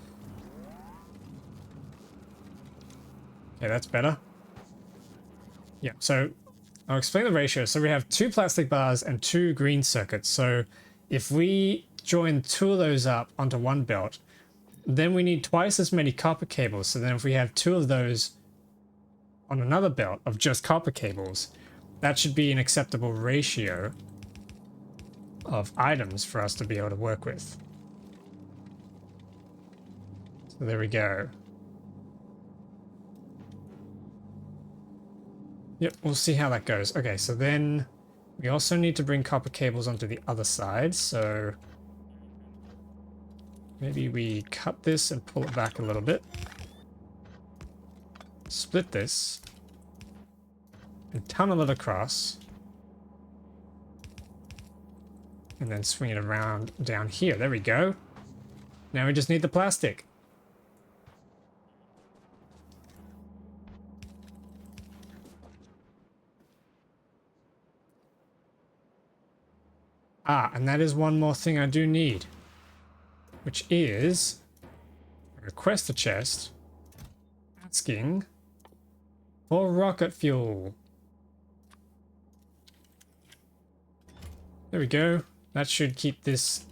Okay, that's better. Yeah, so I'll explain the ratio. So we have 2 plastic bars and 2 green circuits. So if we join 2 of those up onto one belt, then we need twice as many copper cables. So then if we have 2 of those on another belt of just copper cables, that should be an acceptable ratio of items for us to be able to work with. So there we go. Yep, we'll see how that goes. Okay, so then we also need to bring copper cables onto the other side, so maybe we cut this and pull it back a little bit. Split this and tunnel it across. And then swing it around down here. There we go. Now we just need the plastic. Ah, and that is one more thing I do need, which is request a chest asking for rocket fuel. There we go. That should keep this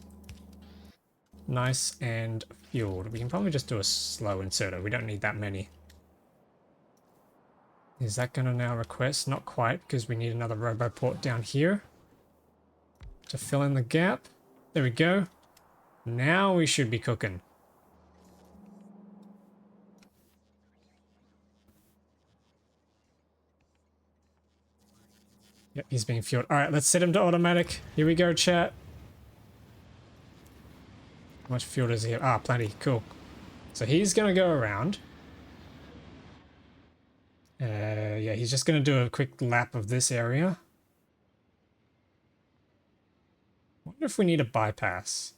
nice and fueled. We can probably just do a slow inserter. We don't need that many. Is that going to now request? Not quite, because we need another roboport down here to fill in the gap. There we go. Now we should be cooking. Yep, he's being fueled. All right, let's set him to automatic. Here we go, chat. How much fuel does he have? Ah, plenty. Cool. So he's going to go around. Yeah, he's just going to do a quick lap of this area. Wonder if we need a bypass.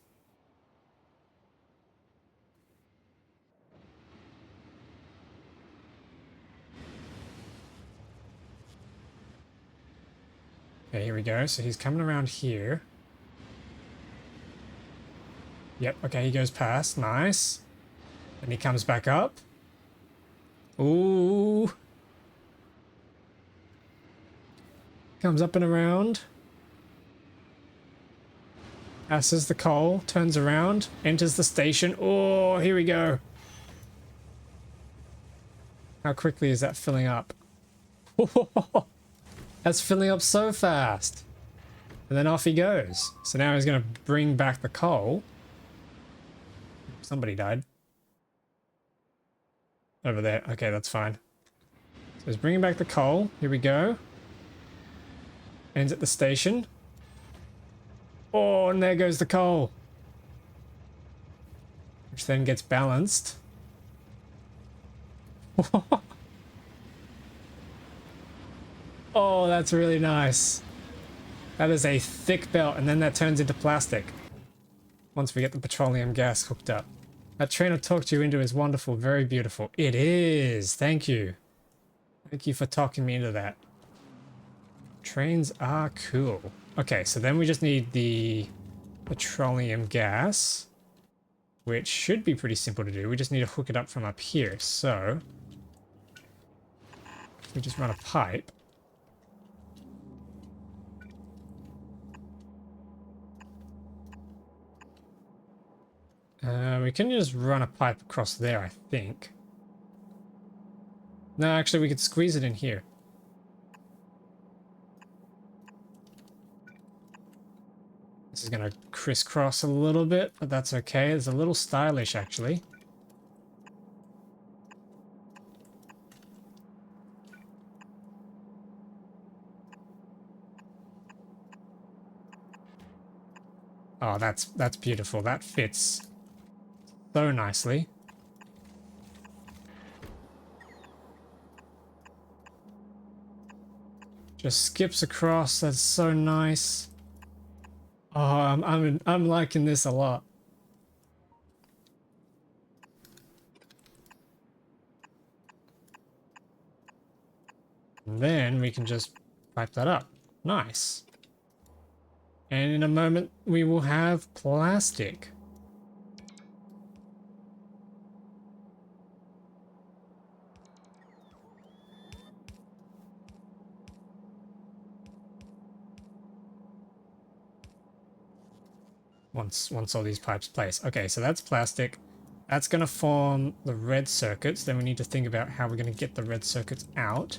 Okay, here we go. So he's coming around here. Yep, okay, he goes past. Nice. And he comes back up. Ooh. Comes up and around. Passes the coal. Turns around. Enters the station. Oh, here we go. How quickly is that filling up? That's filling up so fast. And then off he goes. So now he's going to bring back the coal. Somebody died. Over there. Okay, that's fine. So he's bringing back the coal. Here we go. Ends at the station. Oh, and there goes the coal. Which then gets balanced. Oh, that's really nice. That is a thick belt, and then that turns into plastic. Once we get the petroleum gas hooked up. That train I talked you into is wonderful, very beautiful. It is. Thank you. Thank you for talking me into that. Trains are cool. Okay, so then we just need the petroleum gas, which should be pretty simple to do. We just need to hook it up from up here. So we just run a pipe. We can just run a pipe across there, I think. No, actually, we could squeeze it in here. This is going to crisscross a little bit, but that's okay. It's a little stylish, actually. Oh, that's beautiful. That fits so nicely. Just skips across. That's so nice. Oh, I'm liking this a lot. And then we can just pipe that up. Nice. And in a moment, we will have plastic. Once all these pipes place. Okay, so that's plastic. That's going to form the red circuits. Then we need to think about how we're going to get the red circuits out.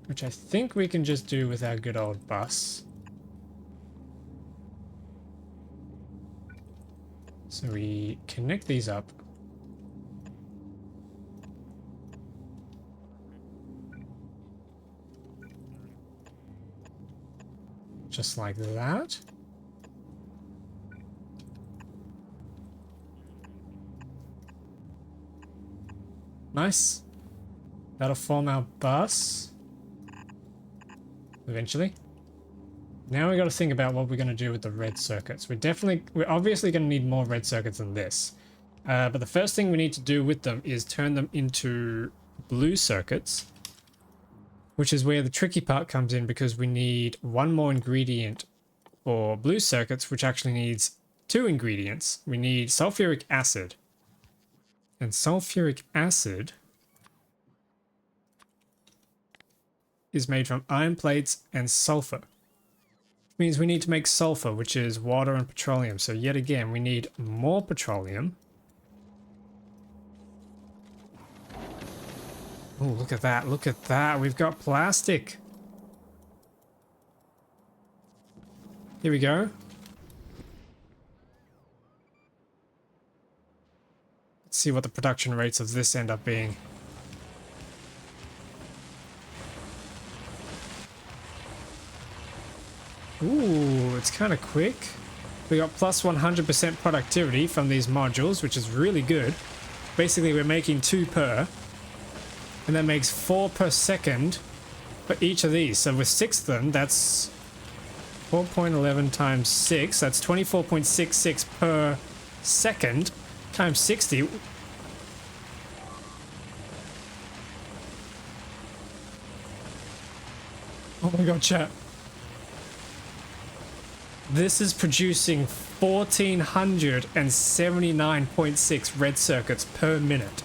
Which I think we can just do with our good old bus. So we connect these up. Just like that. Nice. That'll form our bus. Eventually. Now we got to think about what we're going to do with the red circuits. We're obviously going to need more red circuits than this. But the first thing we need to do with them is turn them into blue circuits, which is where the tricky part comes in, because we need one more ingredient for blue circuits, which actually needs two ingredients. We need sulfuric acid. And sulfuric acid is made from iron plates and sulfur. Means we need to make sulfur, which is water and petroleum. So yet again, we need more petroleum. Oh, look at that. Look at that. We've got plastic. Here we go. Let's see what the production rates of this end up being. Ooh, it's kind of quick. We got plus 100% productivity from these modules, which is really good. Basically, we're making 2 per. And that makes 4 per second for each of these. So with 6 of them, that's 4.11 times 6. That's 24.66 per second times 60. Oh my god, chat. This is producing 1479.6 red circuits per minute.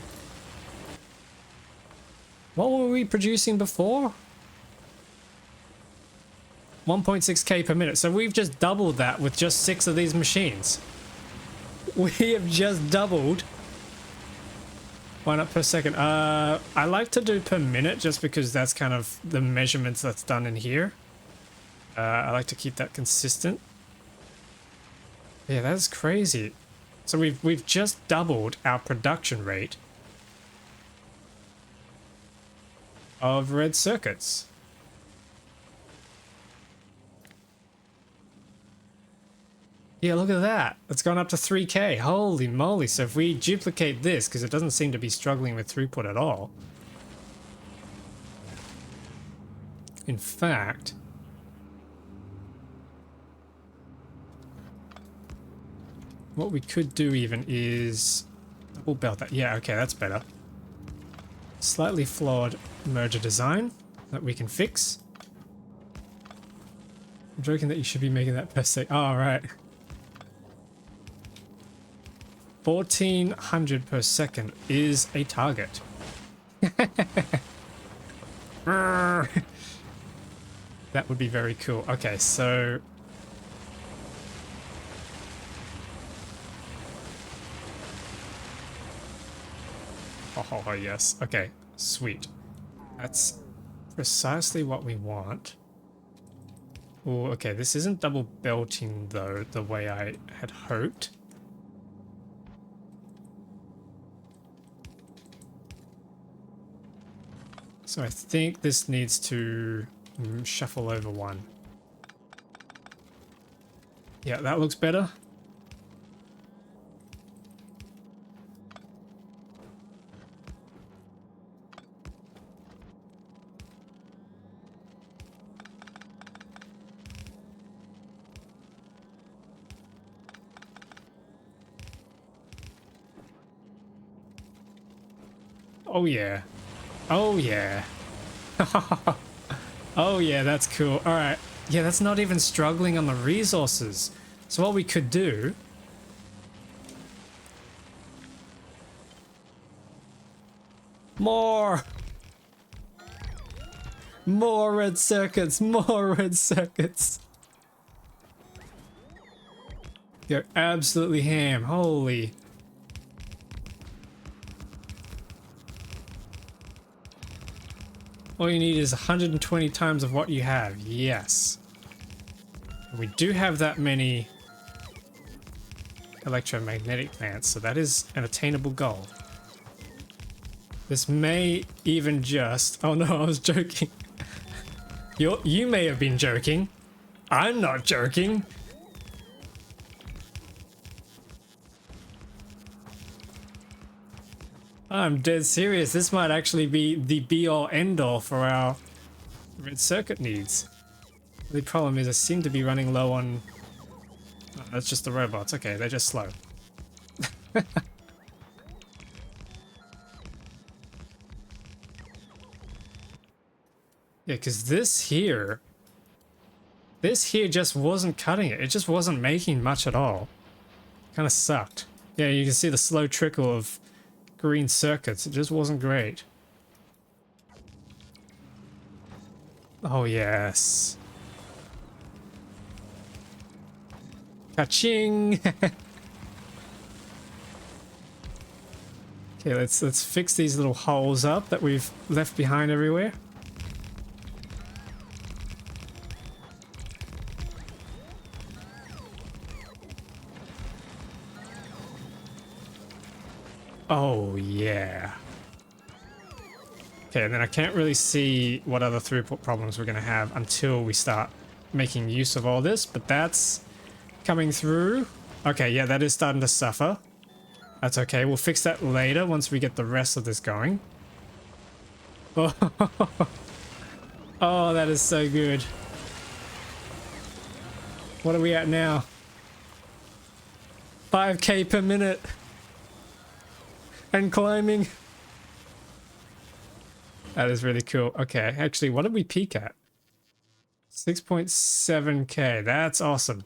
What were we producing before? 1.6k per minute. So we've just doubled that with just 6 of these machines. We have just doubled. One up per second. I like to do per minute just because that's kind of the measurements that's done in here. I like to keep that consistent. Yeah, that's crazy. So we've just doubled our production rate of red circuits. Yeah, look at that. It's gone up to 3k. Holy moly. So if we duplicate this, because it doesn't seem to be struggling with throughput at all. In fact, what we could do even is double belt that. Yeah, okay, that's better. Slightly flawed merger design that we can fix. I'm joking that you should be making that per se. Oh, right. 1400 per second is a target. That would be very cool. Okay, so oh, yes. Okay, sweet. That's precisely what we want. Oh, okay, this isn't double belting though, the way I had hoped. So I think this needs to shuffle over one. Yeah, that looks better. Oh yeah. Oh yeah. Oh yeah, that's cool. All right. Yeah, that's not even struggling on the resources. So what we could do... More! More red circuits! More red circuits! Go absolutely ham. Holy... All you need is 120 times of what you have. Yes. And we do have that many electromagnetic plants, so that is an attainable goal. This may even just... Oh no, I was joking. You may have been joking. I'm not joking. I'm dead serious. This might actually be the be-all end-all for our red circuit needs. The problem is I seem to be running low on... Oh, that's just the robots. Okay, they're just slow. Yeah, because this here just wasn't cutting it. It just wasn't making much at all. Kind of sucked. Yeah, you can see the slow trickle of green circuits. It just wasn't great. Oh, yes. Ka-ching! Okay, let's fix these little holes up that we've left behind everywhere. Oh, yeah. Okay, and then I can't really see what other throughput problems we're going to have until we start making use of all this, but that's coming through. Okay, yeah, that is starting to suffer. That's okay. We'll fix that later once we get the rest of this going. Oh, oh, that is so good. What are we at now? 5k per minute. And climbing. That is really cool. Okay, actually, what did we peak at? 6.7k. That's awesome.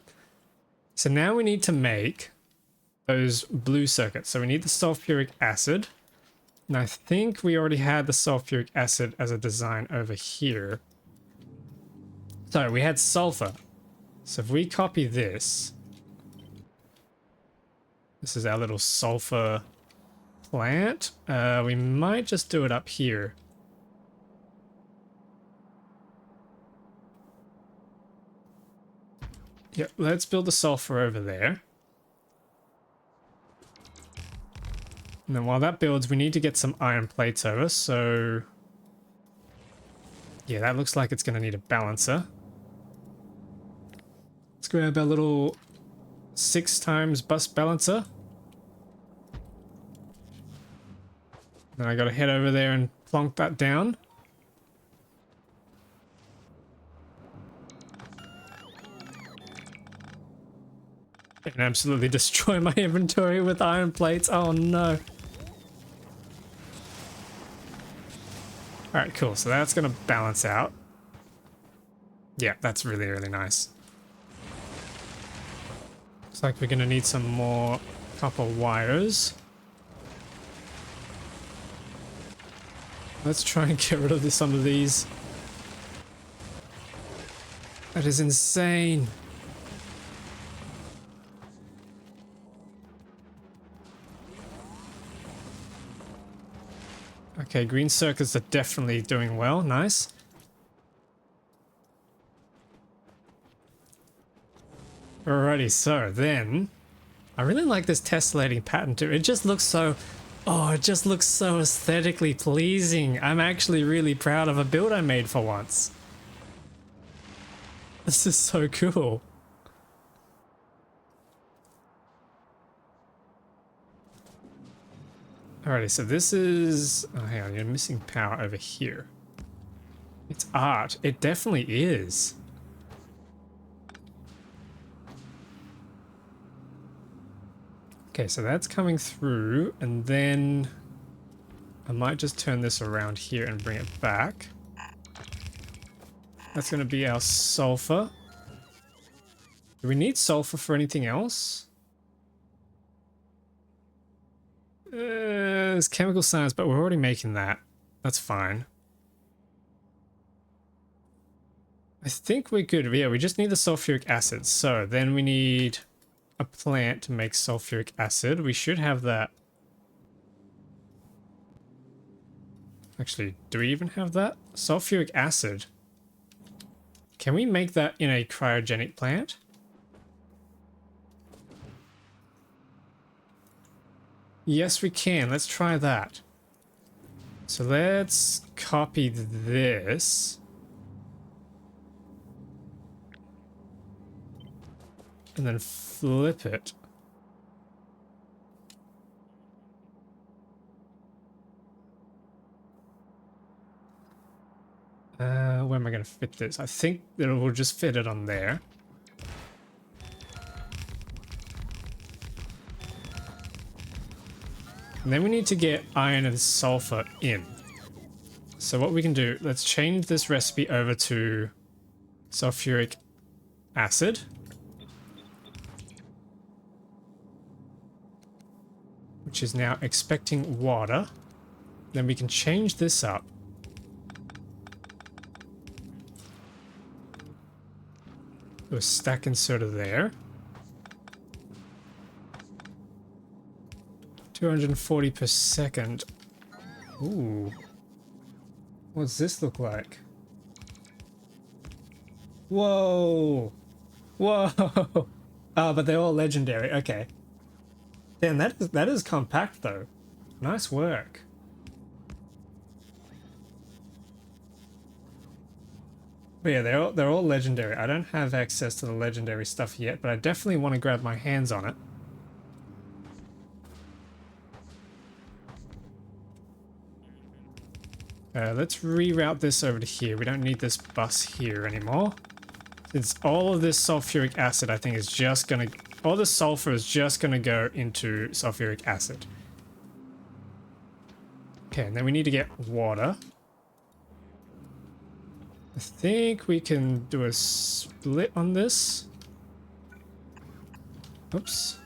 So now we need to make those blue circuits. So we need the sulfuric acid. And I think we already had the sulfuric acid as a design over here. So we had sulfur. So if we copy this, this is our little sulfur plant. We might just do it up here. Yep, let's build the sulfur over there. And then while that builds, we need to get some iron plates over, so... Yeah, that looks like it's going to need a balancer. Let's grab our little 6x bus balancer. Then I got to head over there and plonk that down. And absolutely destroy my inventory with iron plates. Oh no. Alright, cool. So that's going to balance out. Yeah, that's really, really nice. Looks like we're going to need some more copper wires. Let's try and get rid of some of these. That is insane. Okay, green circuits are definitely doing well. Nice. Alrighty, so then... I really like this tessellating pattern too. It just looks so... Oh, it just looks so aesthetically pleasing. I'm actually really proud of a build I made for once. This is so cool. Alrighty, so this is... Oh, hang on, you're missing power over here. It's art. It definitely is. Okay, so that's coming through, and then I might just turn this around here and bring it back. That's going to be our sulfur. Do we need sulfur for anything else? It's chemical science, but we're already making that. That's fine. I think we're good. Yeah, we just need the sulfuric acid. So then we need a plant to make sulfuric acid. We should have that. Actually, do we even have that? Sulfuric acid. Can we make that in a cryogenic plant? Yes, we can. Let's try that. So let's copy this. And then flip it. Where am I going to fit this? I think that it will just fit it on there. And then we need to get iron and sulfur in. So what we can do, let's change this recipe over to sulfuric acid. Which is now expecting water. Then we can change this up. Do a stack inserter there. 240 per second. Ooh. What's this look like? Whoa! Whoa! Oh, but they're all legendary. Okay. Damn, that is compact though. Nice work. But yeah, they're all legendary. I don't have access to the legendary stuff yet, but I definitely want to grab my hands on it. Let's reroute this over to here. We don't need this bus here anymore. Since all of this sulfuric acid, I think, is just gonna... All the sulfur is just gonna go into sulfuric acid. Okay, and then we need to get water. I think we can do a split on this. Oops.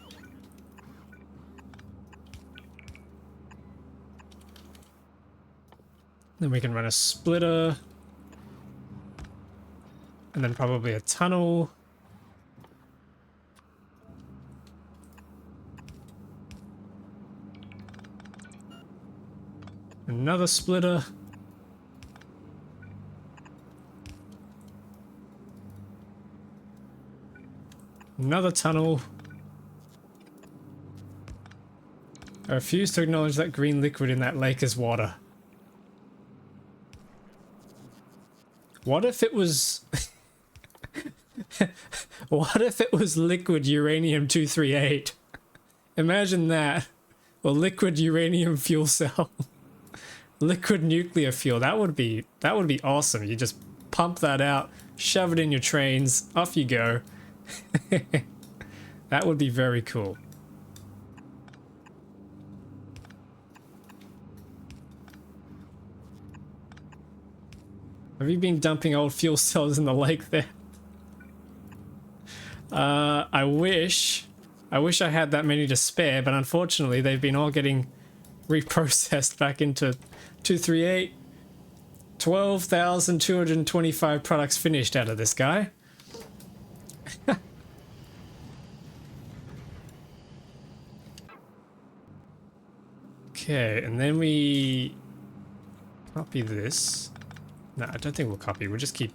Then we can run a splitter. And then probably a tunnel. Another splitter. Another tunnel. I refuse to acknowledge that green liquid in that lake is water. What if it was... What if it was liquid uranium-238? Imagine that. Or liquid uranium fuel cell. Liquid nuclear fuel. That would be awesome. You just pump that out, shove it in your trains, off you go. That would be very cool. Have you been dumping old fuel cells in the lake there? I wish I had that many to spare, but unfortunately they've been all getting reprocessed back into 238. 12,225 products finished out of this guy. Okay, and then we copy this. No, I don't think we'll copy. We'll just keep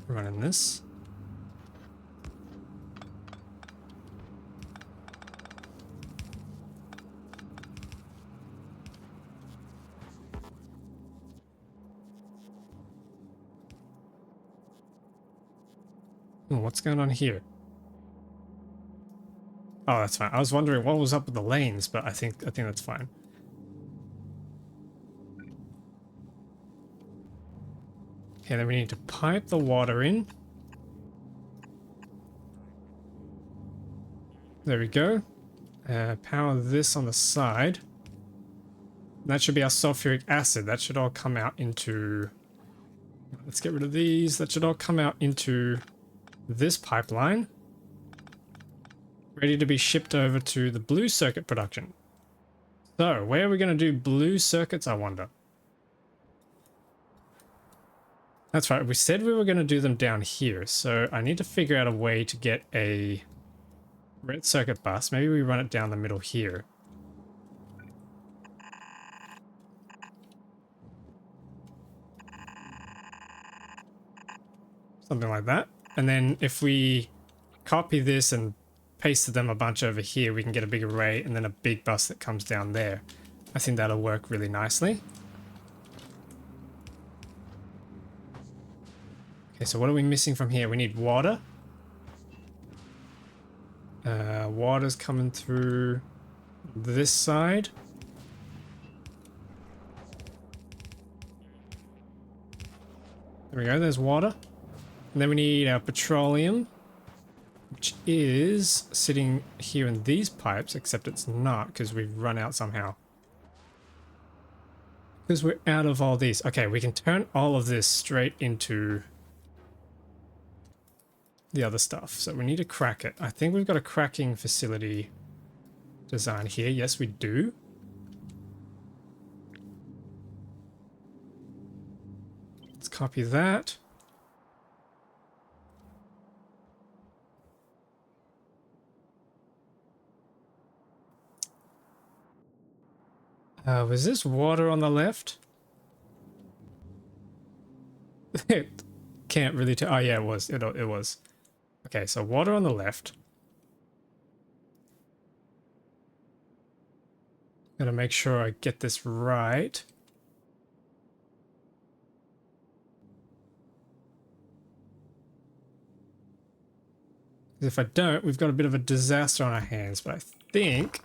running this. Oh, what's going on here? Oh, that's fine. I was wondering what was up with the lanes, but I think that's fine. Okay, then we need to pipe the water in. There we go. Power this on the side. That should be our sulfuric acid. That should all come out into... Let's get rid of these. That should all come out into this pipeline. Ready to be shipped over to the blue circuit production. So, where are we going to do blue circuits, I wonder? That's right, we said we were going to do them down here, so I need to figure out a way to get a red circuit bus. Maybe we run it down the middle here. Something like that. And then if we copy this and paste them a bunch over here, we can get a big array and then a big bus that comes down there. I think that'll work really nicely. Okay, so what are we missing from here? We need water. Water's coming through this side. There we go, there's water. And then we need our petroleum, which is sitting here in these pipes, except it's not because we've run out somehow. Because we're out of all these. Okay, we can turn all of this straight into the other stuff. So we need to crack it. I think we've got a cracking facility design here. Yes, we do. Let's copy that. Was this water on the left? It can't really tell. Oh yeah, it was. It was. Okay, so water on the left. Gotta make sure I get this right. If I don't, we've got a bit of a disaster on our hands, but I think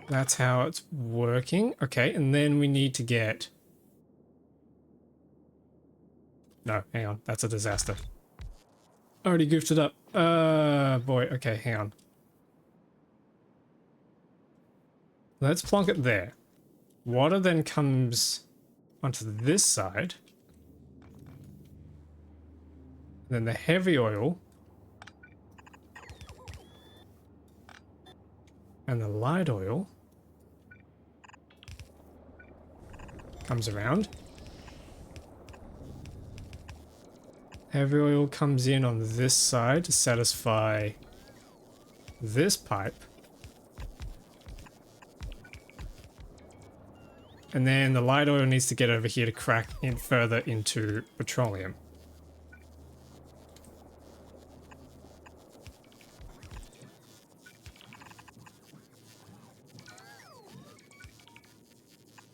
that's how it's working. Okay, and then we need to get... No, hang on. That's a disaster. Already goofed it up. Boy. Okay, hang on. Let's plonk it there. Water then comes onto this side. Then the heavy oil and the light oil comes around. Heavy oil comes in on this side to satisfy this pipe. And then the light oil needs to get over here to crack in further into petroleum.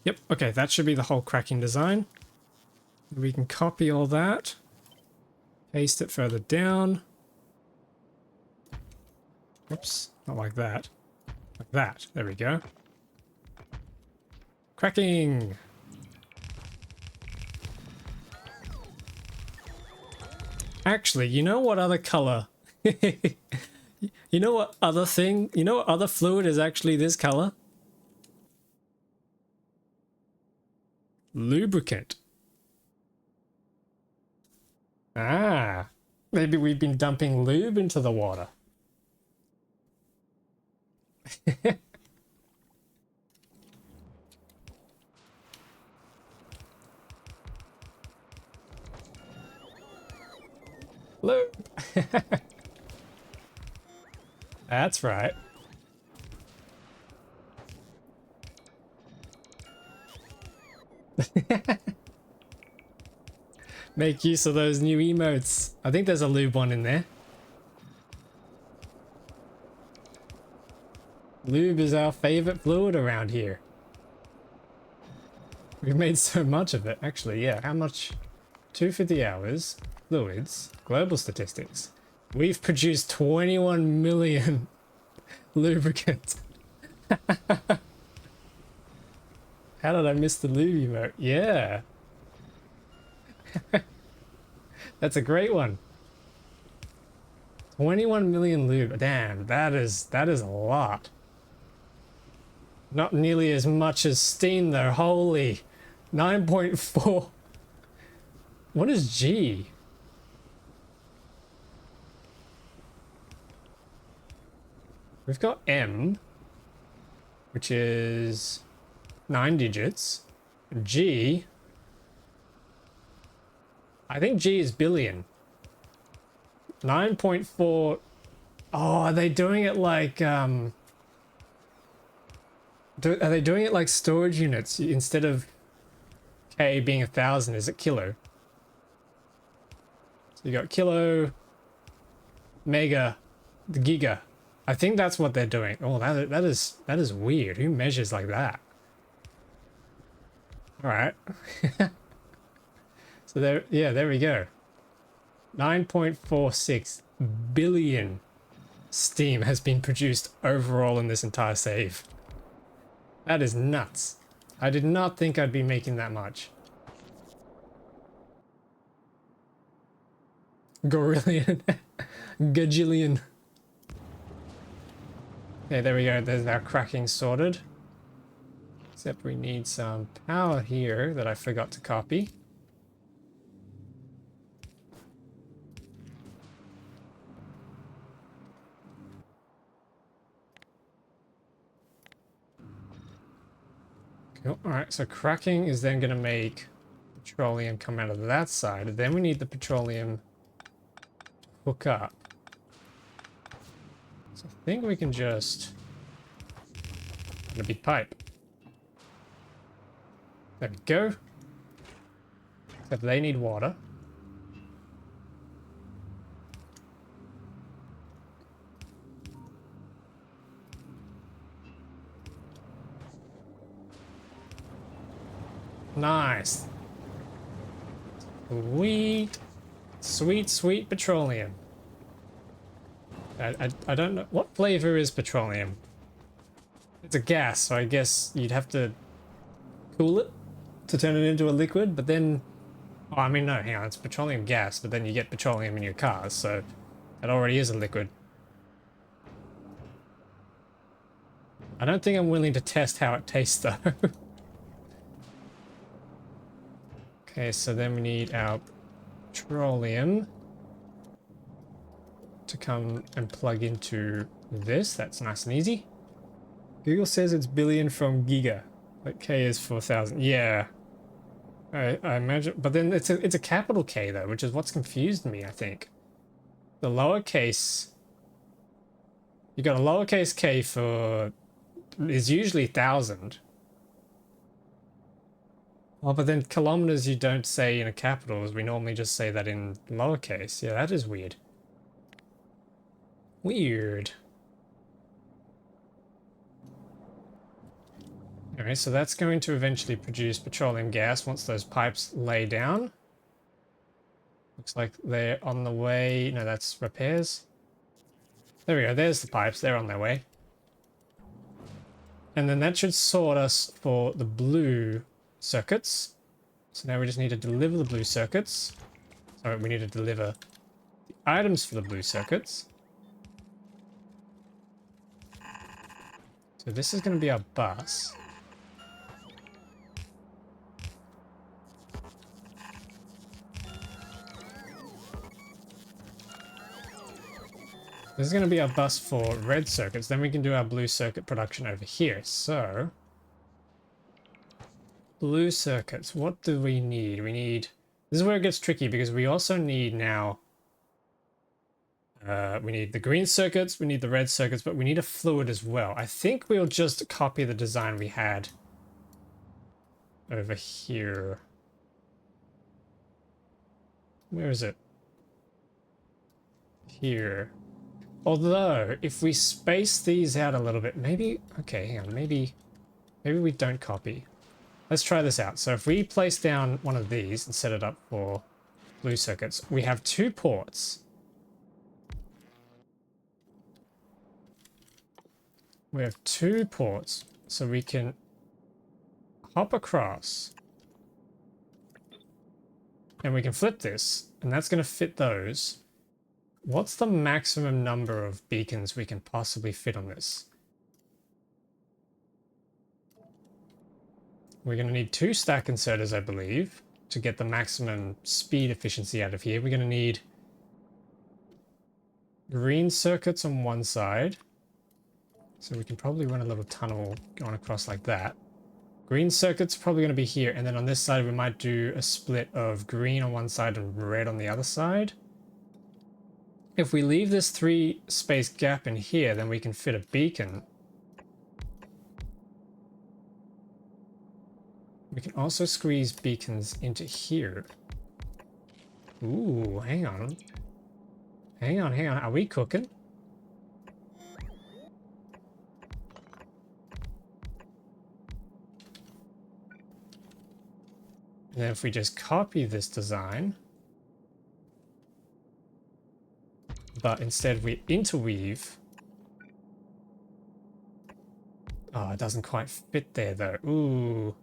Yep, okay, that should be the whole cracking design. We can copy all that. Paste it further down. Oops, not like that. Like that. There we go. Cracking! Actually, you know what other color? You know what other thing? You know what other fluid is actually this color? Lubricant. Ah, maybe we've been dumping lube into the water. Lube. That's right. Make use of those new emotes. I think there's a lube one in there. Lube is our favorite fluid around here. We've made so much of it, actually. Yeah, how much? 250 hours, fluids, global statistics. We've produced 21 million lubricants. How did I miss the lube emote? Yeah, that's a great one. 21 million lube. Damn, that is a lot. Not nearly as much as Steam though. Holy. 9.4. What is G? We've got M, which is 9 digits. G, I think G is billion. 9.4. Oh, are they doing it like are they doing it like storage units instead of K being 1,000? Is it kilo? So you got kilo, mega, the giga. I think that's what they're doing. Oh, that is weird. Who measures like that? All right. So there, yeah, there we go. 9.46 billion steam has been produced overall in this entire save. That is nuts. I did not think I'd be making that much. Gorillion. Gajillion. Okay, there we go. There's our cracking sorted. Except we need some power here that I forgot to copy. Cool. Alright, so cracking is then going to make petroleum come out of that side. Then we need the petroleum hook up. So I think we can just... a big pipe. There we go. Except they need water. Nice. Sweet. Sweet, sweet petroleum. I don't know. What flavor is petroleum? It's a gas, so I guess you'd have to cool it to turn it into a liquid, but then... Oh, I mean, no, hang on. It's petroleum gas, but then you get petroleum in your cars, so it already is a liquid. I don't think I'm willing to test how it tastes, though. Okay, so then we need our petroleum to come and plug into this. That's nice and easy. Google says it's billion from giga, but K is 4,000. Yeah, I imagine, but then it's a capital K though, which is what's confused me. I think the lowercase, you got a lowercase k for is usually 1,000. Oh, but then kilometers you don't say in a capital, as we normally just say that in lowercase. Yeah, that is weird. Weird. Okay, so that's going to eventually produce petroleum gas once those pipes lay down. Looks like they're on the way. No, that's repairs. There we go. There's the pipes. They're on their way. And then that should sort us for the blue circuits. So now we just need to deliver the blue circuits. Sorry, we need to deliver the items for the blue circuits. So this is going to be our bus. This is going to be our bus for red circuits. Then we can do our blue circuit production over here. So, blue circuits. What do we need? We need... This is where it gets tricky because we also need now... we need the green circuits, we need the red circuits, but we need a fluid as well. I think we'll just copy the design we had over here. Where is it? Here. Although, if we space these out a little bit, maybe... Okay, hang on. Maybe we don't copy. Let's try this out. So if we place down one of these and set it up for blue circuits, we have 2 ports. We have 2 ports, so we can hop across. And we can flip this, and that's going to fit those. What's the maximum number of beacons we can possibly fit on this? We're going to need 2 stack inserters, I believe, to get the maximum speed efficiency out of here. We're going to need green circuits on one side. So we can probably run a little tunnel going across like that. Green circuit's probably going to be here, and then on this side we might do a split of green on one side and red on the other side. If we leave this 3 space gap in here, then we can fit a beacon. We can also squeeze beacons into here. Ooh, hang on. Hang on, hang on. Are we cooking? And then if we just copy this design, but instead we interweave. Oh, it doesn't quite fit there though. Ooh.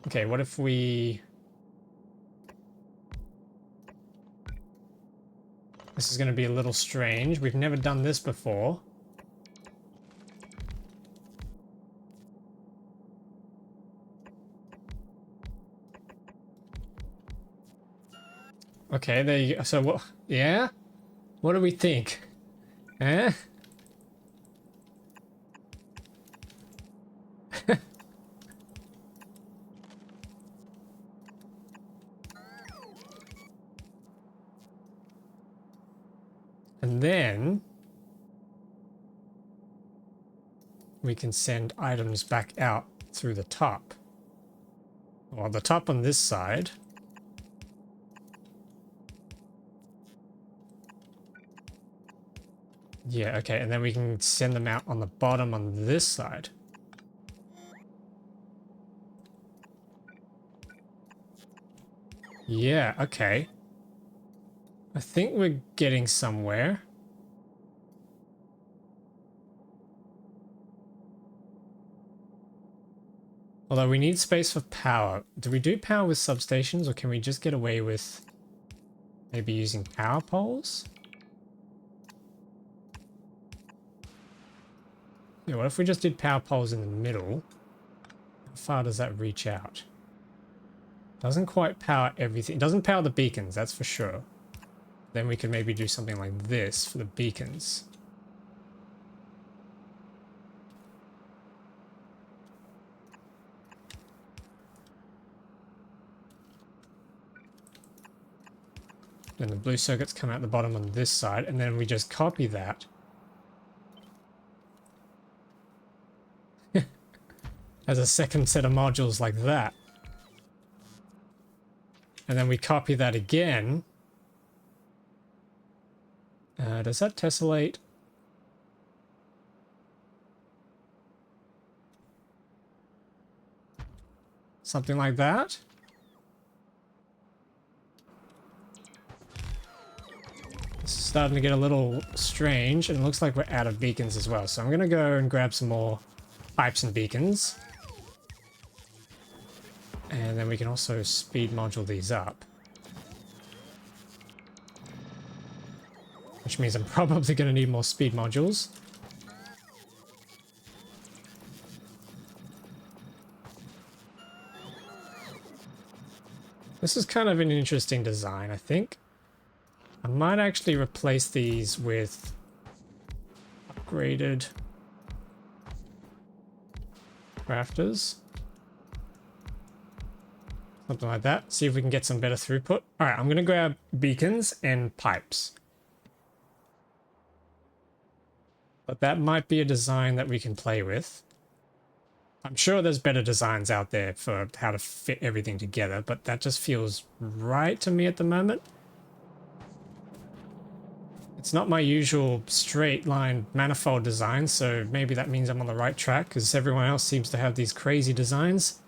Okay, what if we... This is going to be a little strange. We've never done this before. Okay, there you go. So what? Yeah? What do we think? Eh? And then we can send items back out through the top. Well, the top on this side. Yeah, okay, and then we can send them out on the bottom on this side. Yeah, okay. I think we're getting somewhere. Although we need space for power. Do we do power with substations, or can we just get away with maybe using power poles? Yeah, what if we just did power poles in the middle? How far does that reach out? Doesn't quite power everything. It doesn't power the beacons, that's for sure. Then we could maybe do something like this for the beacons. Then the blue circuits come out the bottom on this side, and then we just copy that. As a second set of modules like that. And then we copy that again. Does that tessellate? Something like that? This is starting to get a little strange, and it looks like we're out of beacons as well. So I'm going to go and grab some more pipes and beacons. And then we can also speed module these up. Which means I'm probably going to need more speed modules. This is kind of an interesting design, I think. I might actually replace these with upgraded crafters. Something like that. See if we can get some better throughput. Alright, I'm going to grab beacons and pipes. But that might be a design that we can play with. I'm sure there's better designs out there for how to fit everything together, but that just feels right to me at the moment. It's not my usual straight line manifold design, so maybe that means I'm on the right track, because everyone else seems to have these crazy designs.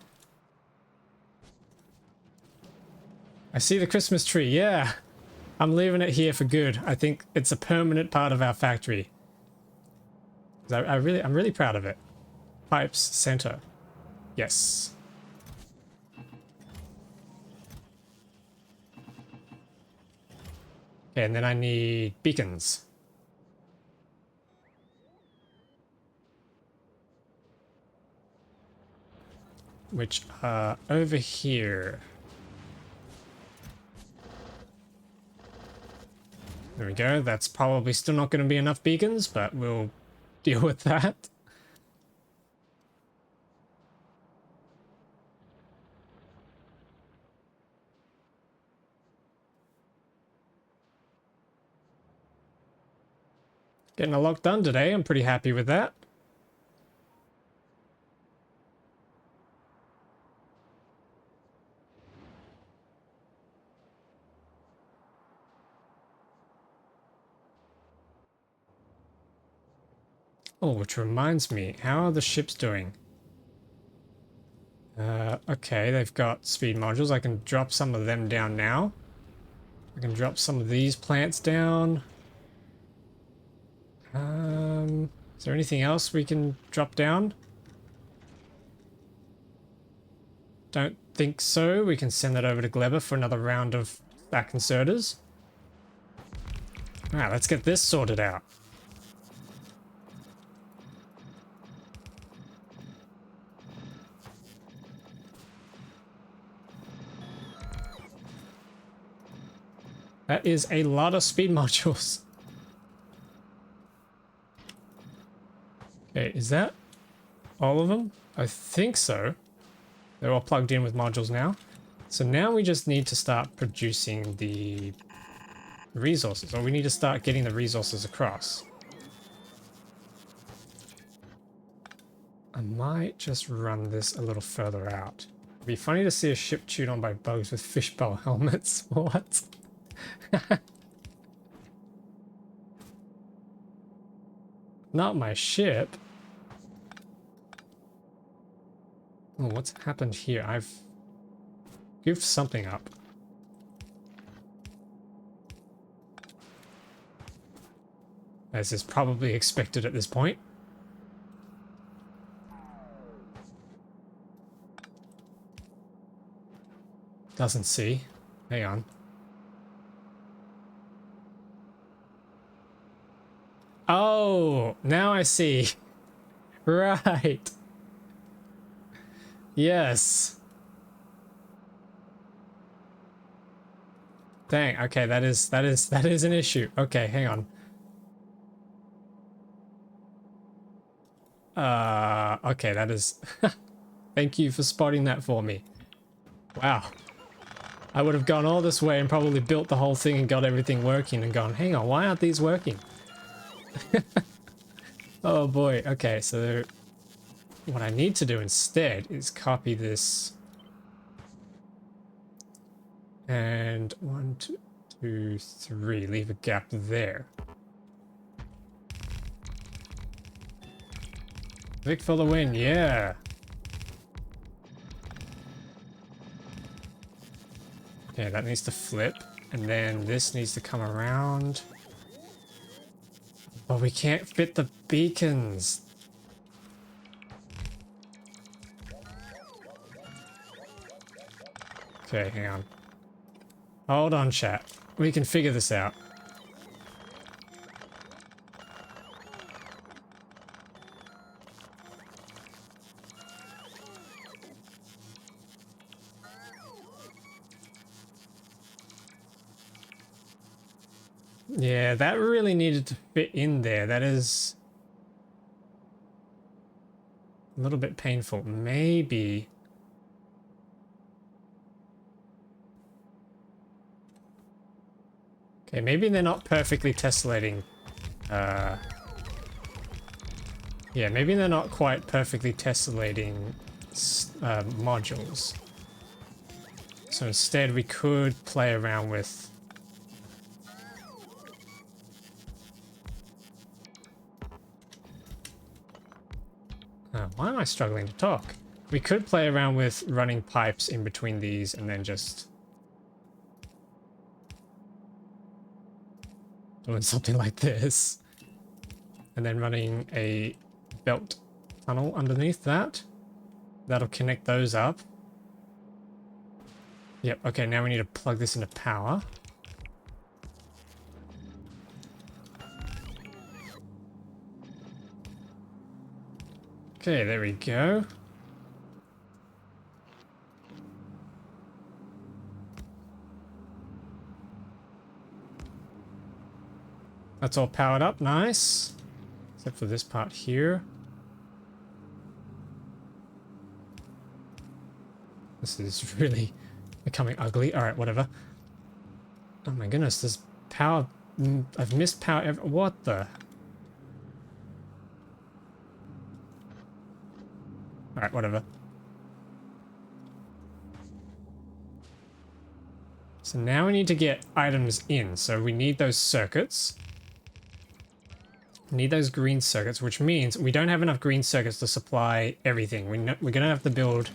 I see the Christmas tree, yeah. I'm leaving it here for good. I think it's a permanent part of our factory. I'm really proud of it. Pipes, center. Yes. Okay, and then I need beacons. Which are over here. There we go. That's probably still not going to be enough beacons, but we'll deal with that. Getting a lot done today. I'm pretty happy with that. Oh, which reminds me, how are the ships doing? Okay, they've got speed modules. I can drop some of them down now. I can drop some of these plants down. Is there anything else we can drop down? Don't think so. We can send that over to Gleber for another round of back inserters. Alright, let's get this sorted out. That is a lot of speed modules. Okay, is that all of them? I think so. They're all plugged in with modules now. So now we just need to start producing the resources, or we need to start getting the resources across. I might just run this a little further out. It'd be funny to see a ship chewed on by bugs with fishbowl helmets. What? Not my ship. Oh, what's happened here? I've goofed something up. As is probably expected at this point. Doesn't see. Hang on. Oh, now I see. Right. Yes. Dang, okay, that is an issue. Okay, hang on. Okay, that is thank you for spotting that for me. Wow. I would have gone all this way and probably built the whole thing and got everything working and gone, hang on, why aren't these working? Oh boy, okay, so what I need to do instead is copy this. And 1, 2, 3, leave a gap there. Vic for the win, yeah. Okay, that needs to flip, and then this needs to come around. But we can't fit the beacons. Okay, hang on. Hold on, chat. We can figure this out. Yeah, that really needed to fit in there. That is a little bit painful. Maybe. Okay, maybe they're not perfectly tessellating. Yeah, maybe they're not quite perfectly tessellating modules. So instead we could play around with... why am I struggling to talk? We could play around with running pipes in between these and then just... doing something like this. And then running a belt tunnel underneath that. That'll connect those up. Yep, okay, now we need to plug this into power. Okay, there we go. That's all powered up, nice. Except for this part here. This is really becoming ugly. Alright, whatever. Oh my goodness, this power... I've missed power what the... Alright, whatever. So now we need to get items in. So we need those circuits. We need those green circuits, which means we don't have enough green circuits to supply everything. We're going to have to build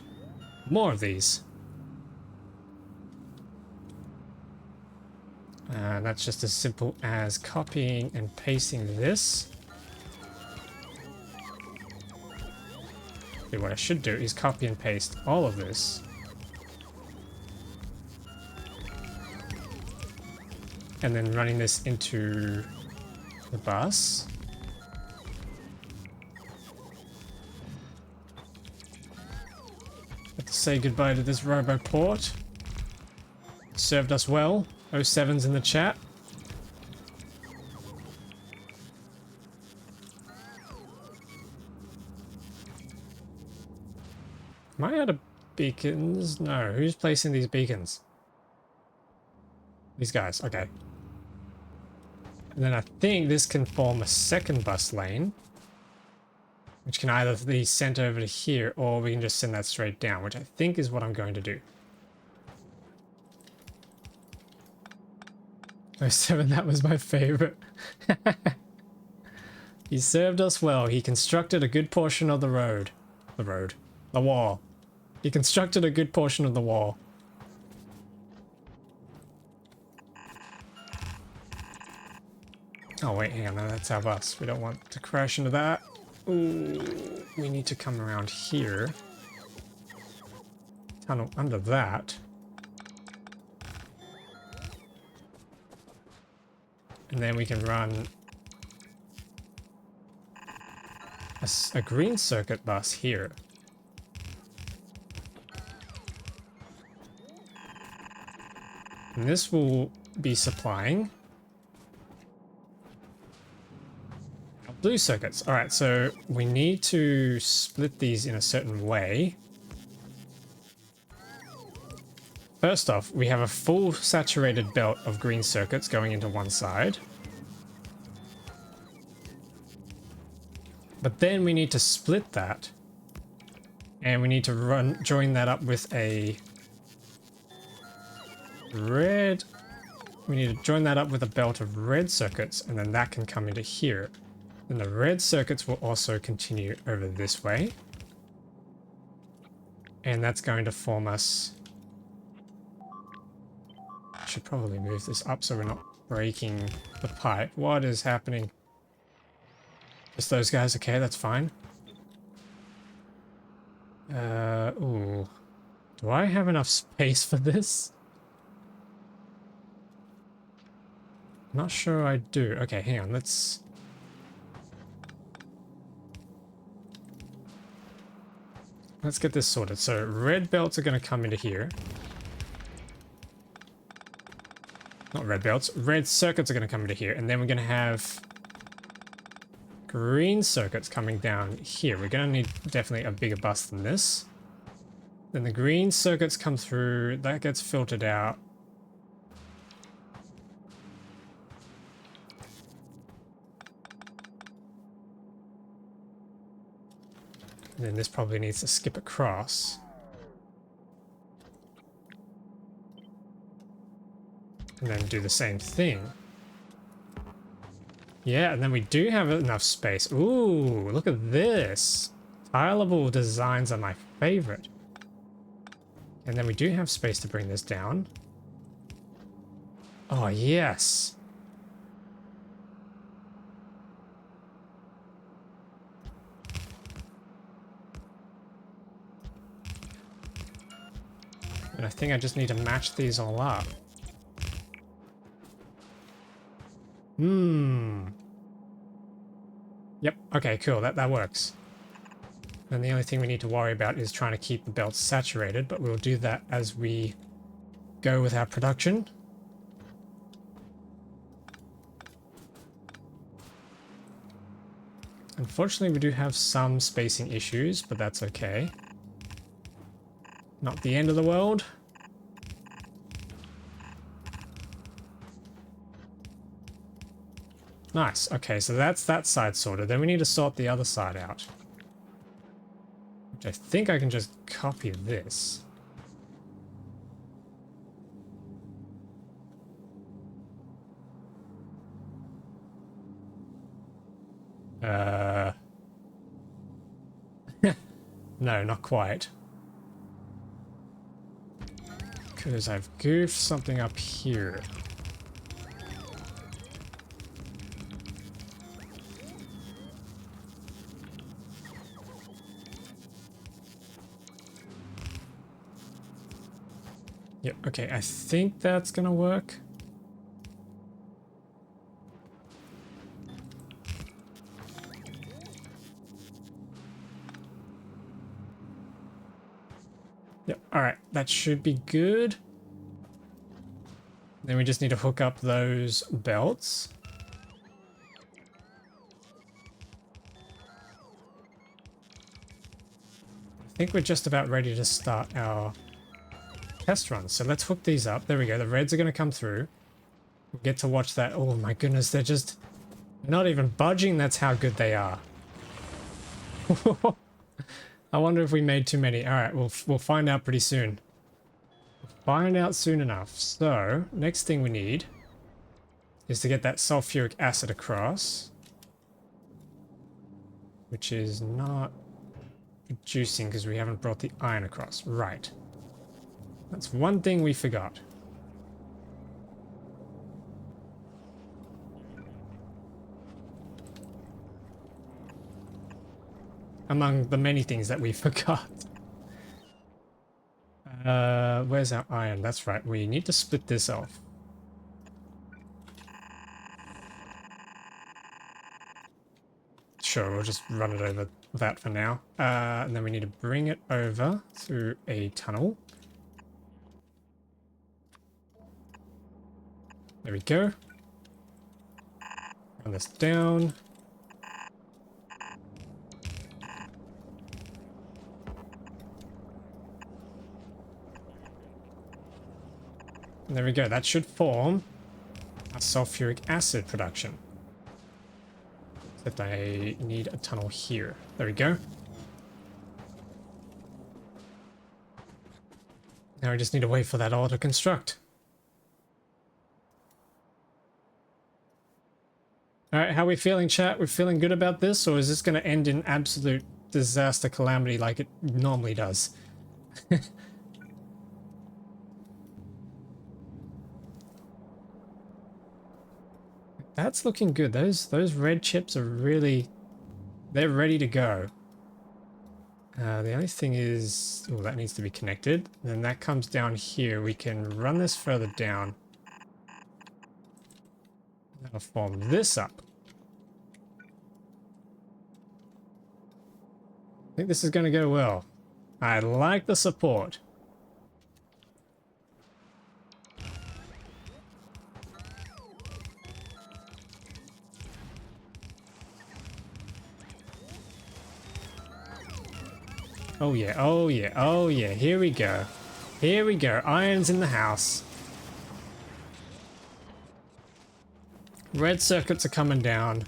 more of these. That's just as simple as copying and pasting this. Okay, what I should do is copy and paste all of this. And then running this into the bus. Have to say goodbye to this roboport. Served us well. 07's in the chat. Am I out of beacons? No. Who's placing these beacons? These guys. Okay. And then I think this can form a second bus lane, which can either be sent over to here, or we can just send that straight down, which I think is what I'm going to do. 07, that was my favorite. He served us well. He constructed a good portion of the road. The wall. He constructed a good portion of the wall. Oh wait, hang on, no, that's our bus. We don't want to crash into that. Ooh, we need to come around here. Tunnel under that. And then we can run a green circuit bus here. And this will be supplying blue circuits. All right, so we need to split these in a certain way. First off, we have a full saturated belt of green circuits going into one side. But then we need to split that. And we need to join that up with a red... We need to join that up with a belt of red circuits, and then that can come into here. And the red circuits will also continue over this way. And that's going to form us... I should probably move this up so we're not breaking the pipe. What is happening? Just those guys? Okay, that's fine. Ooh. Do I have enough space for this? I'm not sure I do. Okay, hang on, let's get this sorted. So red belts are going to come into here. Not red belts. Red circuits are going to come into here. And then we're going to have green circuits coming down here. We're going to need definitely a bigger bus than this. Then the green circuits come through. That gets filtered out. And then this probably needs to skip across. And then do the same thing. Yeah, and then we do have enough space. Ooh, look at this. Tileable designs are my favorite. And then we do have space to bring this down. Oh, yes. And I think I just need to match these all up. Yep, okay, cool, that works. And the only thing we need to worry about is trying to keep the belt saturated, but we'll do that as we go with our production. Unfortunately, we do have some spacing issues, but that's okay. Not the end of the world. Nice. Okay, so that's that side sorted. Then we need to sort the other side out. Which I think I can just copy this. No, not quite. Because I've goofed something up here. Yep, okay, I think that's gonna work. Yep, alright, that should be good. Then we just need to hook up those belts. I think we're just about ready to start our test run. So let's hook these up. There we go, the reds are going to come through. We'll get to watch that. Oh my goodness, they're just not even budging. That's how good they are. I wonder if we made too many. Alright, we'll find out pretty soon. Find out soon enough. So, next thing we need is to get that sulfuric acid across, which is not producing because we haven't brought the iron across. Right. That's one thing we forgot. Among the many things that we forgot. Where's our iron? That's right, we need to split this off. Sure, we'll just run it over that for now. And then we need to bring it over through a tunnel. There we go. Run this down. And there we go, that should form a sulfuric acid production. Except I need a tunnel here. There we go. Now we just need to wait for that all to construct. Alright, how are we feeling, chat? We're feeling good about this, or is this going to end in absolute disaster calamity like it normally does? That's looking good. Those red chips are really... they're ready to go. The only thing is... oh, that needs to be connected. Then that comes down here. We can run this further down. That'll form this up. I think this is going to go well. I like the support. Oh yeah, oh yeah, oh yeah, here we go. Here we go, iron's in the house. Red circuits are coming down.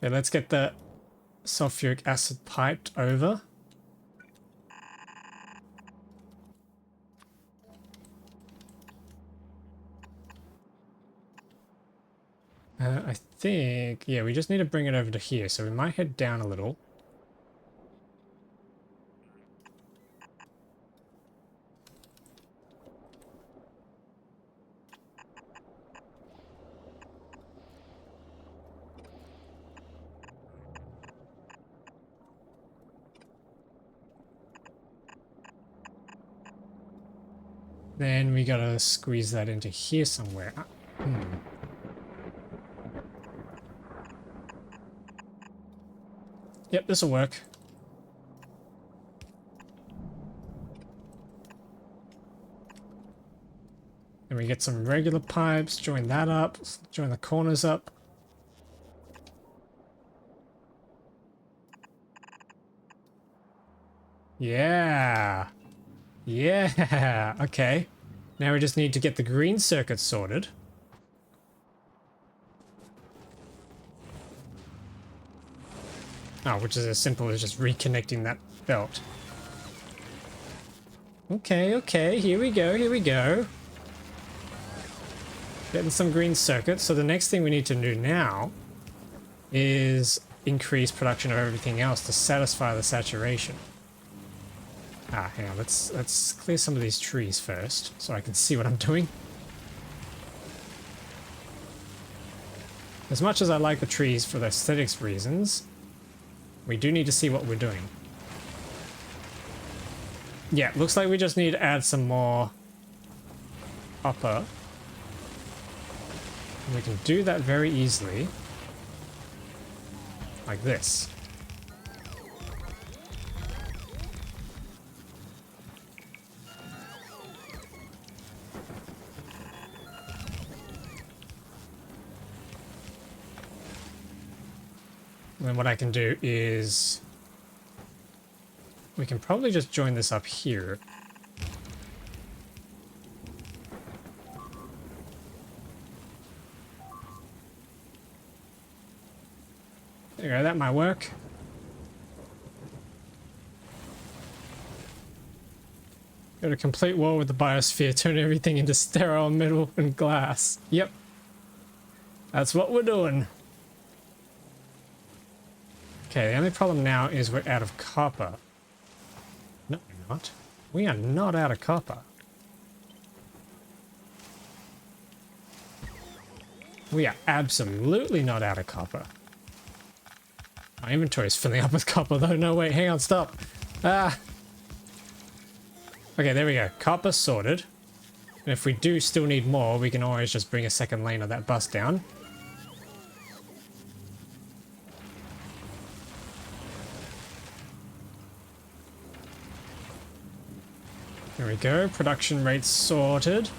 Okay, let's get the sulfuric acid piped over. I think, yeah, we just need to bring it over to here, so we might head down a little. Then we gotta squeeze that into here somewhere. Yep, this'll work. And we get some regular pipes, join that up, join the corners up. Yeah. Yeah. Okay. Now we just need to get the green circuit sorted. Oh, which is as simple as just reconnecting that belt. Okay, okay, here we go, here we go. Getting some green circuits. So the next thing we need to do now is increase production of everything else to satisfy the saturation. Hang on, let's clear some of these trees first so I can see what I'm doing. As much as I like the trees for the aesthetics reasons, we do need to see what we're doing. Yeah, looks like we just need to add some more copper. And we can do that very easily. Like this. And then what I can do is we can probably just join this up here. There you go, that might work. Got a complete wall with the biosphere, turn everything into sterile metal and glass. Yep. That's what we're doing. Okay, the only problem now is we're out of copper. No, we're not. We are not out of copper. We are absolutely not out of copper. My inventory is filling up with copper though. No, wait, hang on, stop. Ah. Okay, there we go. Copper sorted. And if we do still need more, we can always just bring a second lane of that bus down. There we go. Production rates sorted.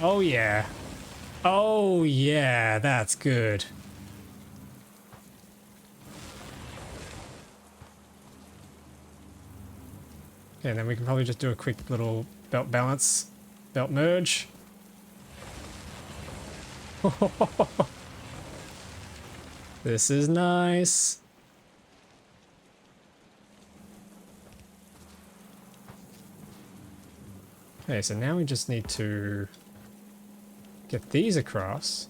Oh yeah. Oh yeah, that's good. Okay, and then we can probably just do a quick little belt balance, belt merge. This is nice. Okay, so now we just need to get these across.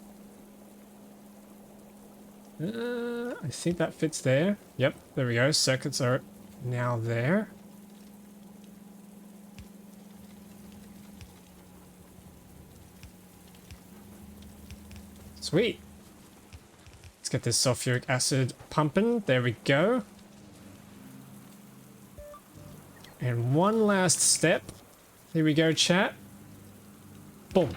I think that fits there. Yep, there we go. Circuits are now there. Sweet. Let's get this sulfuric acid pumping. There we go. And one last step. Here we go, chat. Boom.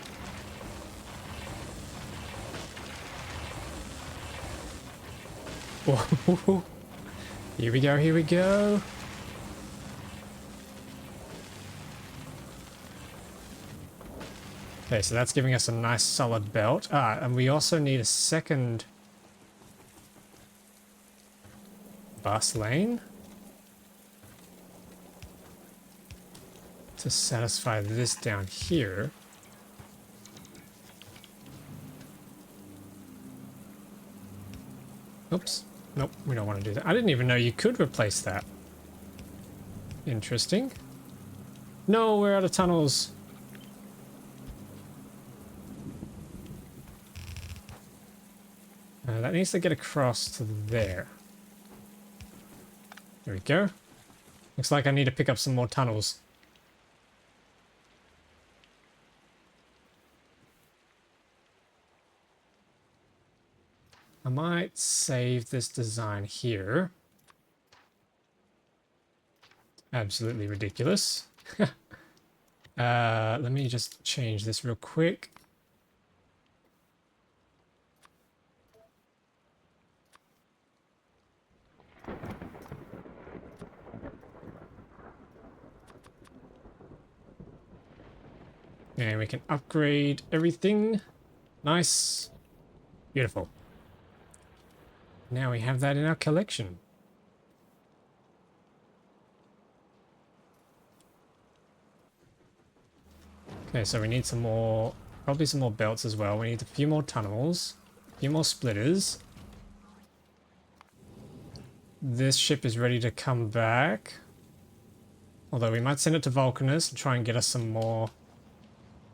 Whoa. Here we go, here we go. Okay, so that's giving us a nice solid belt. And we also need a second bus lane to satisfy this down here. Oops. Nope, we don't want to do that. I didn't even know you could replace that. Interesting. No, we're out of tunnels. That needs to get across to there. There we go. Looks like I need to pick up some more tunnels. I might save this design here. Absolutely ridiculous. Let me just change this real quick. And we can upgrade everything. Nice. Beautiful. Now we have that in our collection. Okay, so we need some more, probably some more belts as well. We need a few more tunnels, a few more splitters. This ship is ready to come back. Although we might send it to Vulcanus and try and get us some more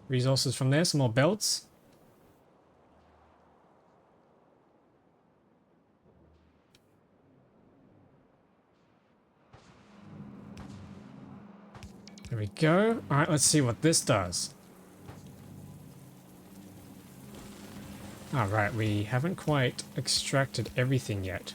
resources from there, some more belts. There we go. All right, let's see what this does. All right, we haven't quite extracted everything yet.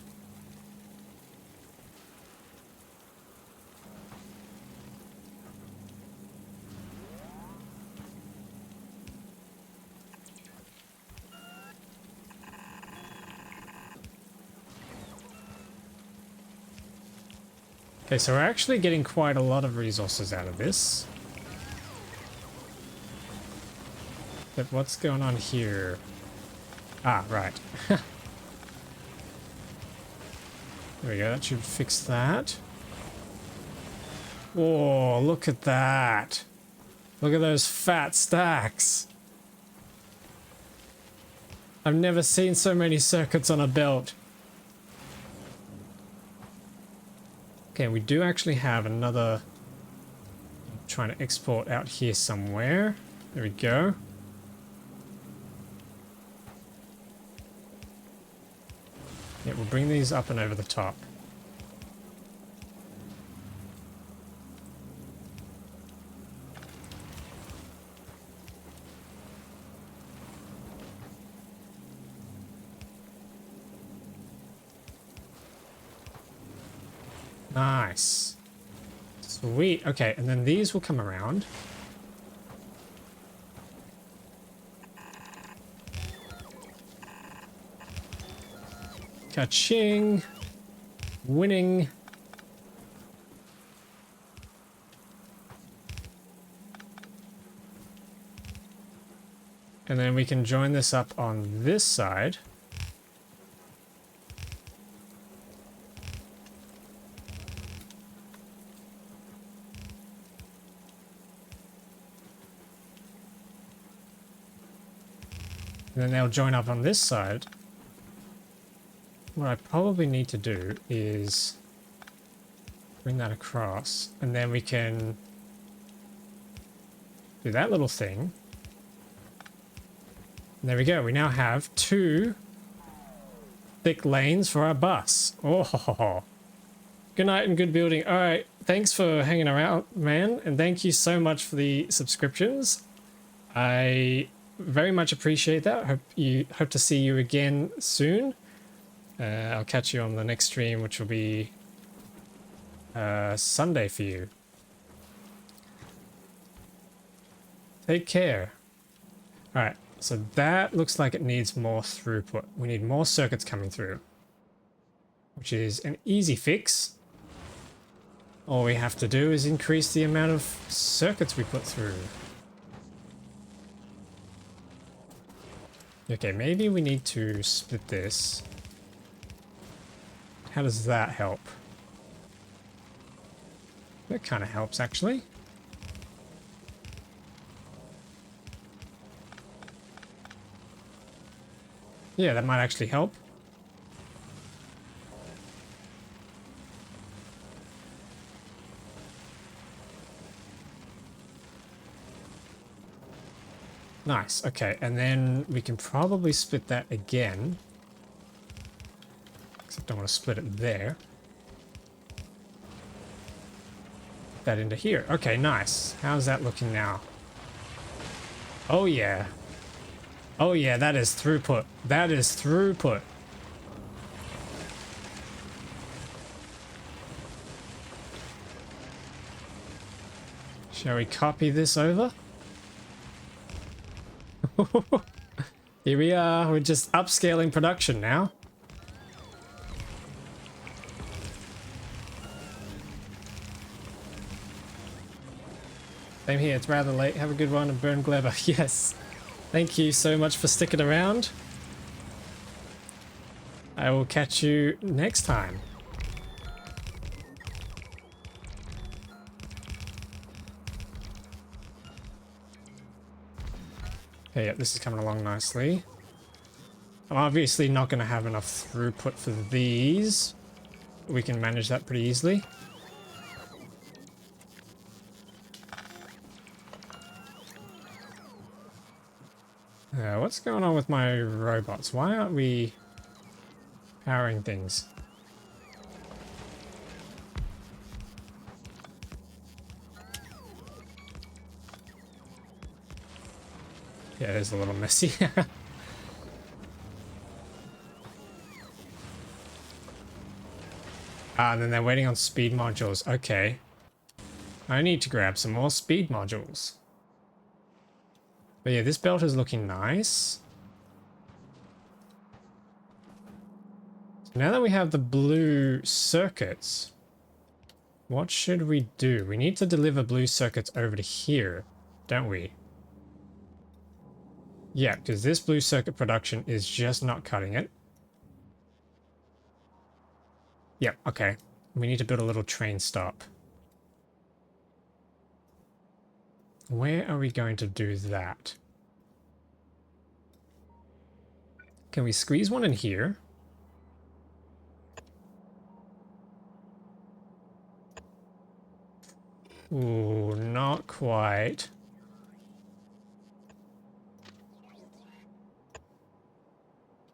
Okay, so we're actually getting quite a lot of resources out of this. But what's going on here? Ah, right. There we go, that should fix that. Whoa, look at that. Look at those fat stacks. I've never seen so many circuits on a belt. Okay, we do actually have another... I'm trying to export out here somewhere. There we go. Yeah, we'll bring these up and over the top. Nice. Sweet. Okay, and then these will come around. Ka-ching. Winning. And then we can join this up on this side. And then they'll join up on this side. What I probably need to do is bring that across, and then we can do that little thing. And there we go. We now have 2 thick lanes for our bus. Oh, good night and good building. All right. Thanks for hanging around, man. And thank you so much for the subscriptions. I very much appreciate that. Hope to see you again soon. I'll catch you on the next stream, which will be Sunday for you. Take care. All right, so that looks like it needs more throughput. We need more circuits coming through, which is an easy fix. All we have to do is increase the amount of circuits we put through. Okay, maybe we need to split this. How does that help? That kind of helps, actually. Yeah, that might actually help. Nice, okay, and then we can probably split that again. Except I want to split it there. Put that into here. Okay, nice. How's that looking now? Oh yeah. Oh yeah, that is throughput. That is throughput. Shall we copy this over? Here we are. We're just upscaling production now. Same here. It's rather late. Have a good one and burn Gleber. Yes. Thank you so much for sticking around. I will catch you next time. Okay, yeah, this is coming along nicely. I'm obviously not going to have enough throughput for these. We can manage that pretty easily. What's going on with my robots? Why aren't we powering things? Yeah, it is a little messy. And then they're waiting on speed modules. Okay. I need to grab some more speed modules. But yeah, this belt is looking nice. So now that we have the blue circuits, what should we do? We need to deliver blue circuits over to here, don't we? Yeah, because this blue circuit production is just not cutting it. Yep, okay. We need to build a little train stop. Where are we going to do that? Can we squeeze one in here? Ooh, not quite.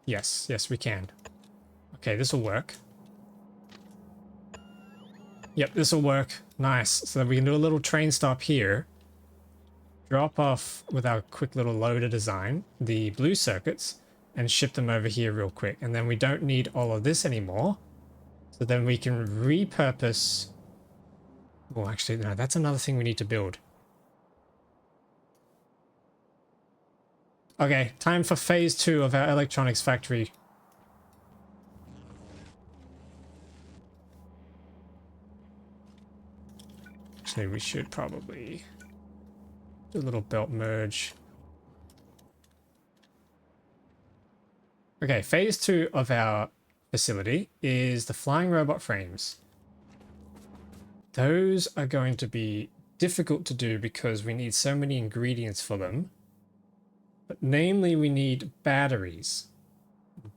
Yes, yes, we can. Okay, this will work. Yep, this will work. Nice. So that we can do a little train stop here. Drop off with our quick little loader design the blue circuits and ship them over here real quick. And then we don't need all of this anymore. So then we can repurpose... Oh, actually, no, that's another thing we need to build. Okay, time for phase 2 of our electronics factory. Actually, we should probably do a little belt merge. Okay, phase 2 of our facility is the flying robot frames. Those are going to be difficult to do because we need so many ingredients for them. But namely, we need batteries.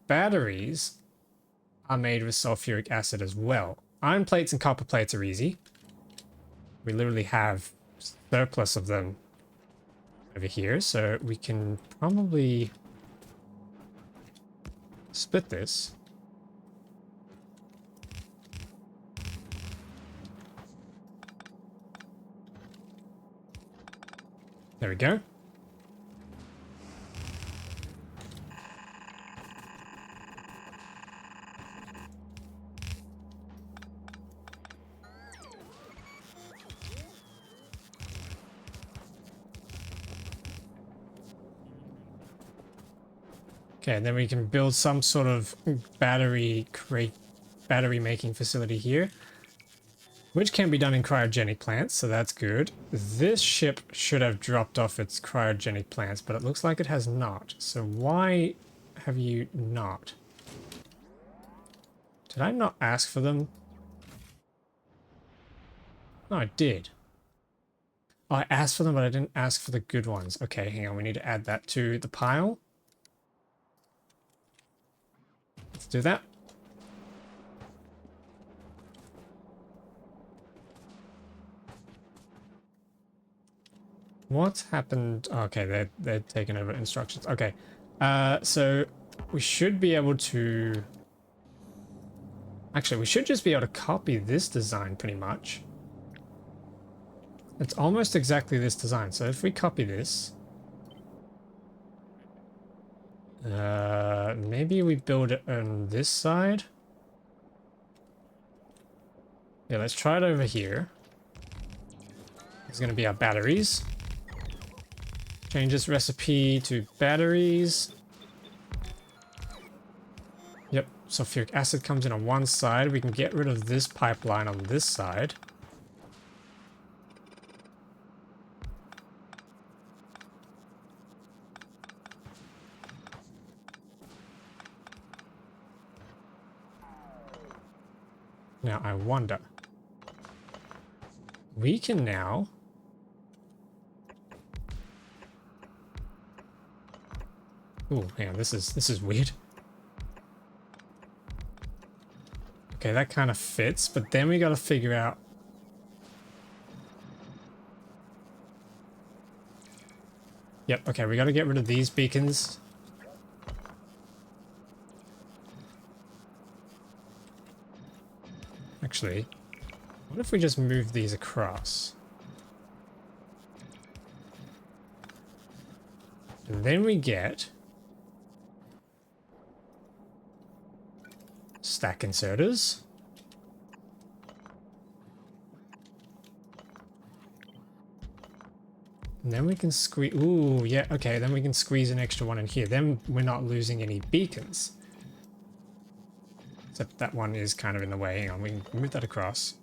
Batteries are made with sulfuric acid as well. Iron plates and copper plates are easy. We literally have surplus of them over here, so we can probably split this. There we go. Okay, and then we can build some sort of battery making facility here, which can be done in cryogenic plants, so that's good. This ship should have dropped off its cryogenic plants, but it looks like it has not. So why have you not? Did I not ask for them? No, I did. Oh, I asked for them, but I didn't ask for the good ones. Okay, hang on, we need to add that to the pile. Let's do that. What happened? Okay, they're taking over instructions. Okay, so we should be able to... Actually, we should just be able to copy this design pretty much. It's almost exactly this design. So if we copy this... maybe we build it on this side. Yeah, let's try it over here. is going to be our batteries. Change this recipe to batteries. Yep, sulfuric acid comes in on one side. We can get rid of this pipeline on this side. Now I wonder. We can now... Ooh, hang on, this is weird. Okay, that kind of fits, but then we got to figure out... Yep, okay, we got to get rid of these beacons. Actually, what if we just move these across? And then we get... stack inserters. And then we can squeeze... Ooh, yeah, okay, then we can squeeze an extra one in here. Then we're not losing any beacons. Except that one is kind of in the way. Hang on, we can move that across.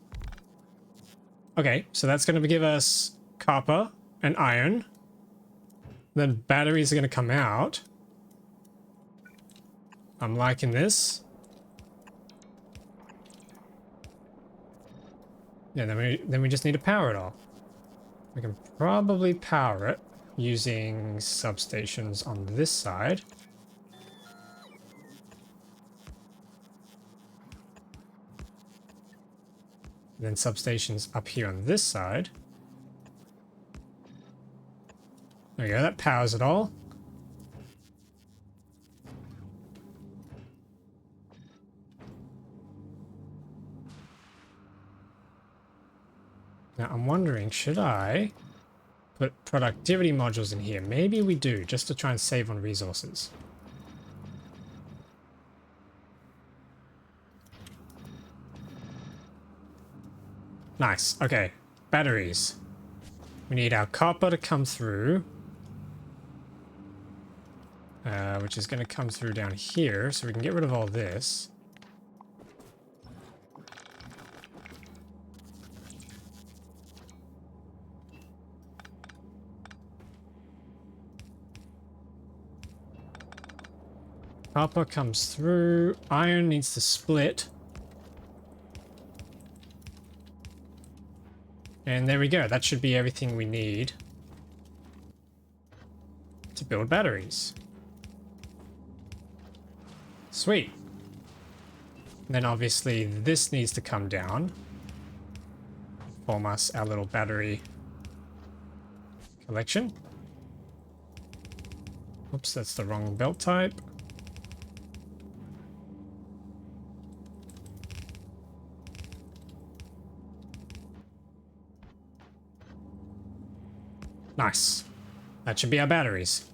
Okay, so that's going to give us copper and iron. Then batteries are going to come out. I'm liking this. Yeah, then we just need to power it all. We can probably power it using substations on this side. Then substations up here on this side. There we go, that powers it all. Now I'm wondering, should I put productivity modules in here? Maybe we do, just to try and save on resources. Nice, okay. Batteries. We need our copper to come through. Which is going to come through down here, so we can get rid of all this. Copper comes through. Iron needs to split. And there we go. That should be everything we need to build batteries. Sweet. And then obviously this needs to come down. Form us our little battery collection. Oops, that's the wrong belt type. Nice. That should be our batteries.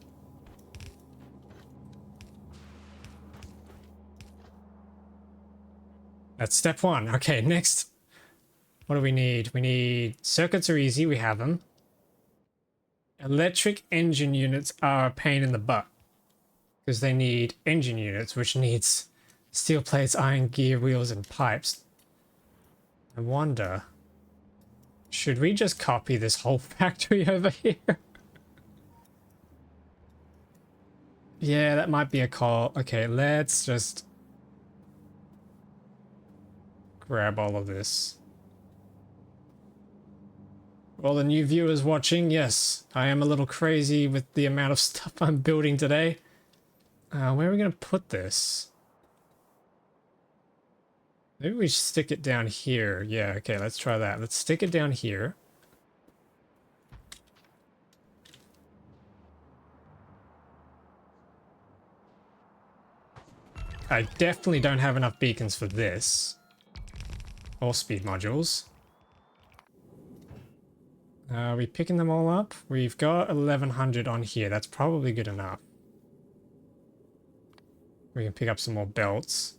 That's step one. Okay, next. What do we need? We need... circuits are easy, we have them. Electric engine units are a pain in the butt. Because they need engine units, which needs steel plates, iron gear, wheels, and pipes. I wonder... should we just copy this whole factory over here? Yeah, that might be a call. Okay, let's just grab all of this. All the new viewers watching, yes, I am a little crazy with the amount of stuff I'm building today. Where are we going to put this? Maybe we stick it down here. Yeah, okay, let's try that. Let's stick it down here. I definitely don't have enough beacons for this. Or speed modules. Are we picking them all up? We've got 1100 on here. That's probably good enough. We can pick up some more belts.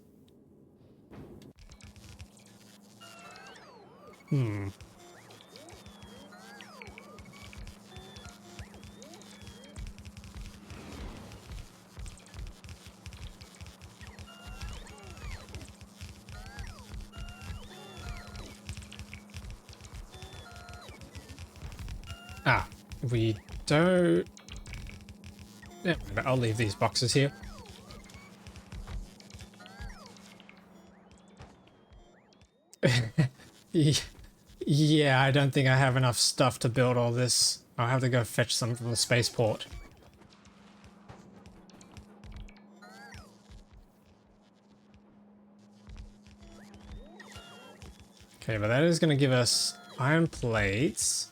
Ah, we don't... Yeah, but I'll leave these boxes here. Yeah, I don't think I have enough stuff to build all this. I'll have to go fetch some from the spaceport. Okay, but that is going to give us iron plates.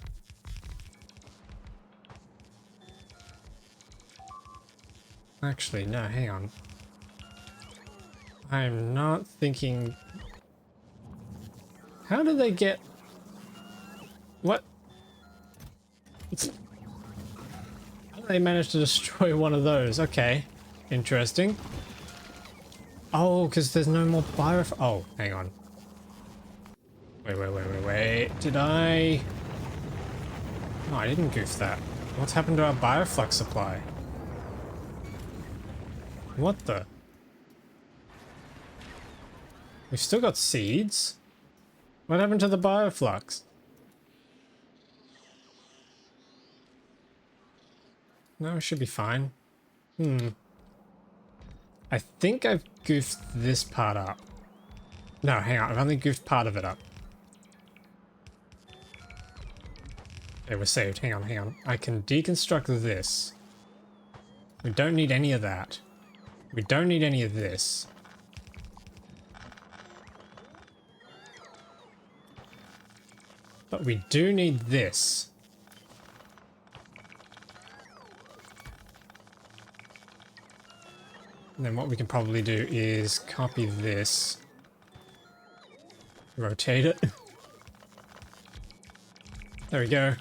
Actually, no, hang on. I'm not thinking... How do they get... What? How do they manage to destroy one of those? Okay, interesting. Oh, because there's no more bio... Oh, hang on. Wait. Did I... No, I didn't goof that. What's happened to our bioflux supply? What the? We've still got seeds. What happened to the bioflux? No, it should be fine. I think I've goofed this part up. No, hang on. I've only goofed part of it up. Okay, we're saved. Hang on. I can deconstruct this. We don't need any of that. We don't need any of this. But we do need this. And then what we can probably do is copy this. Rotate it. There we go.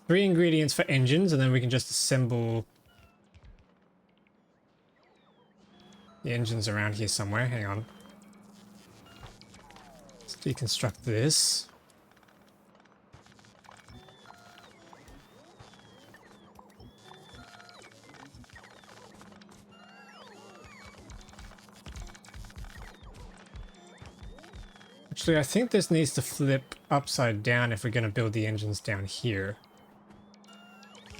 3 ingredients for engines, and then we can just assemble the engines around here somewhere. Hang on. Let's deconstruct this. Actually, I think this needs to flip upside down if we're going to build the engines down here.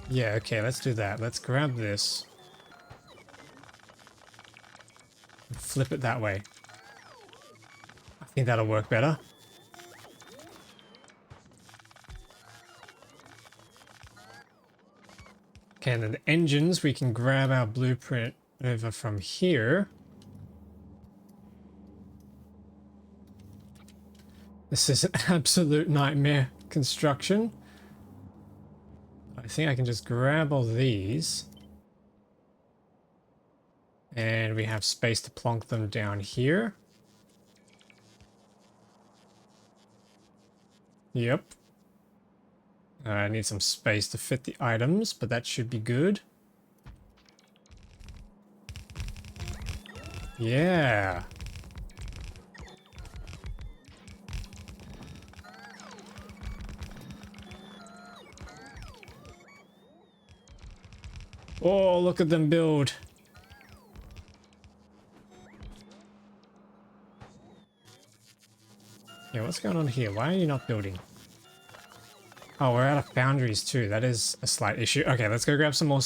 Yeah, okay, let's do that. Let's grab this. Flip it that way. I think that'll work better. Okay, and then the engines, we can grab our blueprint over from here. This is an absolute nightmare construction. I think I can just grab all these. And we have space to plonk them down here. Yep. I need some space to fit the items, but that should be good. Yeah. Oh, look at them build. Yeah, what's going on here? Why are you not building? Oh, we're out of foundries too. That is a slight issue. Okay, let's go grab some more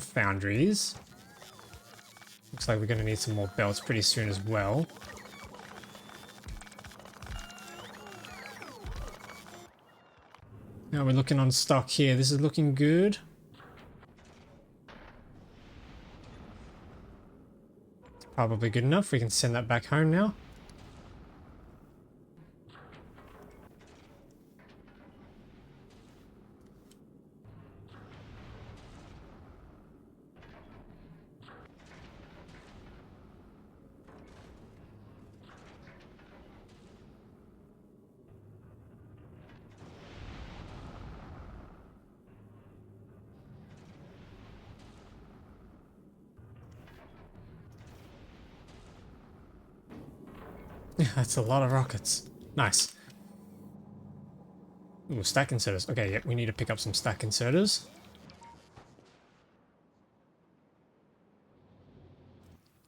foundries. Looks like we're going to need some more belts pretty soon as well. Now we're looking on stock here. This is looking good. Probably good enough. We can send that back home now. That's a lot of rockets. Nice. Ooh, stack inserters. Okay, yep, we need to pick up some stack inserters.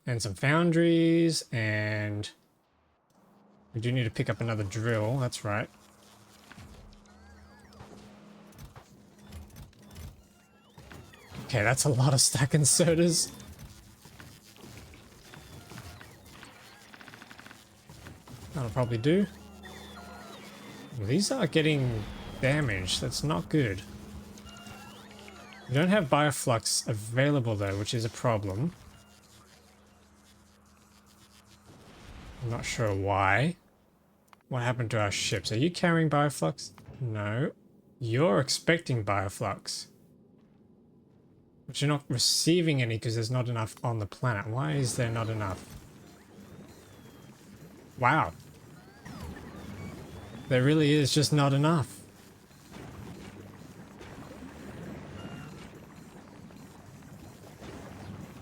And some foundries, and we do need to pick up another drill, that's right. Okay, that's a lot of stack inserters. That'll probably do. These are getting damaged. That's not good. We don't have bioflux available though, which is a problem. I'm not sure why. What happened to our ships? Are you carrying bioflux? No. You're expecting bioflux. But you're not receiving any because there's not enough on the planet. Why is there not enough? Wow. There really is just not enough.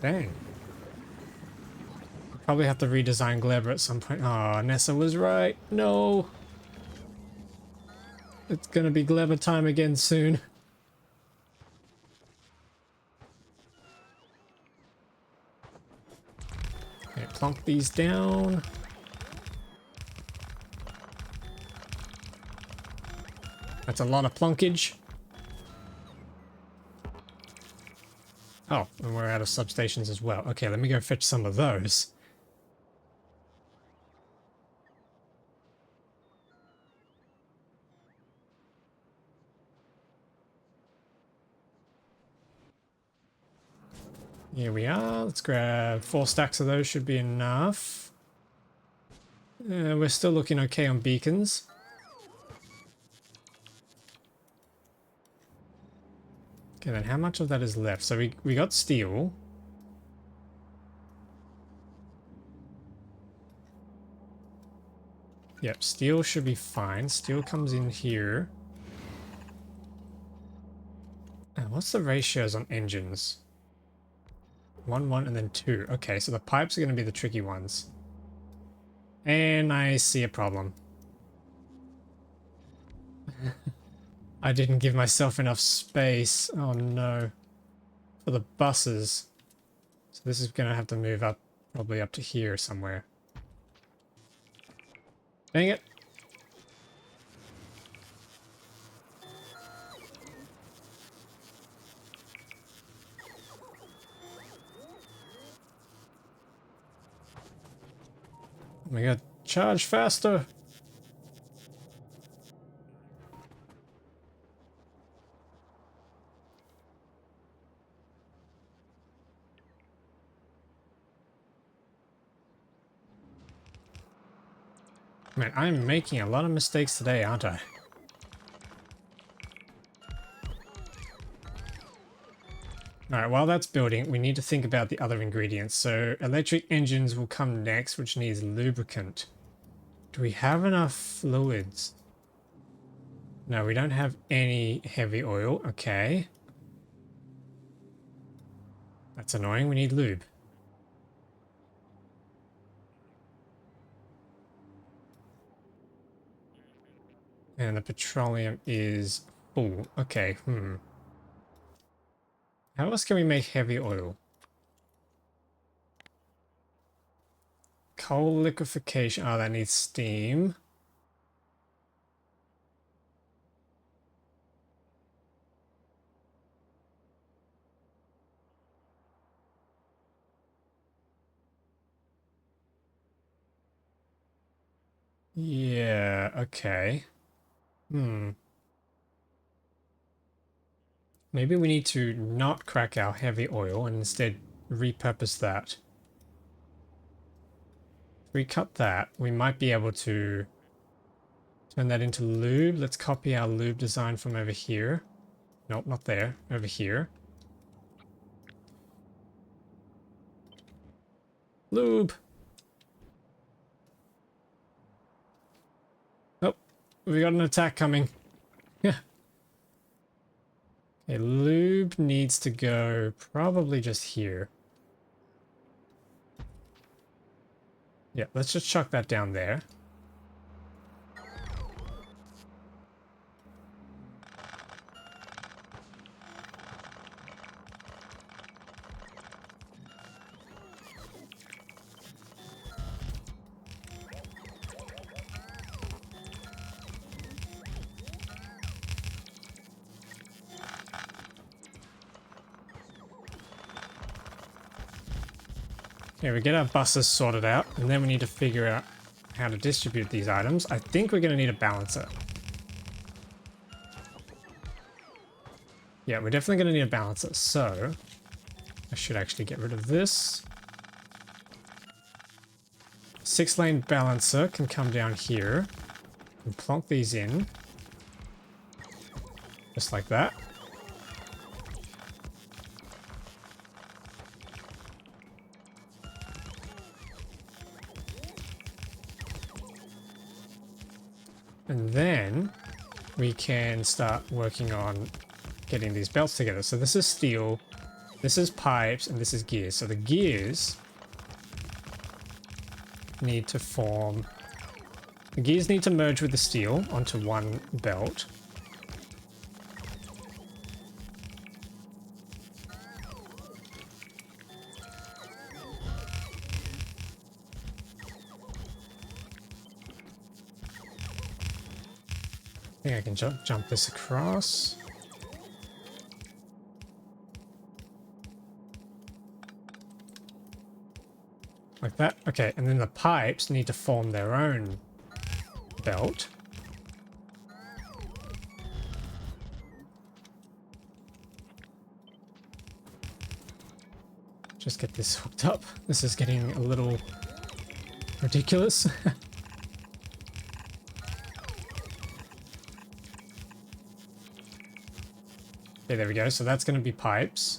Dang. Probably have to redesign Glebber at some point. Oh, Nessa was right. No. It's gonna be Glebber time again soon. Okay, plonk these down. That's a lot of plunkage. Oh, and we're out of substations as well. Okay, let me go fetch some of those. Here we are. Let's grab 4 stacks of those. Should be enough. We're still looking okay on beacons. Okay, then how much of that is left? So we got steel. Yep, steel should be fine. Steel comes in here. What's the ratios on engines? 1, 1, and then 2. Okay, so the pipes are going to be the tricky ones. And I see a problem. I didn't give myself enough space. Oh no. For the buses. So this is going to have to move up, probably up to here somewhere. Dang it. Oh my god, charge faster! Man, I'm making a lot of mistakes today, aren't I? Alright, while that's building, we need to think about the other ingredients. So, electric engines will come next, which needs lubricant. Do we have enough fluids? No, we don't have any heavy oil. Okay. That's annoying. We need lube. And the petroleum is full. Okay, How else can we make heavy oil? Coal liquefaction. Oh, that needs steam. Yeah, okay. Maybe we need to not crack our heavy oil and instead repurpose that. If we cut that, we might be able to turn that into lube. Let's copy our lube design from over here. Nope, not there. Over here. Lube! Oh, we got an attack coming. Yeah. Okay, lube needs to go probably just here. Yeah, let's just chuck that down there. Okay, we get our buses sorted out, and then we need to figure out how to distribute these items. I think we're going to need a balancer. Yeah, we're definitely going to need a balancer, so I should actually get rid of this. 6-lane balancer can come down here and plonk these in. Just like that. And then we can start working on getting these belts together. So this is steel, this is pipes, and this is gears. So the gears need to form... The gears need to merge with the steel onto one belt. I think I can jump this across. Like that. Okay, and then the pipes need to form their own belt. Just get this hooked up. This is getting a little ridiculous. Okay, there we go. So that's going to be pipes.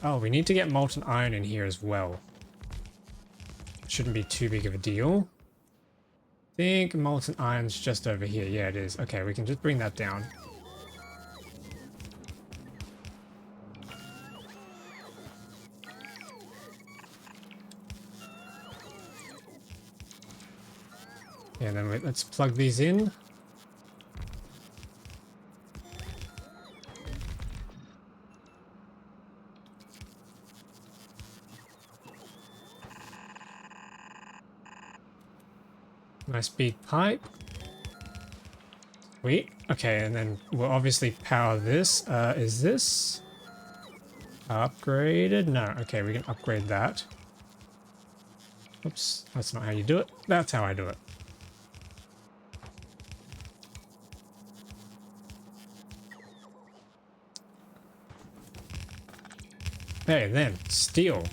Oh, we need to get molten iron in here as well. Shouldn't be too big of a deal. I think molten iron's just over here. Yeah, it is. Okay, we can just bring that down. Yeah, and then let's plug these in. Nice big pipe. Sweet. Okay, and then we'll obviously power this. Is this upgraded? No. Okay, we can upgrade that. Oops, that's not how you do it. That's how I do it. Okay, then steel.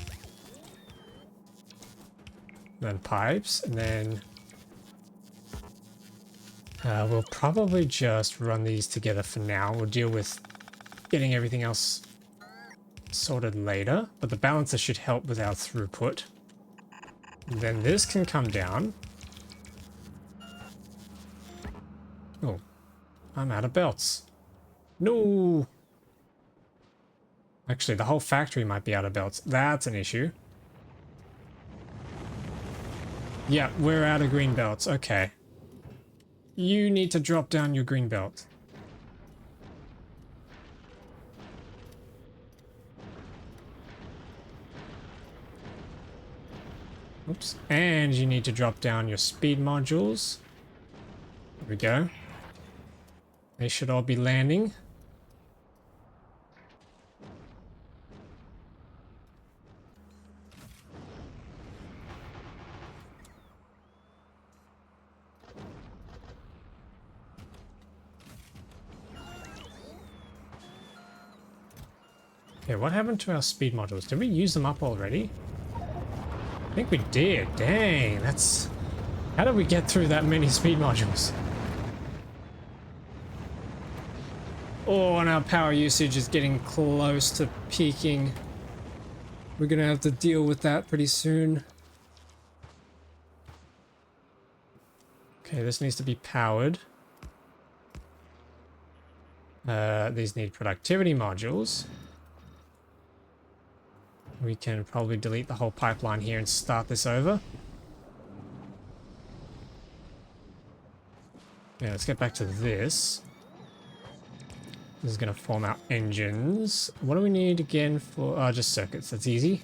Then pipes, and then we'll probably just run these together for now. We'll deal with getting everything else sorted later, but the balancer should help with our throughput. And then this can come down. Oh, I'm out of belts. No! Actually, the whole factory might be out of belts. That's an issue. Yeah, we're out of green belts. Okay. You need to drop down your green belt. Oops. And you need to drop down your speed modules. There we go. They should all be landing. Okay, what happened to our speed modules? Did we use them up already? I think we did. Dang, that's... How did we get through that many speed modules? Oh, and our power usage is getting close to peaking. We're gonna have to deal with that pretty soon. Okay, this needs to be powered. These need productivity modules. We can probably delete the whole pipeline here and start this over. Yeah, let's get back to this. This is going to form our engines. What do we need again for... Oh, just circuits. That's easy.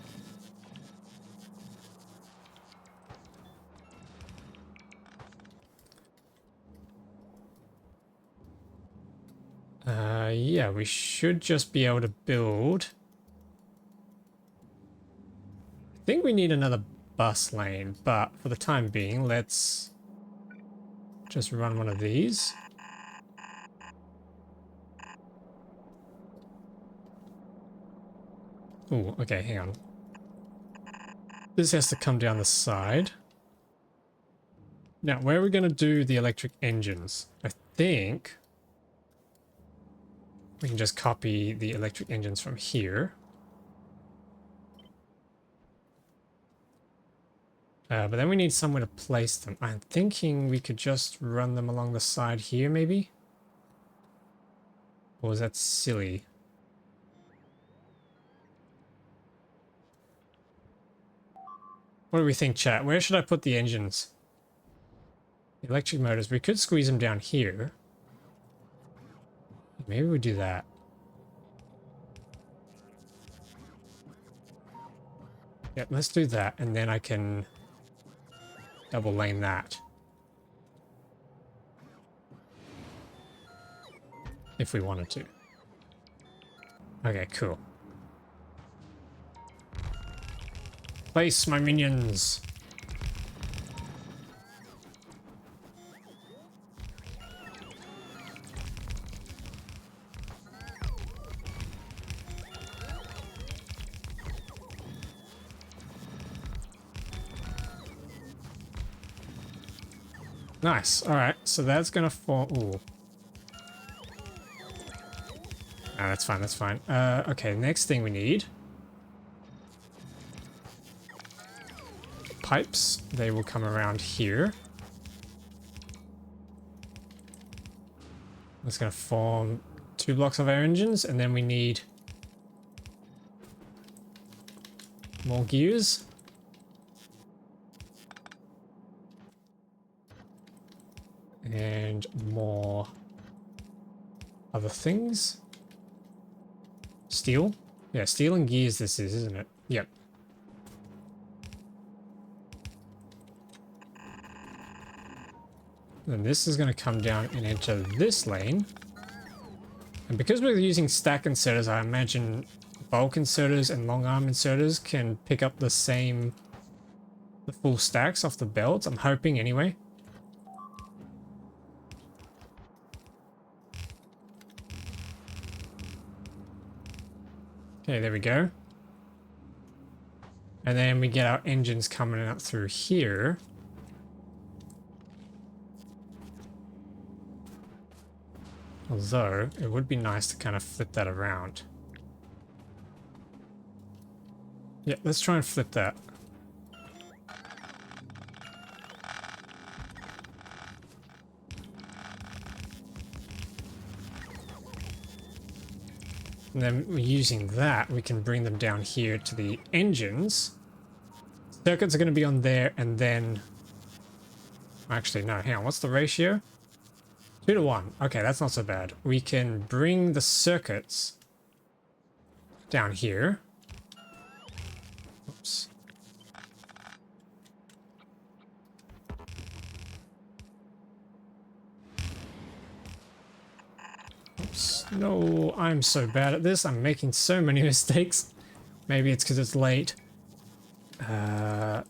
Yeah, we should just be able to build think we need another bus lane, but for the time being, let's just run one of these. Oh, okay, hang on. This has to come down the side. Now, where are we going to do the electric engines? I think we can just copy the electric engines from here. But then we need somewhere to place them. I'm thinking we could just run them along the side here, maybe? Or is that silly? What do we think, chat? Where should I put the engines? The electric motors. We could squeeze them down here. Maybe we do that. Yep, let's do that. And then I can double lane that. If we wanted to. Okay, cool. Place my minions. Nice. All right. So that's gonna fall. Ooh. Ah, that's fine. That's fine. Okay. Next thing we need. Pipes. They will come around here. That's gonna form 2 blocks of our engines, and then we need more gears. And more other things. Steel? Yeah, steel and gears this is, isn't it? Yep. Then this is going to come down and enter this lane. And because we're using stack inserters, I imagine bulk inserters and long arm inserters can pick up the full stacks off the belts. I'm hoping anyway. Okay, there we go. And then we get our engines coming out through here. Although, it would be nice to kind of flip that around. Yeah, let's try and flip that. And then using that, we can bring them down here to the engines. Circuits are going to be on there, and then... Actually, no, hang on, what's the ratio? 2 to 1. Okay, that's not so bad. We can bring the circuits down here. Oops. Oops. No, I'm so bad at this. I'm making so many mistakes. Maybe it's because it's late. I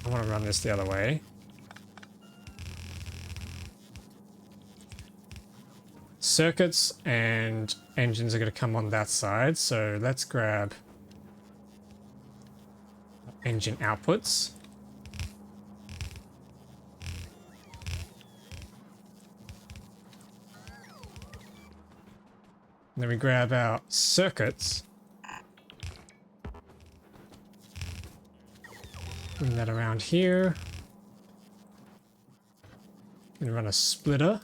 want to run this the other way. Circuits and engines are going to come on that side, so let's grab engine outputs. And then we grab our circuits. Bring that around here. And run a splitter.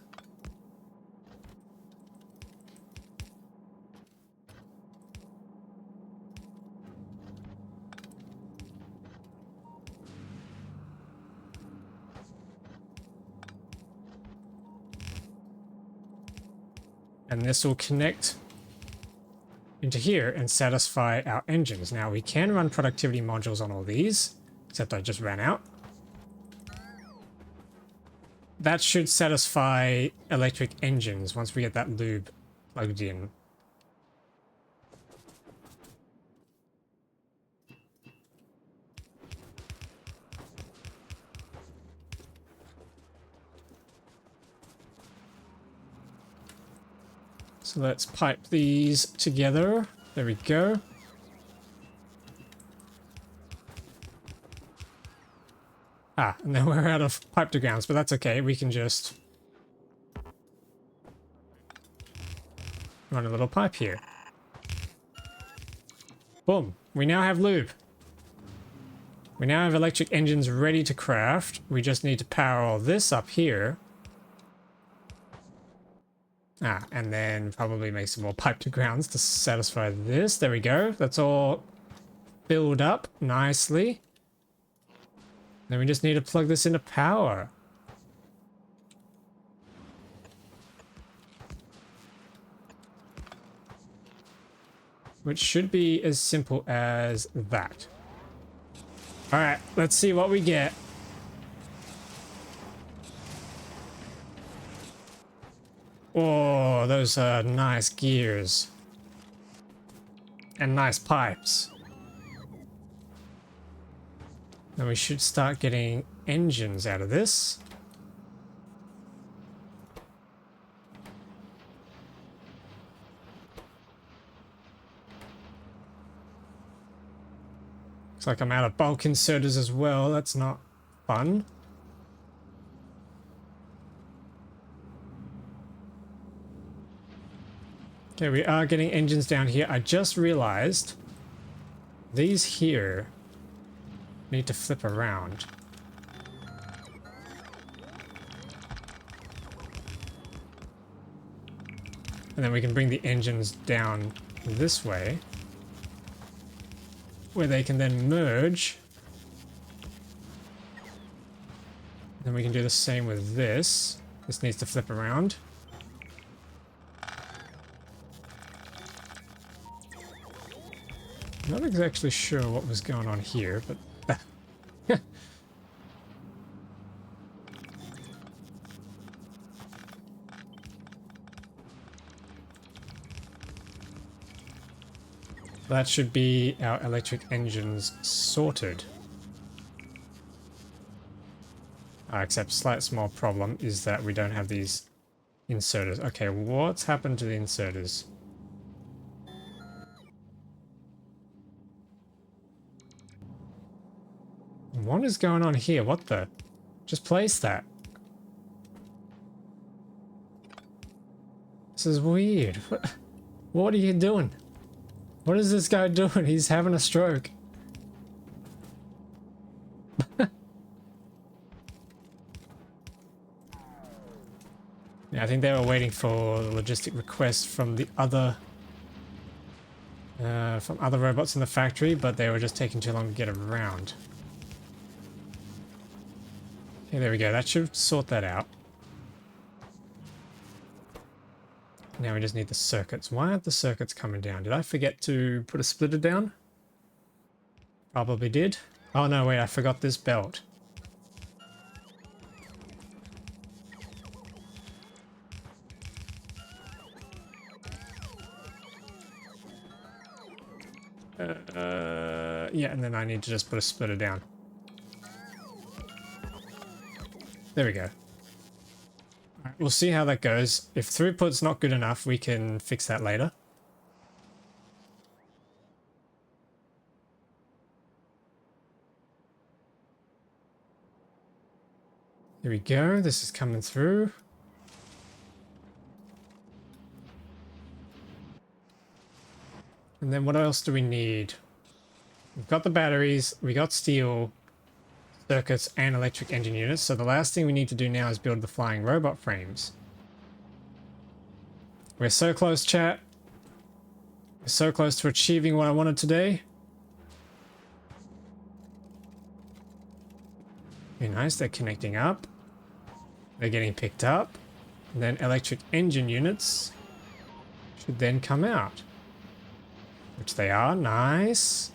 And this will connect into here and satisfy our engines. Now we can run productivity modules on all these, except I just ran out. That should satisfy electric engines once we get that lube plugged in. So let's pipe these together. There we go. Ah, and then we're out of pipe to grounds, but that's okay. We can just run a little pipe here. Boom. We now have lube. We now have electric engines ready to craft. We just need to power all this up here. Ah, and then probably make some more pipe to grounds to satisfy this. There we go. That's all filled up nicely. Then we just need to plug this into power. Which should be as simple as that. All right, let's see what we get. Oh, those are nice gears. And nice pipes. Then we should start getting engines out of this. Looks like I'm out of bulk inserters as well. That's not fun. Okay, we are getting engines down here. I just realized these here need to flip around. And then we can bring the engines down this way, where they can then merge. Then we can do the same with this. This needs to flip around. Not exactly sure what was going on here, but that should be our electric engines sorted. Except slight small problem is that we don't have these inserters. Okay, what's happened to the inserters? What is going on here? What the? Just place that. This is weird. What are you doing? What is this guy doing? He's having a stroke. Yeah, I think they were waiting for the logistic request from the other robots in the factory, but they were just taking too long to get around. Okay, there we go. That should sort that out. Now we just need the circuits. Why aren't the circuits coming down? Did I forget to put a splitter down? Probably did. Oh no, wait, I forgot this belt. Yeah, and then I need to just put a splitter down. There we go. Alright, we'll see how that goes. If throughput's not good enough, we can fix that later. Here we go. This is coming through. And then what else do we need? We've got the batteries, we got steel, circuits, and electric engine units. So the last thing we need to do now is build the flying robot frames. We're so close, chat. We're so close to achieving what I wanted today. Very nice, they're connecting up. They're getting picked up. And then electric engine units should then come out. Which they are, nice.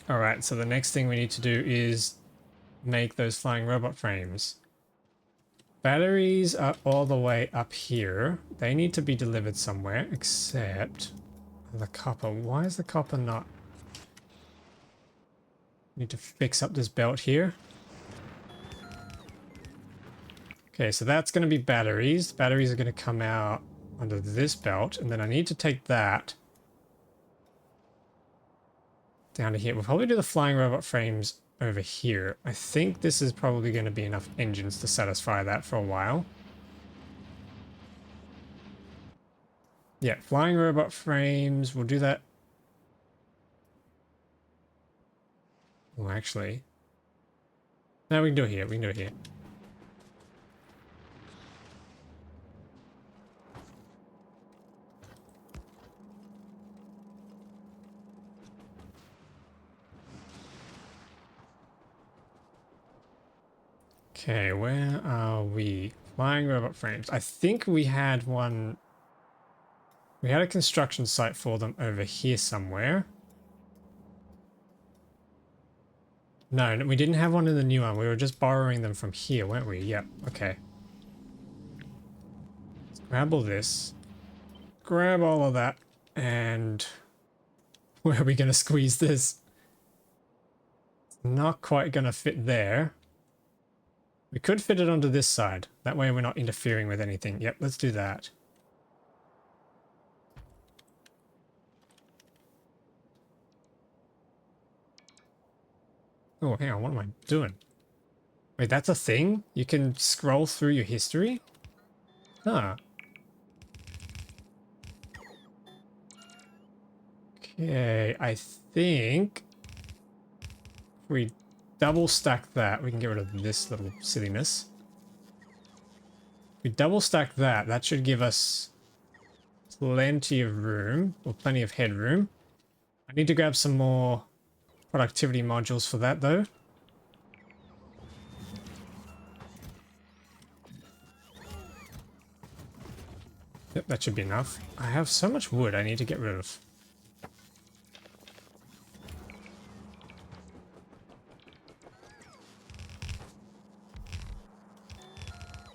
Alright, so the next thing we need to do is make those flying robot frames. Batteries are all the way up here. They need to be delivered somewhere, except the copper. Why is the copper not Need to fix up this belt here. Okay, so that's going to be batteries. Batteries are going to come out under this belt, and then I need to take that down to here. We'll probably do the flying robot frames over here. I think this is probably going to be enough engines to satisfy that for a while. Yeah, flying robot frames, we'll do that. Well, actually, no, we can do it here. We can do it here. Okay, where are we? Flying robot frames. I think we had one. We had a construction site for them over here somewhere. No, we didn't have one in the new one. We were just borrowing them from here, weren't we? Yep, okay. Let's grab all this. Grab all of that. And where are we going to squeeze this? It's not quite going to fit there. We could fit it onto this side. That way we're not interfering with anything. Yep, let's do that. Oh, hang on, what am I doing? Wait, that's a thing? You can scroll through your history? Huh. Okay, I think if we double stack that, we can get rid of this little silliness. If we double stack that, that should give us plenty of room, or plenty of headroom. I need to grab some more productivity modules for that though. Yep, that should be enough. I have so much wood I need to get rid of.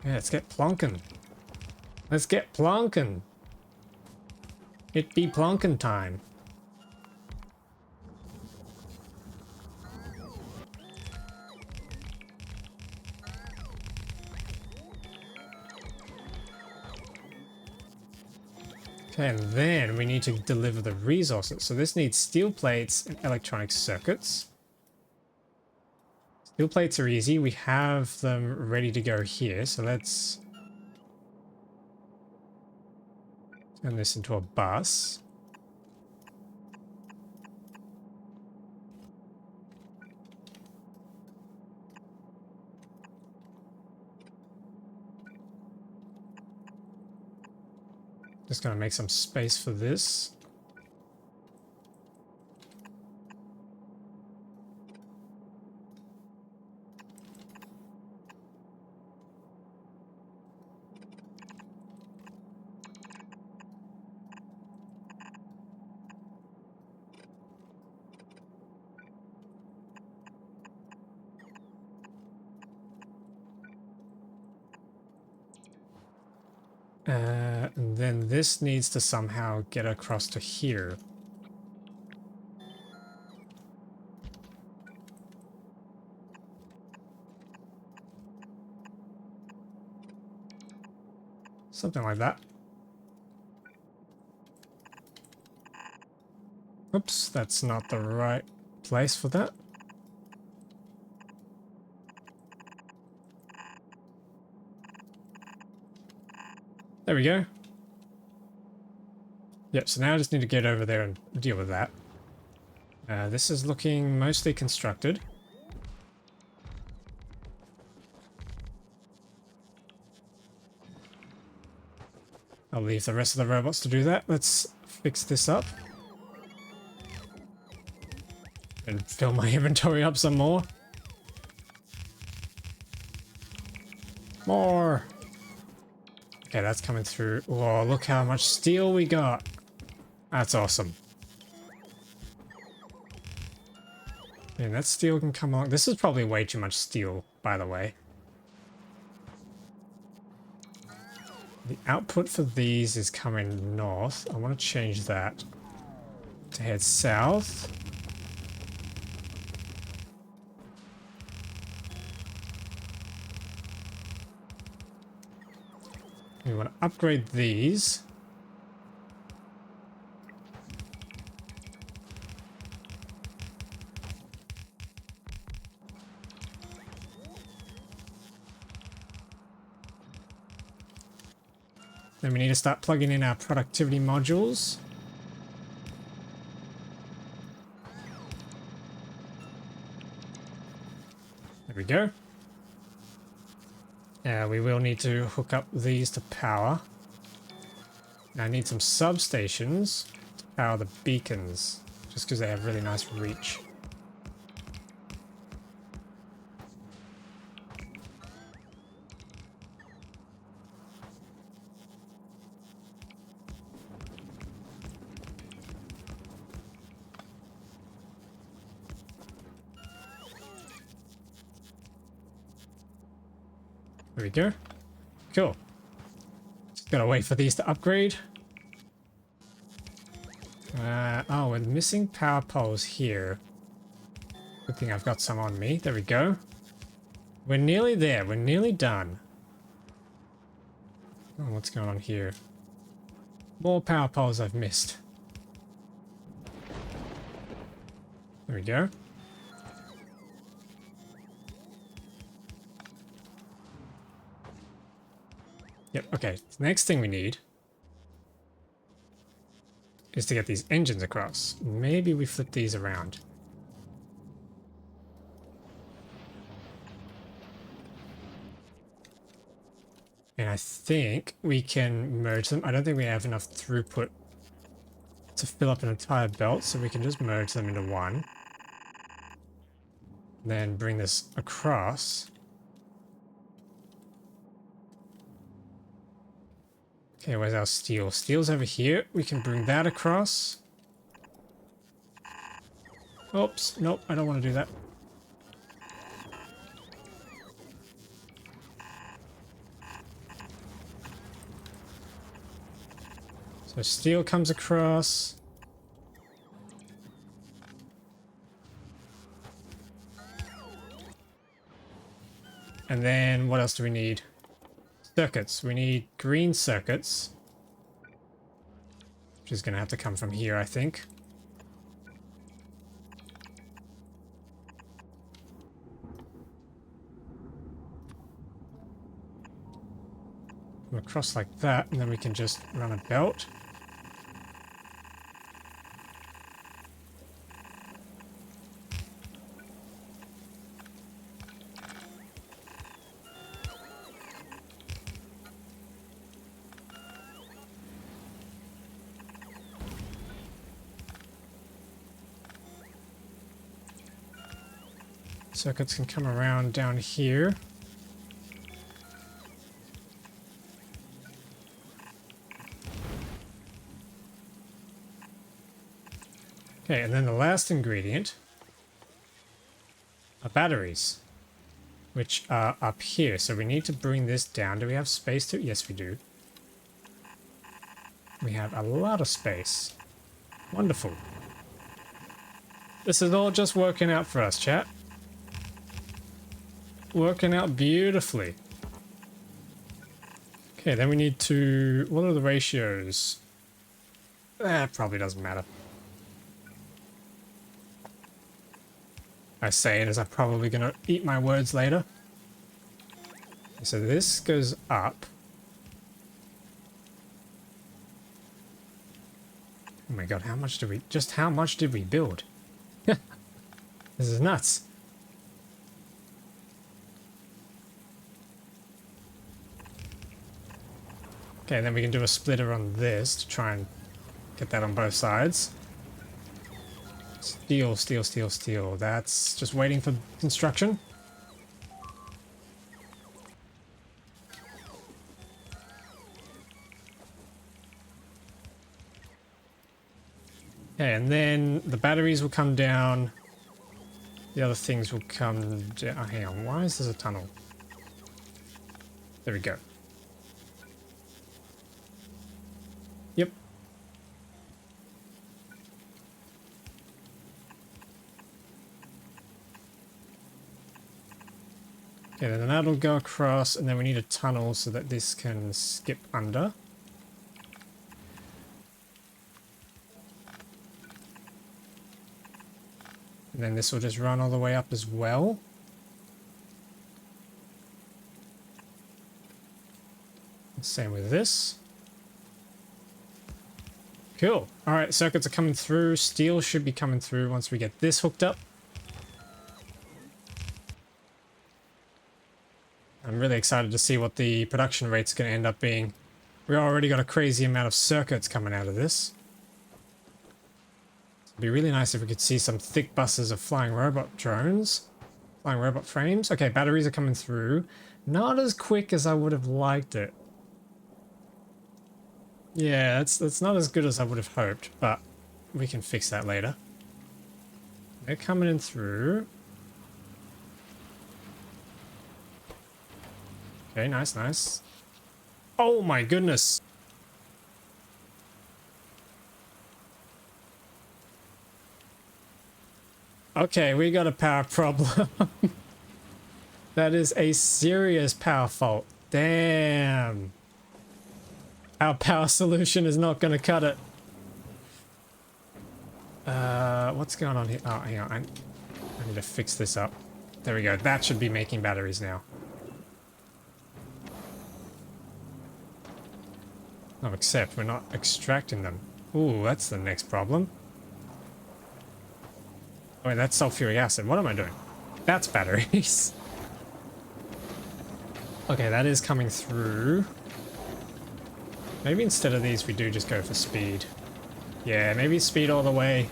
Yeah, let's get plonkin'. Let's get plonkin'. It be plonkin' time. Okay, and then we need to deliver the resources. So this needs steel plates and electronic circuits. Steel plates are easy. We have them ready to go here. So let's turn this into a bus. Just gonna make some space for this. And then this needs to somehow get across to here. Something like that. Oops, that's not the right place for that. There we go. Yep, so now I just need to get over there and deal with that. This is looking mostly constructed. I'll leave the rest of the robots to do that. Let's fix this up. And fill my inventory up some more. More! Okay, that's coming through. Whoa, look how much steel we got. That's awesome. And that steel can come along. This is probably way too much steel, by the way. The output for these is coming north. I want to change that to head south. We want to upgrade these. Then we need to start plugging in our productivity modules. There we go. We will need to hook up these to power. Now I need some substations to power the beacons, just because they have really nice reach. There we go. Cool. Just gotta wait for these to upgrade. Oh, we're missing power poles here. Good thing I've got some on me. There we go. We're nearly there. We're nearly done. Oh, what's going on here? More power poles I've missed. There we go. Yep, okay. The next thing we need is to get these engines across. Maybe we flip these around. And I think we can merge them. I don't think we have enough throughput to fill up an entire belt, so we can just merge them into one. Then bring this across. Okay, where's our steel? Steel's over here. We can bring that across. Oops, nope, I don't want to do that. So steel comes across. And then what else do we need? Circuits. We need green circuits. Which is going to have to come from here, I think. Come across like that, and then we can just run a belt. Circuits can come around down here. Okay, and then the last ingredient are batteries, which are up here. So we need to bring this down. Do we have space to? Yes, we do. We have a lot of space. Wonderful. This is all just working out for us, chat. Working out beautifully. Okay, then we need to... What are the ratios? Probably doesn't matter. I say it as I'm probably going to eat my words later. So this goes up. Oh my god, how much did we... Just how much did we build? This is nuts. Okay, then we can do a splitter on this to try and get that on both sides. Steel, steel, steel, steel. That's just waiting for construction. Okay, and then the batteries will come down. The other things will come down. Oh, hang on, why is there a tunnel? There we go. Yep. Okay, then that'll go across, and then we need a tunnel so that this can skip under. And then this will just run all the way up as well. Same with this. Cool. All right, circuits are coming through. Steel should be coming through once we get this hooked up. I'm really excited to see what the production rate's going to end up being. We already got a crazy amount of circuits coming out of this. It'd be really nice if we could see some thick buses of flying robot drones. Flying robot frames. Okay, batteries are coming through. Not as quick as I would have liked it. Yeah, that's not as good as I would have hoped, but we can fix that later. They're coming in through. Okay, nice, nice. Oh my goodness! Okay, we got a power problem. That is a serious power fault. Damn. Our power solution is not going to cut it. What's going on here? Oh, hang on. I need to fix this up. There we go. That should be making batteries now. No, except we're not extracting them. Ooh, that's the next problem. Oh, wait, that's sulfuric acid. What am I doing? That's batteries. Okay, that is coming through. Maybe instead of these, we do just go for speed. Yeah, maybe speed all the way.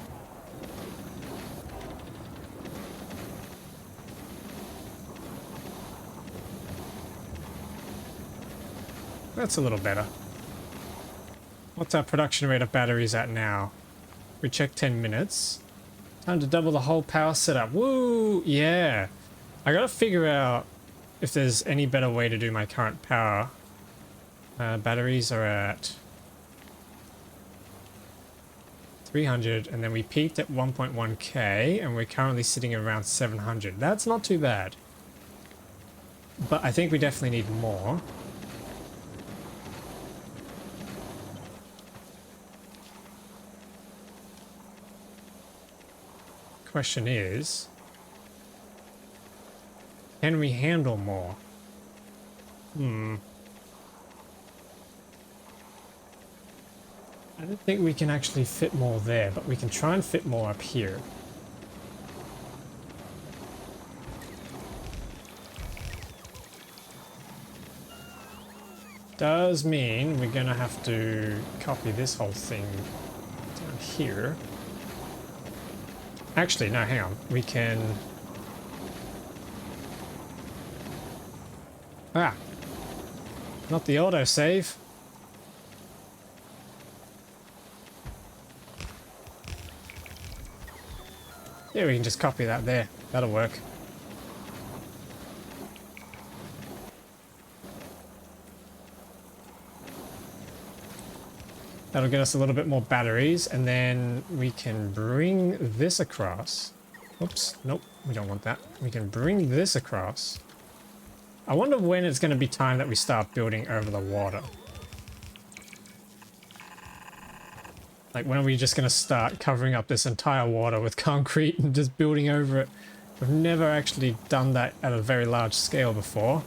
That's a little better. What's our production rate of batteries at now? We check 10 minutes. Time to double the whole power setup. Woo! Yeah. I gotta figure out if there's any better way to do my current power. Batteries are at 300, and then we peaked at 1.1k, and we're currently sitting at around 700. That's not too bad. But I think we definitely need more. Question is, can we handle more? I don't think we can actually fit more there, but we can try and fit more up here. Does mean we're gonna have to copy this whole thing down here. Actually, no, hang on. We can... Ah! Not the autosave. Yeah, we can just copy that there. That'll work. That'll get us a little bit more batteries, and then we can bring this across. Oops, nope, we don't want that. We can bring this across. I wonder when it's going to be time that we start building over the water. Like, when are we just going to start covering up this entire water with concrete and just building over it? We've never actually done that at a very large scale before,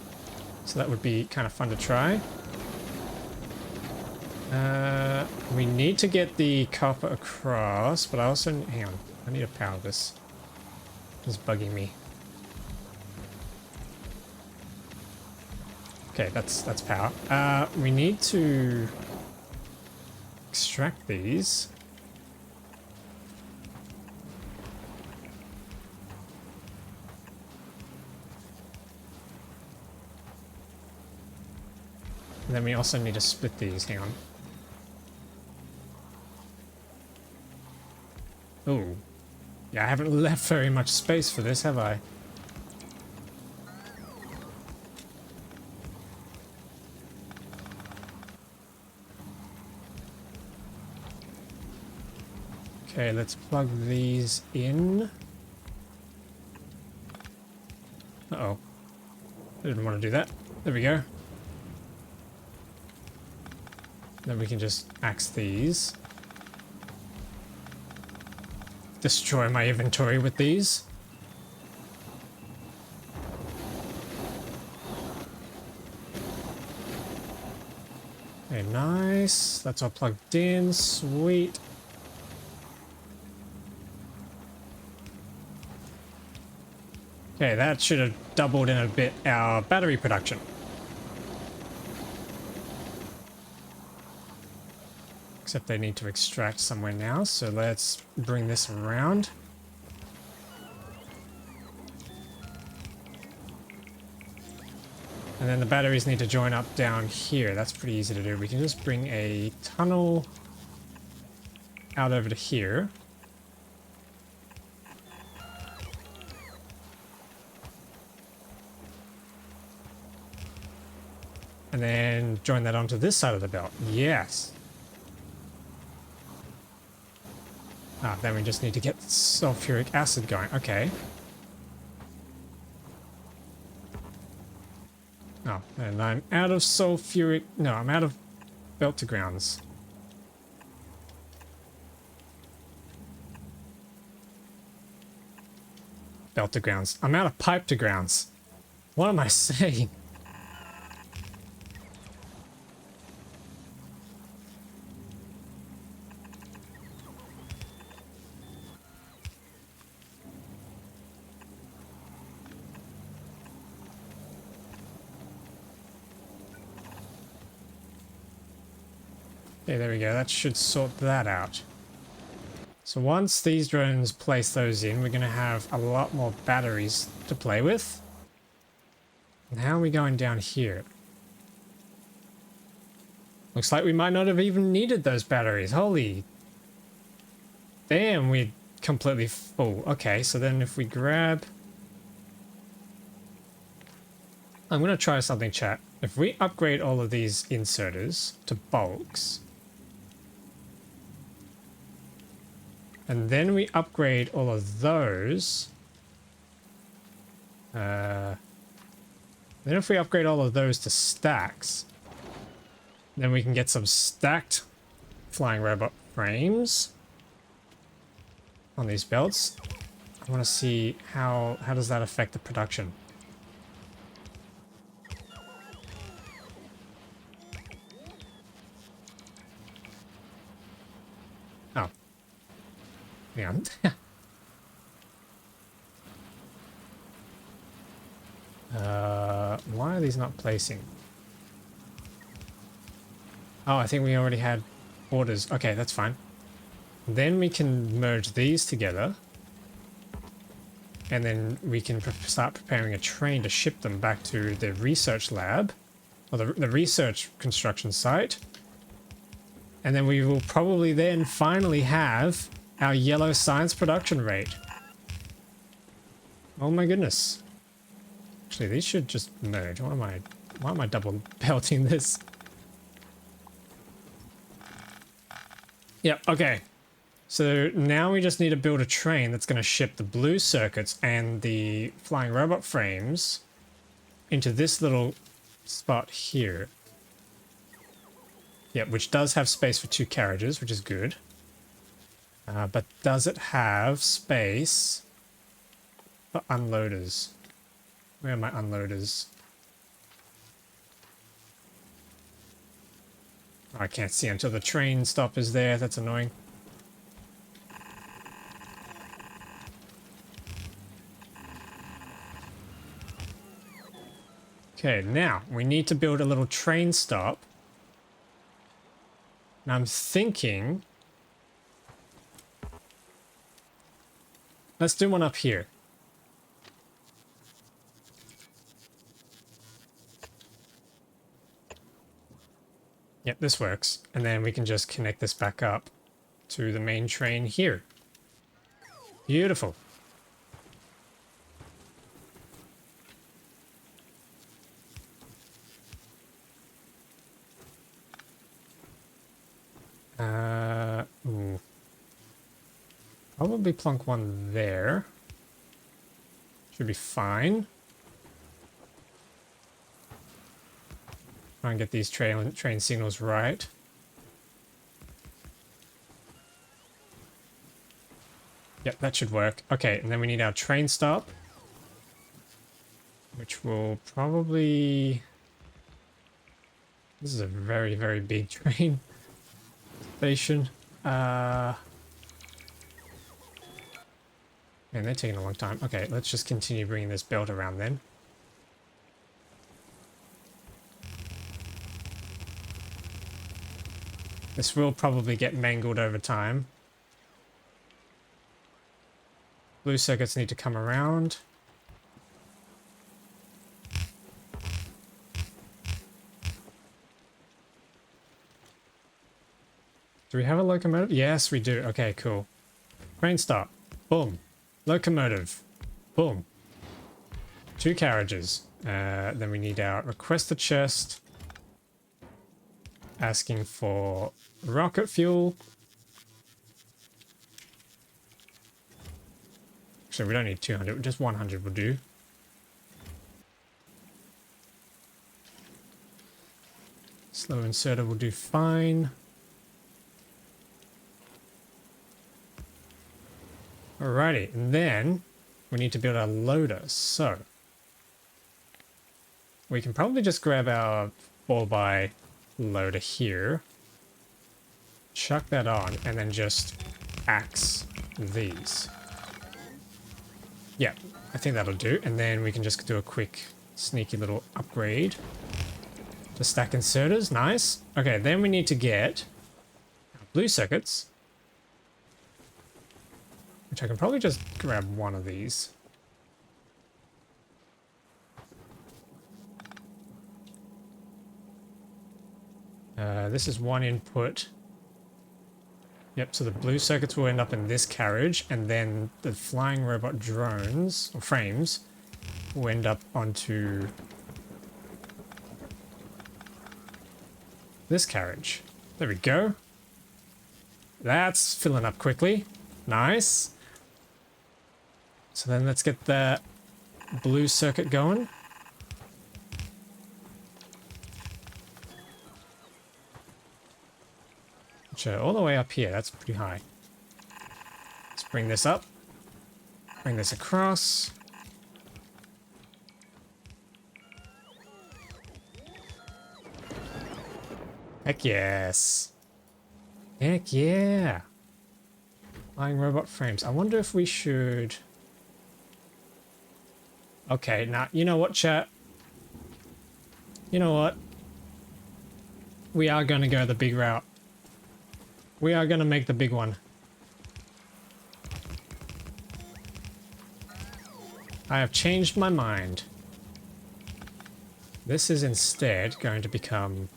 so that would be kind of fun to try. We need to get the copper across, but I also... Hang on, I need to power this. It's bugging me. Okay, that's power. We need to extract these. And then we also need to split these. Hang on. Oh. Yeah, I haven't left very much space for this, have I? Okay, let's plug these in. Uh-oh. I didn't want to do that. There we go. Then we can just axe these. Destroy my inventory with these. Okay, nice. That's all plugged in. Sweet. Okay, that should have doubled in a bit our battery production. Except they need to extract somewhere now, so let's bring this around. And then the batteries need to join up down here. That's pretty easy to do. We can just bring a tunnel out over to here. And then join that onto this side of the belt. Yes. Ah, then we just need to get sulfuric acid going. Okay. Oh, and I'm out of sulfuric... No, I'm out of belt to grounds. Belt to grounds. I'm out of pipe to grounds. What am I saying? Okay, there we go. That should sort that out. So once these drones place those in, we're going to have a lot more batteries to play with. And how are we going down here? Looks like we might not have even needed those batteries. Holy... Damn, we're completely full. Okay, so then if we grab... I'm going to try something, chat. If we upgrade all of these inserters to bulks... And then we upgrade all of those. Then if we upgrade all of those to stacks, then we can get some stacked flying robot frames on these belts. I want to see how does that affect the production. Oh. Yeah. Why are these not placing? Oh, I think we already had orders. Okay, that's fine. Then we can merge these together. And then we can start preparing a train to ship them back to the research lab. Or the research construction site. And then we will probably then finally have our yellow science production rate. Oh my goodness. Actually, these should just merge. Why am I double belting this? Yep, okay. So now we just need to build a train that's going to ship the blue circuits and the flying robot frames into this little spot here. Yep, which does have space for 2 carriages, which is good. But does it have space for unloaders? Where are my unloaders? Oh, I can't see until the train stop is there. That's annoying. Okay, now we need to build a little train stop. And I'm thinking... Let's do one up here. Yep, this works. And then we can just connect this back up to the main train here. Beautiful. Ooh. Probably plunk one there. Should be fine. Try and get these train signals right. Yep, that should work. Okay, and then we need our train stop, which will probably... This is a very, very big train station. Man, they're taking a long time. Okay, let's just continue bringing this belt around then. This will probably get mangled over time. Blue circuits need to come around. Do we have a locomotive? Yes, we do. Okay, cool. Train stop. Boom. Locomotive. Boom. 2 carriages. Then we need our request chest. Asking for rocket fuel. Actually, we don't need 200. Just 100 will do. Slow inserter will do fine. Alrighty, and then we need to build our loader, so we can probably just grab our 4x loader here, chuck that on, and then just axe these. Yeah, I think that'll do, and then we can just do a quick sneaky little upgrade to stack inserters. Nice. Okay, then we need to get our blue circuits, which I can probably just grab one of these. This is one input. Yep, so the blue circuits will end up in this carriage, and then the flying robot drones, or frames, will end up onto this carriage. There we go. That's filling up quickly. Nice. So then let's get the blue circuit going. Which are all the way up here. That's pretty high. Let's bring this up. Bring this across. Heck yes. Heck yeah. Flying robot frames. I wonder if we should... Okay, now, you know what, chat? You know what? We are going to go the big route. We are going to make the big one. I have changed my mind. This is instead going to become...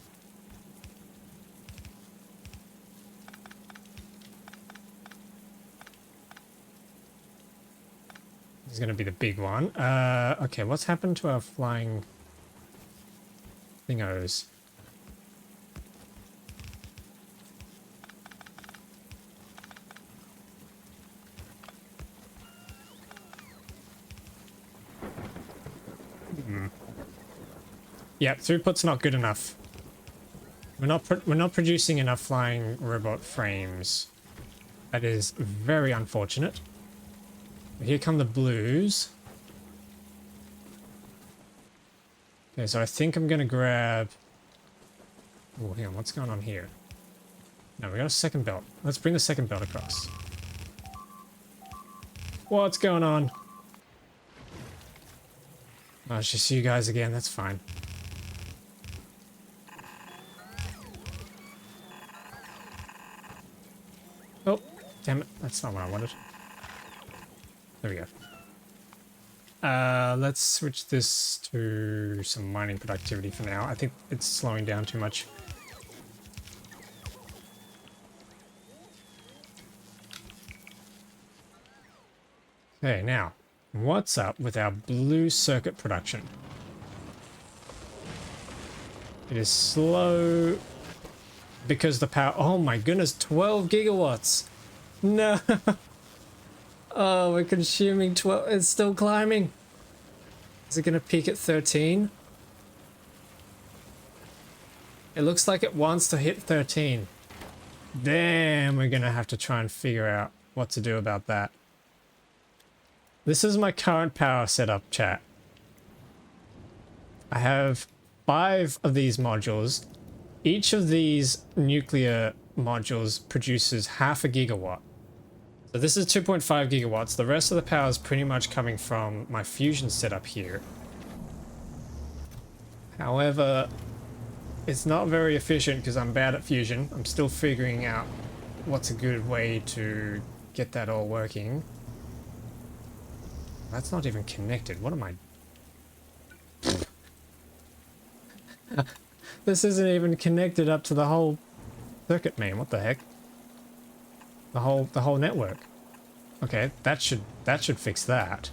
This is going to be the big one. Okay, what's happened to our flying thingos? Yeah, throughput's not good enough. We're not producing enough flying robot frames. That is very unfortunate. Here come the blues. Okay, so I think I'm gonna grab... Oh, hang on, what's going on here? No, we got a second belt. Let's bring the second belt across. What's going on? I'll just see you guys again, that's fine. Oh, damn it, that's not what I wanted. There we go. Let's switch this to some mining productivity for now. I think it's slowing down too much. Okay, now, what's up with our blue circuit production? It is slow because the power... Oh my goodness, 12 gigawatts! No! Oh, we're consuming 12. It's still climbing. Is it going to peak at 13? It looks like it wants to hit 13. Damn, we're gonna have to try and figure out what to do about that. This is my current power setup, chat. I have 5 of these modules. Each of these nuclear modules produces half a gigawatt. So this is 2.5 gigawatts. The rest of the power is pretty much coming from my fusion setup here. However, it's not very efficient because I'm bad at fusion. I'm still figuring out what's a good way to get that all working. That's not even connected. What am I... This isn't even connected up to the whole circuit, man. What the heck? The whole network. Okay, that should fix that.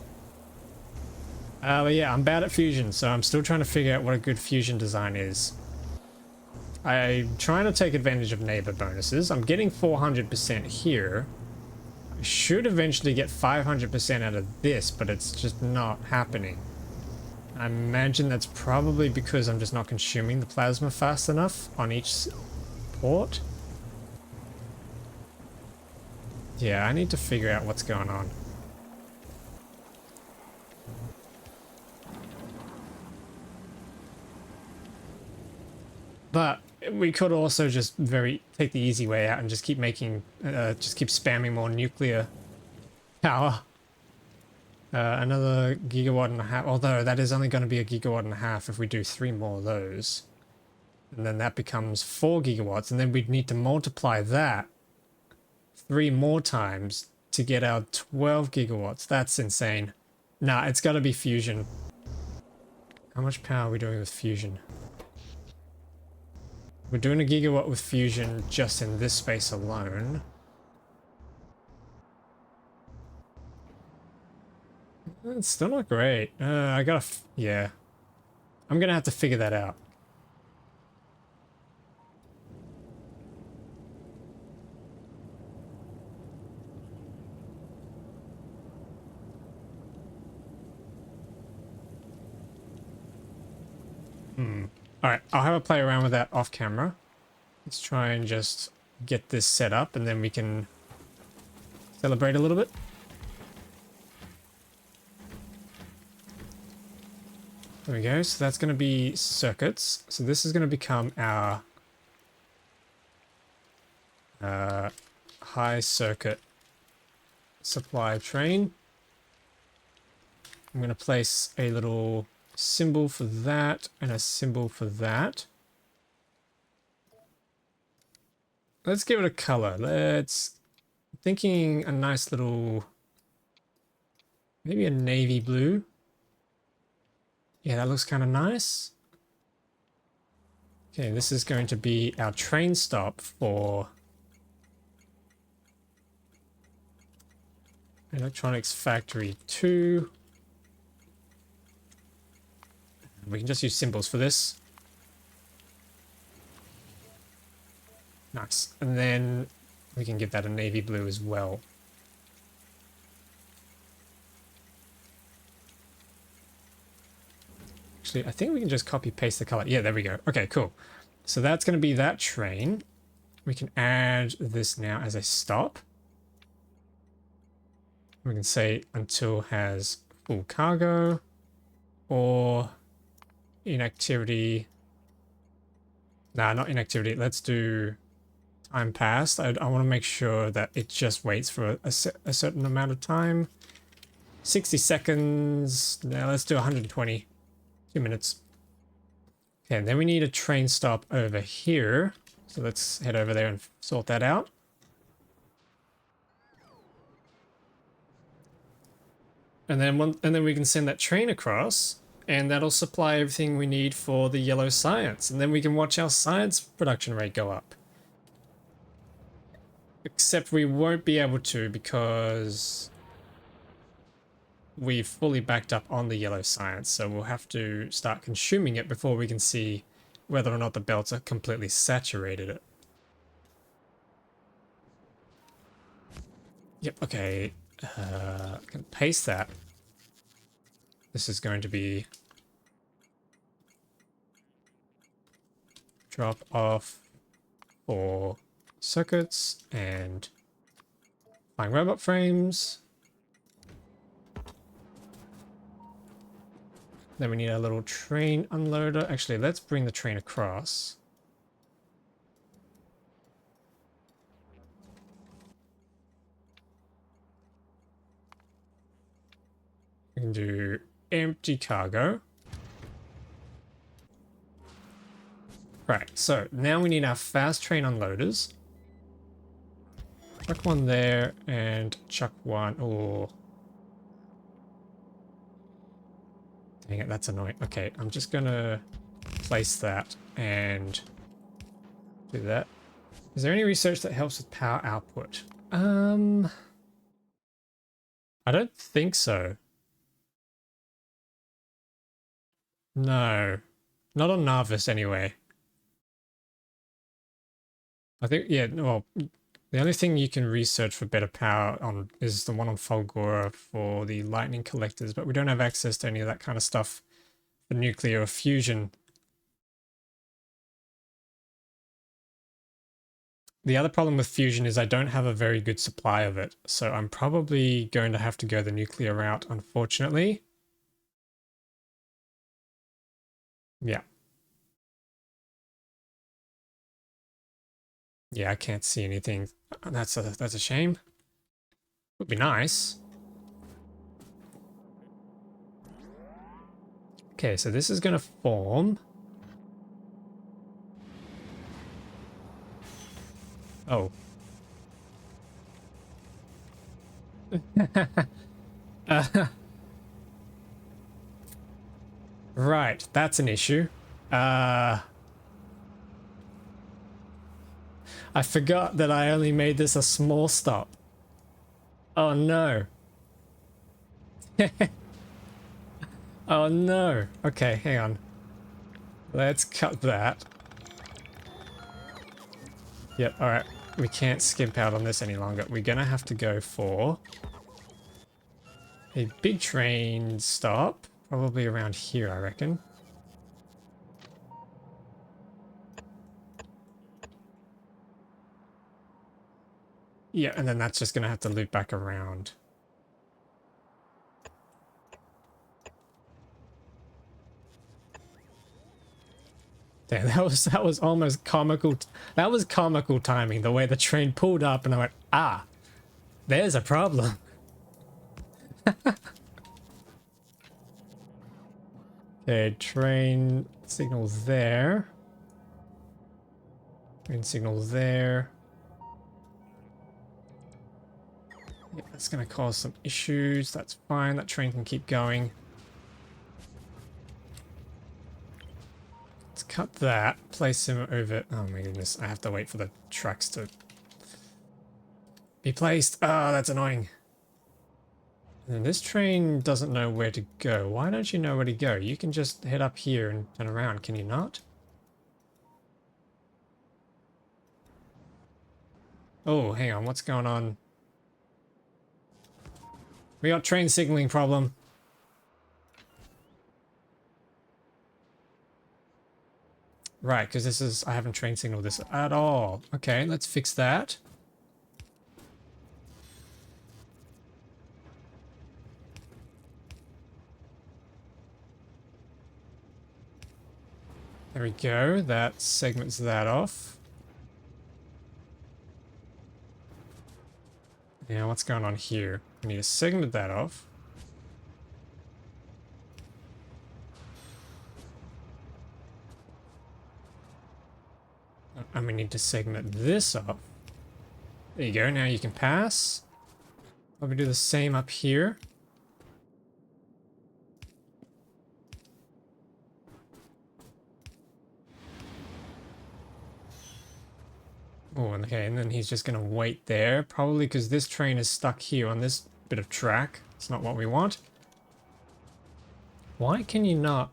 But yeah, I'm bad at fusion, so I'm still trying to figure out what a good fusion design is. I'm trying to take advantage of neighbor bonuses. I'm getting 400% here. I should eventually get 500% out of this, but it's just not happening. I imagine that's probably because I'm just not consuming the plasma fast enough on each port. Yeah, I need to figure out what's going on. But we could also just take the easy way out and just keep making, just keep spamming more nuclear power. Another gigawatt and a half, although that is only going to be a gigawatt and a half if we do 3 more of those. And then that becomes 4 gigawatts, and then we'd need to multiply that 3 more times to get our 12 gigawatts. That's insane. Nah, it's got to be fusion. How much power are we doing with fusion? We're doing a gigawatt with fusion just in this space alone. It's still not great. Yeah. I'm gonna have to figure that out. Alright, I'll have a play around with that off camera. Let's try and just get this set up and then we can celebrate a little bit. There we go. So that's going to be circuits. So this is going to become our high circuit supply train. I'm going to place a little symbol for that and a symbol for that. Let's give it a color. Thinking a nice little, maybe a navy blue. Yeah, that looks kind of nice. Okay, this is going to be our train stop for Electronics Factory 2. We can just use symbols for this. Nice. And then we can give that a navy blue as well. Actually, I think we can just copy paste the color. Yeah, there we go. Okay, cool. So that's going to be that train. We can add this now as a stop. We can say until has full cargo or inactivity. Nah, not inactivity. Let's do time passed. I want to make sure that it just waits for a certain amount of time. 60 seconds. Now let's do 120. 2 minutes. Okay, and then we need a train stop over here. So let's head over there and sort that out. And then we can send that train across, and that'll supply everything we need for the yellow science. And then we can watch our science production rate go up. Except we won't be able to because we've fully backed up on the yellow science, so we'll have to start consuming it before we can see whether or not the belts are completely saturated. Yep, okay. I can paste that. This is going to be drop off for circuits and flying robot frames. Then we need a little train unloader. Actually, let's bring the train across. We can do empty cargo. Right, so now we need our fast train unloaders. Chuck one there and chuck one. Oh. Dang it, that's annoying. Okay, I'm just gonna place that and do that. Is there any research that helps with power output? I don't think so. No. Not on Narvis anyway. I think, yeah, well, the only thing you can research for better power on is the one on Fulgora for the lightning collectors, but we don't have access to any of that kind of stuff for nuclear or fusion. The other problem with fusion is I don't have a very good supply of it, so I'm probably going to have to go the nuclear route, unfortunately. Yeah. Yeah, I can't see anything. That's a shame. Would be nice. Okay, so this is going to form. Oh. Right, that's an issue. I forgot that I only made this a small stop. Oh no. Oh no. Okay, hang on. Let's cut that. Yep, alright. We can't skimp out on this any longer. We're gonna have to go for a big train stop. Probably around here, I reckon. Yeah, and then that's just gonna have to loop back around. Damn, that was almost comical. That was comical timing, the way the train pulled up and I went, ah, there's a problem. Okay, train signal there. Train signal there. Yeah, that's gonna cause some issues. That's fine, that train can keep going. Let's cut that, place him over. Oh my goodness, I have to wait for the tracks to be placed. Oh, that's annoying. And this train doesn't know where to go. Why don't you know where to go? You can just head up here and turn around, can you not? Oh, hang on, what's going on? We got train signaling problem. Right, because this is, I haven't train signaled this at all. Okay, let's fix that. There we go, that segments that off. Now what's going on here? We need to segment that off. And we need to segment this off. There you go, now you can pass. Probably do the same up here. Oh, okay, and then he's just gonna wait there, probably because this train is stuck here on this bit of track. It's not what we want. Why can you not?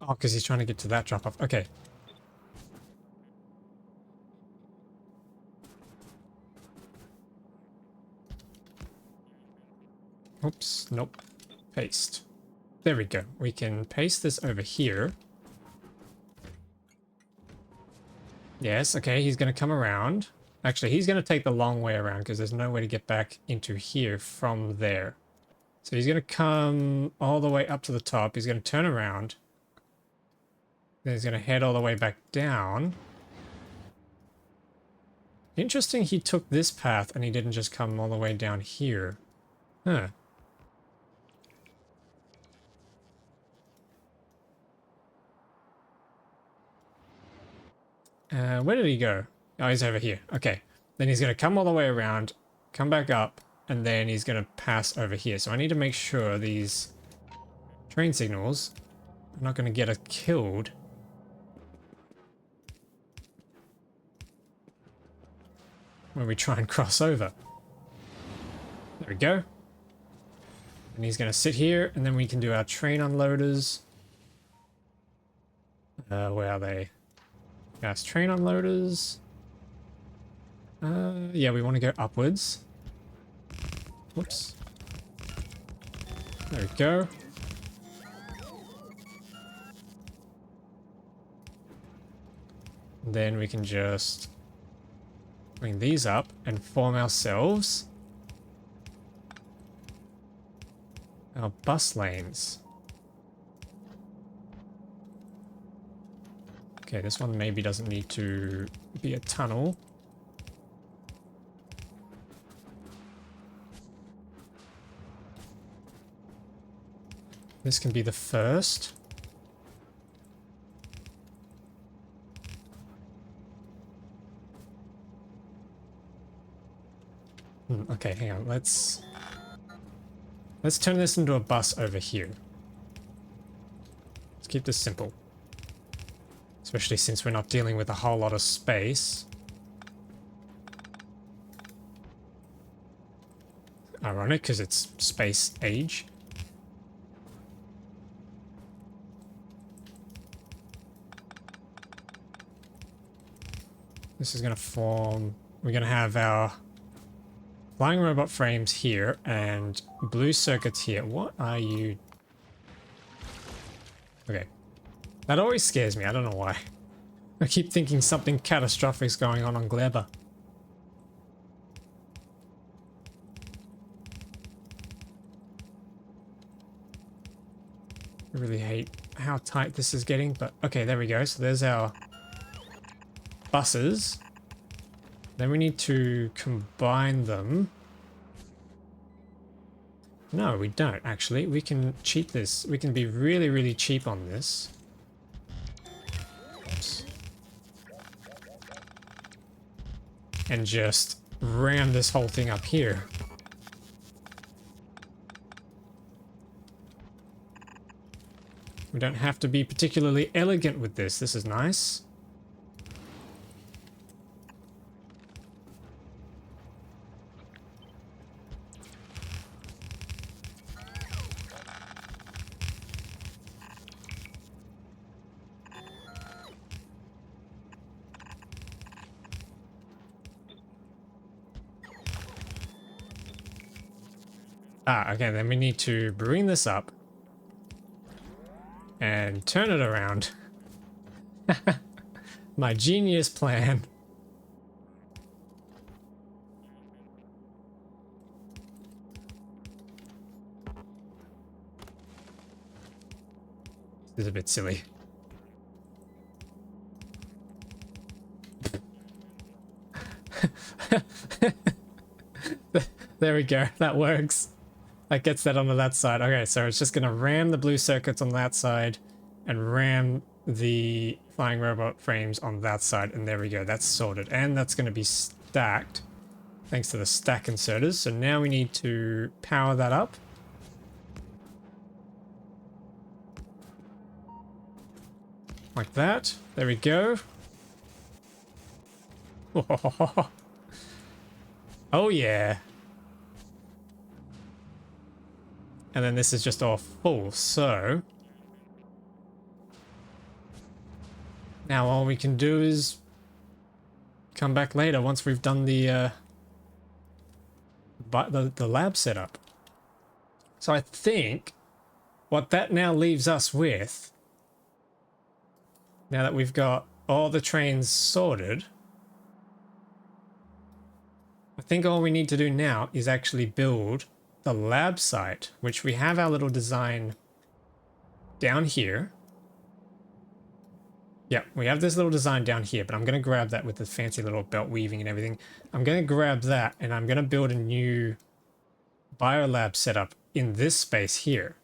Oh, because he's trying to get to that drop-off. Okay. Oops, nope. Paste. There we go. We can paste this over here. Yes, okay, he's going to come around. Actually, he's going to take the long way around because there's no way to get back into here from there. So he's going to come all the way up to the top. He's going to turn around. Then he's going to head all the way back down. Interesting he took this path and he didn't just come all the way down here. Huh. Where did he go? Oh, he's over here. Okay. Then he's going to come all the way around, come back up, and then he's going to pass over here. So I need to make sure these train signals are not going to get us killed. When we try and cross over. There we go. And he's going to sit here, and then we can do our train unloaders. Where are they? Fast train unloaders. Yeah, we want to go upwards. Whoops. There we go. Then we can just bring these up and form ourselves our bus lanes. Okay, this one maybe doesn't need to be a tunnel. This can be the first. Okay, hang on. Let's turn this into a bus over here. Let's keep this simple. Especially since we're not dealing with a whole lot of space. Ironic, because it's space age. This is going to form... We're going to have our flying robot frames here and blue circuits here. What are you... Okay. That always scares me. I don't know why. I keep thinking something catastrophic is going on Gleba. I really hate how tight this is getting, but okay, there we go. So there's our buses. Then we need to combine them. No, we don't, actually. We can cheat this. We can be really, really cheap on this. Oops. And just ram this whole thing up here. We don't have to be particularly elegant with this. This is nice. Ah, okay, then we need to bring this up and turn it around. My genius plan. This is a bit silly. There we go, that works. That gets that onto that side. Okay, so it's just going to ram the blue circuits on that side and ram the flying robot frames on that side. And there we go. That's sorted. And that's going to be stacked thanks to the stack inserters. So now we need to power that up. Like that. There we go. Oh, yeah. And then this is just all full, so... Now all we can do is come back later once we've done the lab setup. So I think what that now leaves us with, now that we've got all the trains sorted, I think all we need to do now is actually build the lab site, which we have our little design down here. Yeah, we have this little design down here, but I'm going to grab that with the fancy little belt weaving and everything. I'm going to grab that and I'm going to build a new biolab setup in this space here.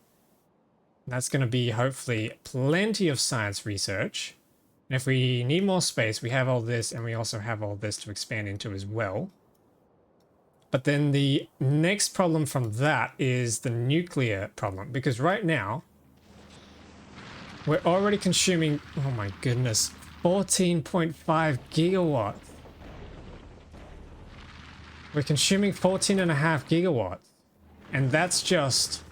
That's going to be hopefully plenty of science research. And if we need more space, we have all this and we also have all this to expand into as well. But then the next problem from that is the nuclear problem, because right now we're already consuming, oh my goodness, 14.5 gigawatts. We're consuming 14.5 gigawatts. And that's just...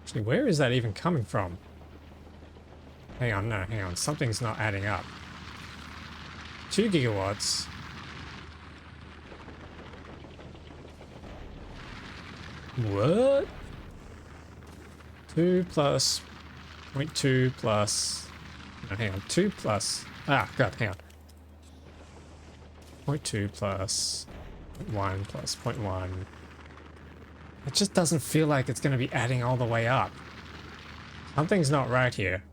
Actually, where is that even coming from? Hang on, no, hang on. Something's not adding up. 2 gigawatts. What? 2 plus 0.2 plus... No, hang on. 2 plus... Ah, God, hang on. 0.2 plus 0.1 plus 0.1. It just doesn't feel like it's going to be adding all the way up. Something's not right here.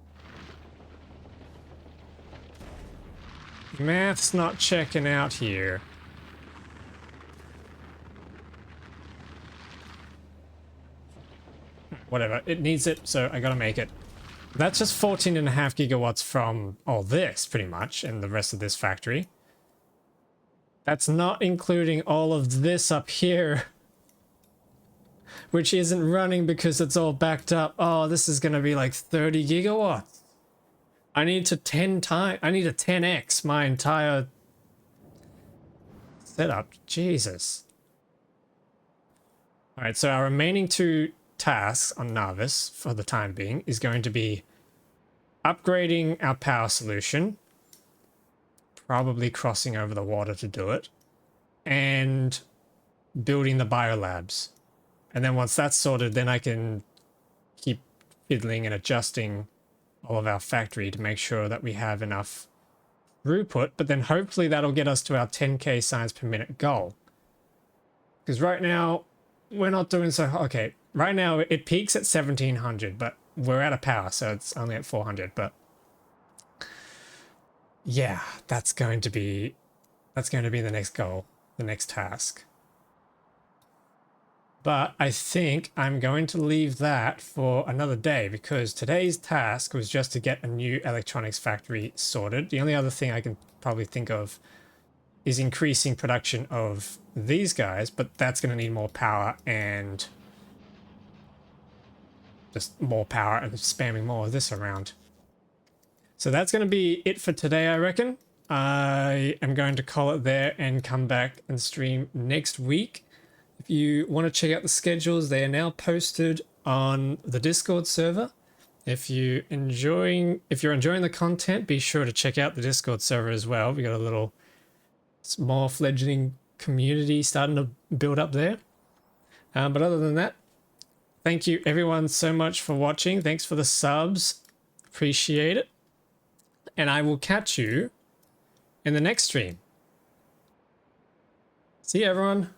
Math's not checking out here. Whatever, it needs it, so I gotta make it. That's just 14.5 gigawatts from all this, pretty much, and the rest of this factory. That's not including all of this up here, which isn't running because it's all backed up. Oh, this is gonna be like 30 gigawatts. I need to 10x my entire setup. Jesus. All right, so our remaining 2 tasks on Navis for the time being is going to be upgrading our power solution, probably crossing over the water to do it, and building the biolabs. And then once that's sorted, then I can keep fiddling and adjusting all of our factory to make sure that we have enough throughput, but then hopefully that'll get us to our 10k science per minute goal. Because right now, we're not doing so... Okay, right now it peaks at 1700, but we're out of power, so it's only at 400, but... Yeah, that's going to be the next goal, the next task. But I think I'm going to leave that for another day, because today's task was just to get a new electronics factory sorted. The only other thing I can probably think of is increasing production of these guys, but that's going to need more power and just more power and spamming more of this around. So that's going to be it for today, I reckon. I am going to call it there and come back and stream next week. If you want to check out the schedules, they are now posted on the Discord server. If you're enjoying the content, be sure to check out the Discord server as well. We got a little small fledgling community starting to build up there. But other than that, thank you everyone so much for watching. Thanks for the subs. Appreciate it. And I will catch you in the next stream. See you, everyone.